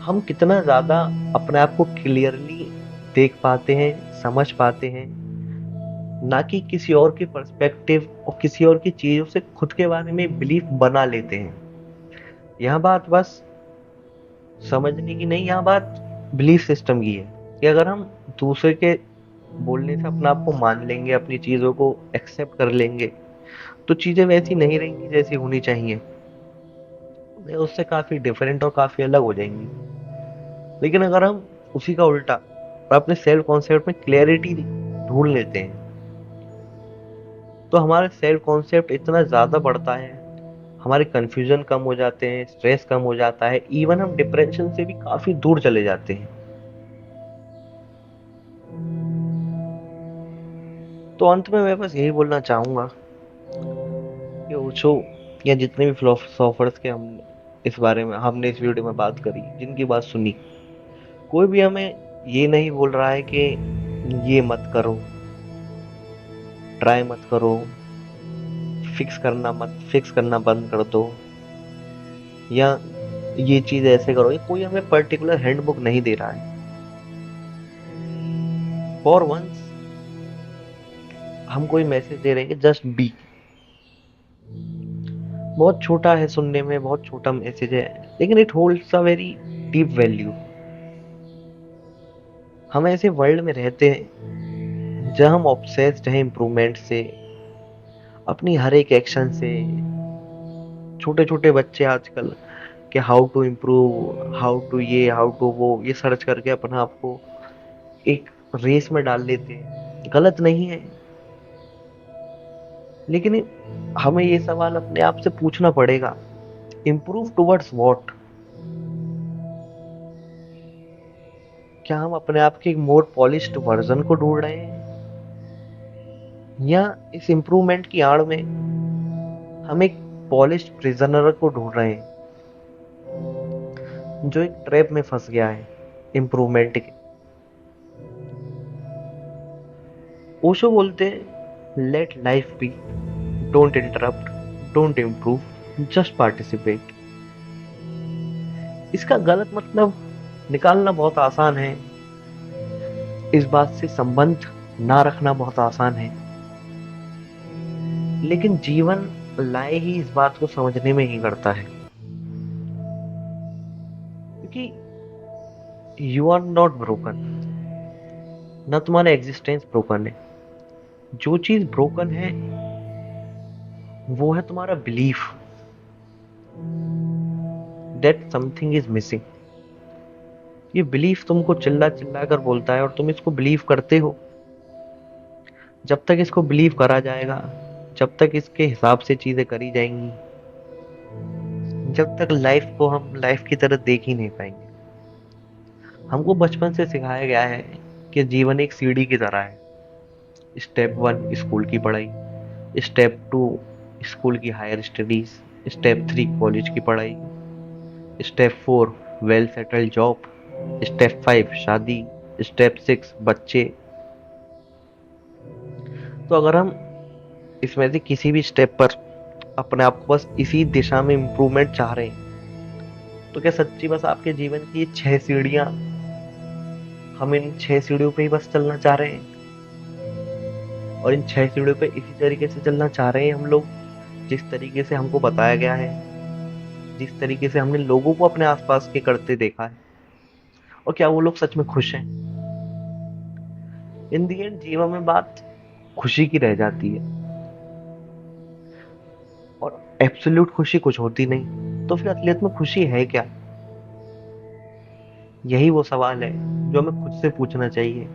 हम कितना ज़्यादा अपने आप को क्लियरली देख पाते हैं, समझ पाते हैं, ना कि किसी और के पर्सपेक्टिव और किसी और की चीज़ों से खुद के बारे में बिलीफ बना लेते हैं। यहाँ बात बस समझने की नहीं, यहाँ बात बिलीफ सिस्टम की है कि अगर हम दूसरे के बोलने से अपने आप को मान लेंगे, अपनी चीज़ों को एक्सेप्ट कर लेंगे, तो चीज़ें वैसी नहीं रहेंगी जैसी होनी चाहिए, उससे काफ़ी डिफरेंट और काफ़ी अलग हो जाएंगी। लेकिन अगर हम उसी का उल्टा अपने सेल्फ कॉन्सेप्ट में क्लैरिटी ढूंढ लेते हैं, तो हमारा सेल्फ कॉन्सेप्ट इतना ज़्यादा बढ़ता है, हमारे कंफ्यूजन कम हो जाते हैं, स्ट्रेस कम हो जाता है, इवन हम डिप्रेशन से भी काफ़ी दूर चले जाते हैं। तो अंत में मैं बस यही बोलना चाहूंगा कि ओशो या जितने भी फिलोसोफर्स के हम इस बारे में हमने इस वीडियो में बात करी, जिनकी बात सुनी, कोई भी हमें ये नहीं बोल रहा है कि ये मत करो, ट्राई मत करो, फिक्स करना बंद कर दो, या ये चीज ऐसे करो। ये कोई हमें पर्टिकुलर हैंडबुक नहीं दे रहा है। फॉर वंस हम कोई मैसेज दे रहे हैं कि जस्ट बी। बहुत छोटा है सुनने में, बहुत छोटा मैसेज है, लेकिन it holds a very deep value. हम ऐसे वर्ल्ड में रहते हैं जहां हम ऑब्सेस्ड हैं इम्प्रूवमेंट से, अपनी हर एक एक्शन से। छोटे छोटे बच्चे आजकल कि how to improve, how to वो, ये सर्च करके अपना आपको एक रेस में डाल लेते हैं। गलत नहीं है, लेकिन हमें ये सवाल अपने आप से पूछना पड़ेगा, इम्प्रूव टुवर्ड्स व्हाट? क्या हम अपने आप के एक मोर पॉलिश्ड वर्जन को ढूंढ रहे हैं, या इस इम्प्रूवमेंट की आड़ में हम एक पॉलिश्ड प्रिजनर को ढूंढ रहे हैं जो एक ट्रैप में फंस गया है इम्प्रूवमेंट के? ओशो बोलते हैं, let life be, don't interrupt, don't improve, just participate. इसका गलत मतलब निकालना बहुत आसान है, इस बात से संबंध ना रखना बहुत आसान है, लेकिन जीवन लाए ही इस बात को समझने में ही करता है। क्योंकि यू आर नॉट ब्रोकन, ना तुम्हारा एग्जिस्टेंस ब्रोकन है। जो चीज ब्रोकन है वो है तुम्हारा belief that something is missing. ये बिलीफ तुमको चिल्ला चिल्ला कर बोलता है और तुम इसको बिलीव करते हो। जब तक इसको बिलीव करा जाएगा, जब तक इसके हिसाब से चीजें करी जाएंगी, जब तक लाइफ को हम लाइफ की तरह देख ही नहीं पाएंगे। हमको बचपन से सिखाया गया है कि जीवन एक सीढ़ी की तरह है। स्टेप 1 स्कूल की पढ़ाई, स्टेप 2 स्कूल की हायर स्टडीज, स्टेप 3 कॉलेज की पढ़ाई, step 4 well settled job, step 5 शादी, स्टेप 6 बच्चे। तो अगर हम इसमें से किसी भी स्टेप पर अपने आप को बस इसी दिशा में इम्प्रूवमेंट चाह रहे हैं, तो क्या सच्ची बस आपके जीवन की ये 6 सीढ़ियां, हम इन 6 सीढ़ियों पे ही बस चलना चाह रहे हैं? और इन 6 सीढ़ियों पे इसी तरीके से चलना चाह रहे हैं हम लोग, जिस तरीके से हमको बताया गया है, जिस तरीके से हमने लोगों को अपने आसपास के करते देखा है? और क्या वो लोग सच में खुश हैं? इन दी एंड जीवन में बात खुशी की रह जाती है, और एब्सोल्यूट खुशी कुछ होती नहीं। तो फिर असलियत में खुशी है क्या? यही वो सवाल है जो हमें खुद से पूछना चाहिए।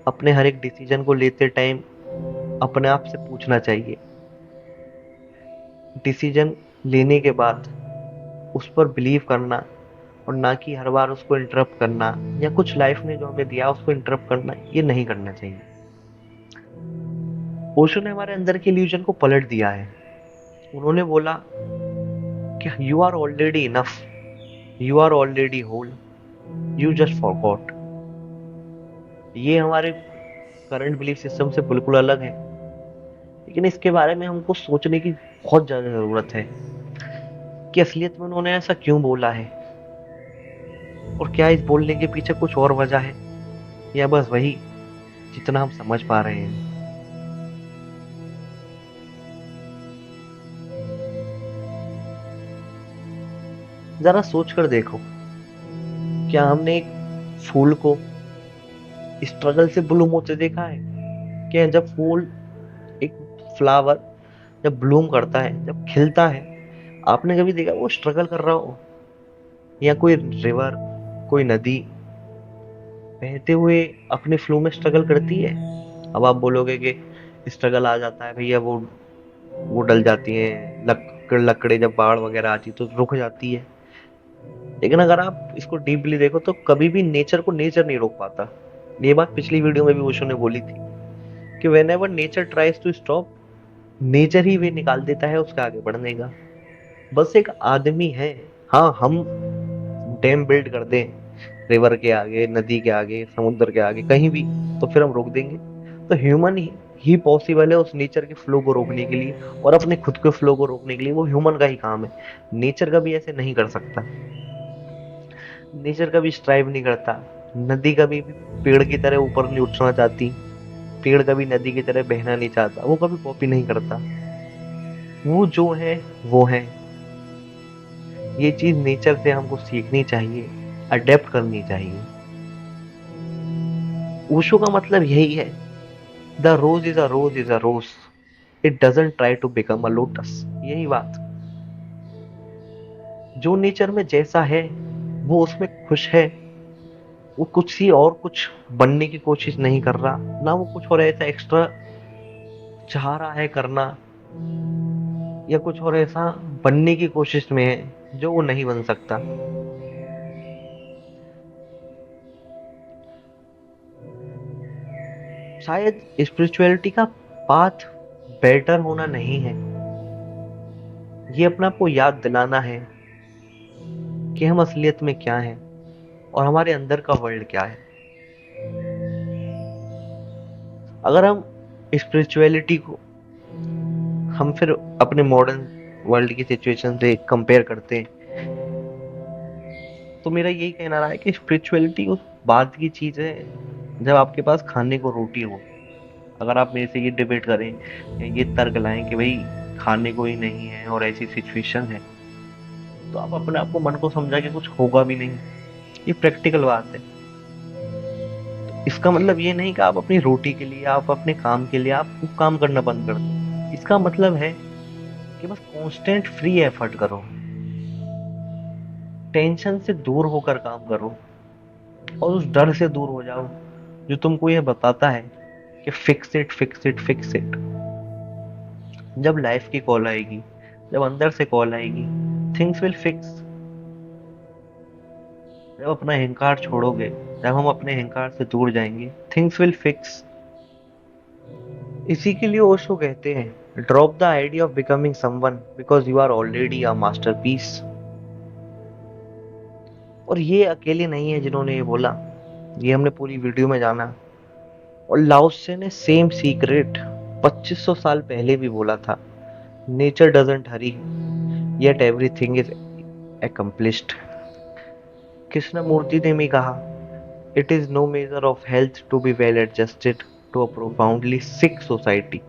अपने हर एक डिसीजन को लेते टाइम अपने आप से पूछना चाहिए। डिसीजन लेने के बाद उस पर बिलीव करना, और ना कि हर बार उसको इंटरप्ट करना, या कुछ लाइफ ने जो हमें दिया उसको इंटरप्ट करना, ये नहीं करना चाहिए। ओशो ने हमारे अंदर के इल्यूजन को पलट दिया है। उन्होंने बोला कि you are already enough, you are already whole, you just forgot. ये हमारे करंट बिलीफ सिस्टम से बिल्कुल अलग है, लेकिन इसके बारे में हमको सोचने की बहुत ज्यादा जरूरत है कि असलियत में उन्होंने ऐसा क्यों बोला है, और क्या इस बोलने के पीछे कुछ और वजह है, या बस वही जितना हम समझ पा रहे हैं। जरा सोच कर देखो, क्या हमने एक फूल को स्ट्रगल से ब्लूम होते देखा है? क्या जब फूल, एक फ्लावर जब ब्लूम करता है, जब खिलता है, आपने कभी देखा वो स्ट्रगल कर रहा हो? या कोई रिवर, कोई नदी बहते हुए अपने फ्लो में स्ट्रगल करती है? अब आप बोलोगे कि स्ट्रगल आ जाता है भैया, वो डल जाती है, लकड़े जब बाढ़ वगैरह आती तो रुक जाती है। लेकिन अगर आप इसको डीपली देखो तो कभी भी नेचर को नेचर नहीं रोक पाता। ये बात पिछली वीडियो में भी ओशो ने बोली थी कि whenever nature tries to stop, nature ही वे निकाल देता है उसके आगे बढ़ने का। बस एक आदमी है, हाँ, हम डैम बिल्ड कर दें रिवर के आगे, नदी के आगे, समुद्र के आगे, कहीं भी, तो फिर हम रोक देंगे। तो ह्यूमन ही पॉसिबल है उस नेचर के फ्लो को रोकने के लिए, और अपने खुद के फ्लो को रोकने के लिए वो ह्यूमन का ही काम है। नेचर कभी ऐसे नहीं कर सकता, नेचर कभी स्ट्राइव नहीं करता, नदी कभी भी पेड़ की तरह ऊपर नहीं उठना चाहती, पेड़ कभी नदी की तरह बहना नहीं चाहता, वो कभी कॉपी नहीं करता। वो जो है वो है। ये चीज नेचर से हमको सीखनी चाहिए, अडेप्ट करनी चाहिए। ओशो का मतलब यही है, the rose is a rose is a rose, it doesn't try to become a lotus. यही बात, जो नेचर में जैसा है वो उसमें खुश है, वो कुछ ही और कुछ बनने की कोशिश नहीं कर रहा, ना वो कुछ और ऐसा एक्स्ट्रा चाह रहा है करना, या कुछ और ऐसा बनने की कोशिश में है जो वो नहीं बन सकता। शायद स्पिरिचुअलिटी का पाथ बेटर होना नहीं है, ये अपने आप को याद दिलाना है कि हम असलियत में क्या हैं और हमारे अंदर का वर्ल्ड क्या है। अगर हम स्पिरिचुअलिटी को हम फिर अपने मॉडर्न वर्ल्ड की सिचुएशन से कंपेयर करते हैं, तो मेरा यही कहना रहा है कि स्पिरिचुअलिटी उस बात की चीज है जब आपके पास खाने को रोटी हो। अगर आप मेरे से ये डिबेट करें या ये तर्क लाएं कि भाई खाने को ही नहीं है और ऐसी सिचुएशन है, तो आप अपने आप को मन को समझा के कुछ होगा भी नहीं। ये प्रैक्टिकल बात है। इसका मतलब ये नहीं कि आप अपनी रोटी के लिए, आप अपने काम के लिए आप वो काम करना बंद कर दो। इसका मतलब है कि बस कांस्टेंट फ्री एफर्ट करो, टेंशन से दूर होकर काम करो, और उस डर से दूर हो जाओ जो तुमको ये बताता है कि fix it fix it fix it. जब लाइफ की कॉल आएगी, जब अंदर से कॉल आएगी, थिंग्स विल फिक्स। जब अपना अहंकार छोड़ोगे, जब हम अपने अहंकार से दूर जाएंगे, थिंग्स विल फिक्स। इसी के लिए ओशो कहते हैं, drop the idea of becoming someone because you are already a masterpiece. और ये अकेले नहीं है जिन्होंने ये बोला, ये हमने पूरी वीडियो में जाना। और लाओत्से ने सेम सीक्रेट 2500 साल पहले भी बोला था, nature doesn't hurry yet everything is accomplished। Krishnamurti ने भी कहा, it is no measure of health to be well adjusted to a profoundly sick society.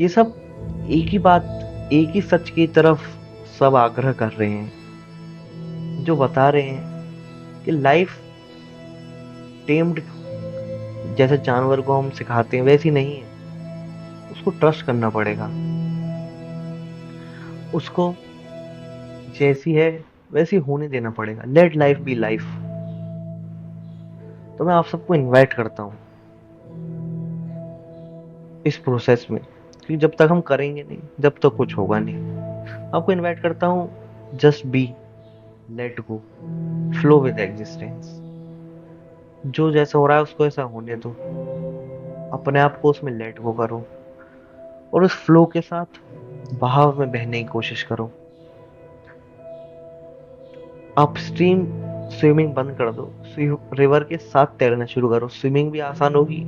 ये सब एक ही बात, एक ही सच की तरफ सब आग्रह कर रहे हैं, जो बता रहे हैं कि लाइफ टेम्ड, जैसे जानवर को हम सिखाते हैं वैसी नहीं है। उसको ट्रस्ट करना पड़ेगा, उसको जैसी है वैसी होने देना पड़ेगा। Let life be life. तो मैं आप सबको इनवाइट करता हूँ इस प्रोसेस में, क्योंकि जब तक हम करेंगे नहीं, जब तक कुछ होगा नहीं। आपको इनवाइट करता हूँ, just be, let go, flow with existence. जो जैसा हो रहा है उसको ऐसा होने दो, अपने आप को उसमें लेट गो करो, और उस फ्लो के साथ बहाव में बहने की कोशिश करो। आप स्ट्रीम स्विमिंग बंद कर दो, रिवर के साथ तैरना शुरू करो। स्विमिंग भी आसान होगी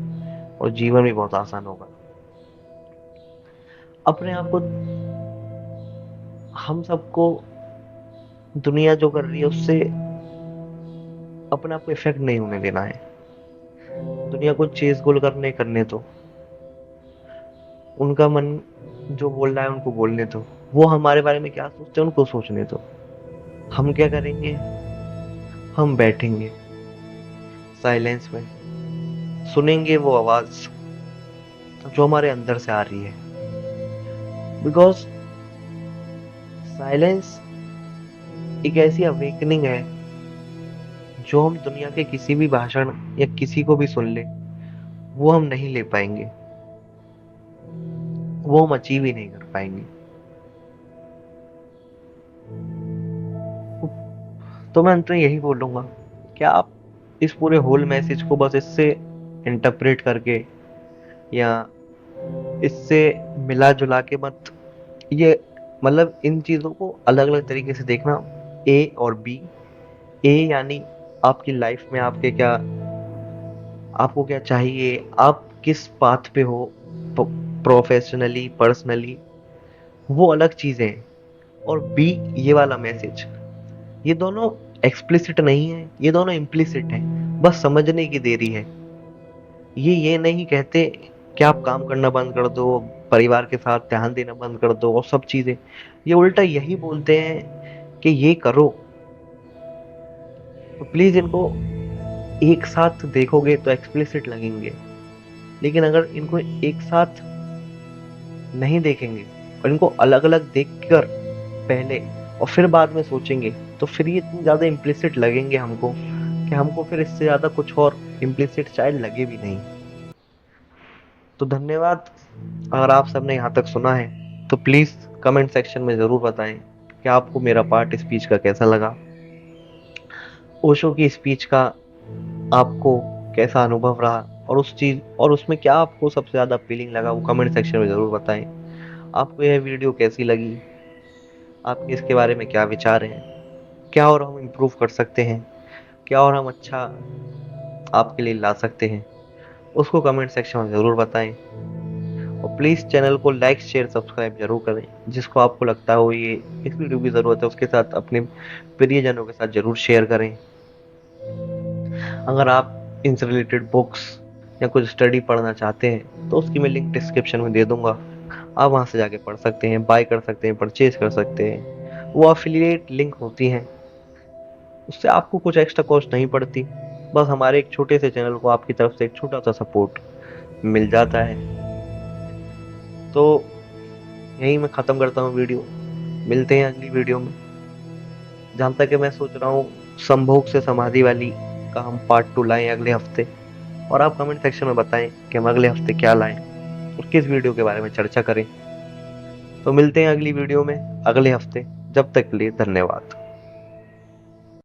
और जीवन भी बहुत आसान होगा। अपने आप को, हम सबको दुनिया जो कर रही है उससे अपने आप को इफेक्ट नहीं होने देना है। दुनिया को चेस गोल करने दो, उनका मन जो बोल रहा है उनको बोलने दो। वो हमारे बारे में क्या सोचते हैं उनको सोचने दो। हम क्या करेंगे, हम बैठेंगे साइलेंस में, सुनेंगे वो आवाज जो हमारे अंदर से आ रही है। बिकॉज साइलेंस एक ऐसी अवेकनिंग है जो हम दुनिया के किसी भी भाषण या किसी को भी सुन ले, वो हम नहीं ले पाएंगे, वो हम अचीव ही नहीं कर पाएंगे। तो मैं अंत में यही बोलूंगा कि आप इस पूरे होल मैसेज को बस इससे इंटरप्रेट करके या इससे मिला जुला के मत, ये मतलब इन चीज़ों को अलग अलग तरीके से देखना। ए और बी। ए यानी आपकी लाइफ में आपको क्या चाहिए, आप किस पाथ पे हो, प्रोफेशनली पर्सनली, वो अलग चीज़ें हैं। और बी, ये वाला मैसेज, ये दोनों एक्सप्लिसिट नहीं है, ये दोनों इम्प्लिसिट हैं, बस समझने की देरी है। ये नहीं कहते कि आप काम करना बंद कर दो, परिवार के साथ ध्यान देना बंद कर दो और सब चीजें। ये उल्टा यही बोलते हैं कि ये करो। तो प्लीज इनको एक साथ देखोगे तो एक्सप्लिसिट लगेंगे, लेकिन अगर इनको एक साथ नहीं देखेंगे और इनको अलग अलग देखकर पहले और फिर बाद में सोचेंगे, तो फिर ये इतने ज्यादा इम्प्लिसिट लगेंगे हमको कि हमको फिर इससे ज्यादा कुछ और इम्प्लिसिट शायद लगे भी नहीं। तो धन्यवाद। अगर आप सबने यहाँ तक सुना है तो प्लीज कमेंट सेक्शन में जरूर बताएं कि आपको मेरा पार्ट स्पीच का कैसा लगा, ओशो की स्पीच का आपको कैसा अनुभव रहा, और उस चीज और उसमें क्या आपको सबसे ज्यादा फीलिंग लगा, वो कमेंट सेक्शन में जरूर बताएं। आपको यह वीडियो कैसी लगी, आपके इसके बारे में क्या विचार हैं, क्या और हम इम्प्रूव कर सकते हैं, क्या और हम अच्छा आपके लिए ला सकते हैं, उसको कमेंट सेक्शन में ज़रूर बताएं। और प्लीज़ चैनल को लाइक शेयर सब्सक्राइब जरूर करें। जिसको आपको लगता हो ये इस वीडियो की ज़रूरत है, उसके साथ अपने प्रियजनों के साथ ज़रूर शेयर करें। अगर आप इनसे रिलेटेड बुक्स या कुछ स्टडी पढ़ना चाहते हैं तो उसकी मैं लिंक डिस्क्रिप्शन में दे दूंगा, आप वहाँ से जाके पढ़ सकते हैं, बाय कर सकते हैं, परचेज कर सकते हैं। वो अफिलिएट लिंक होती हैं, उससे आपको कुछ एक्स्ट्रा कॉस्ट नहीं पड़ती, बस हमारे एक छोटे से चैनल को आपकी तरफ से एक छोटा सा सपोर्ट मिल जाता है। तो यही मैं ख़त्म करता हूँ वीडियो, मिलते हैं अगली वीडियो में। जहाँ तक कि मैं सोच रहा हूँ संभोग से समाधि वाली का हम पार्ट 2 लाएं अगले हफ्ते, और आप कमेंट सेक्शन में बताएं कि हम अगले हफ्ते क्या लाएं और किस वीडियो के बारे में चर्चा करें। तो मिलते हैं अगली वीडियो में अगले हफ्ते, जब तक के लिए धन्यवाद।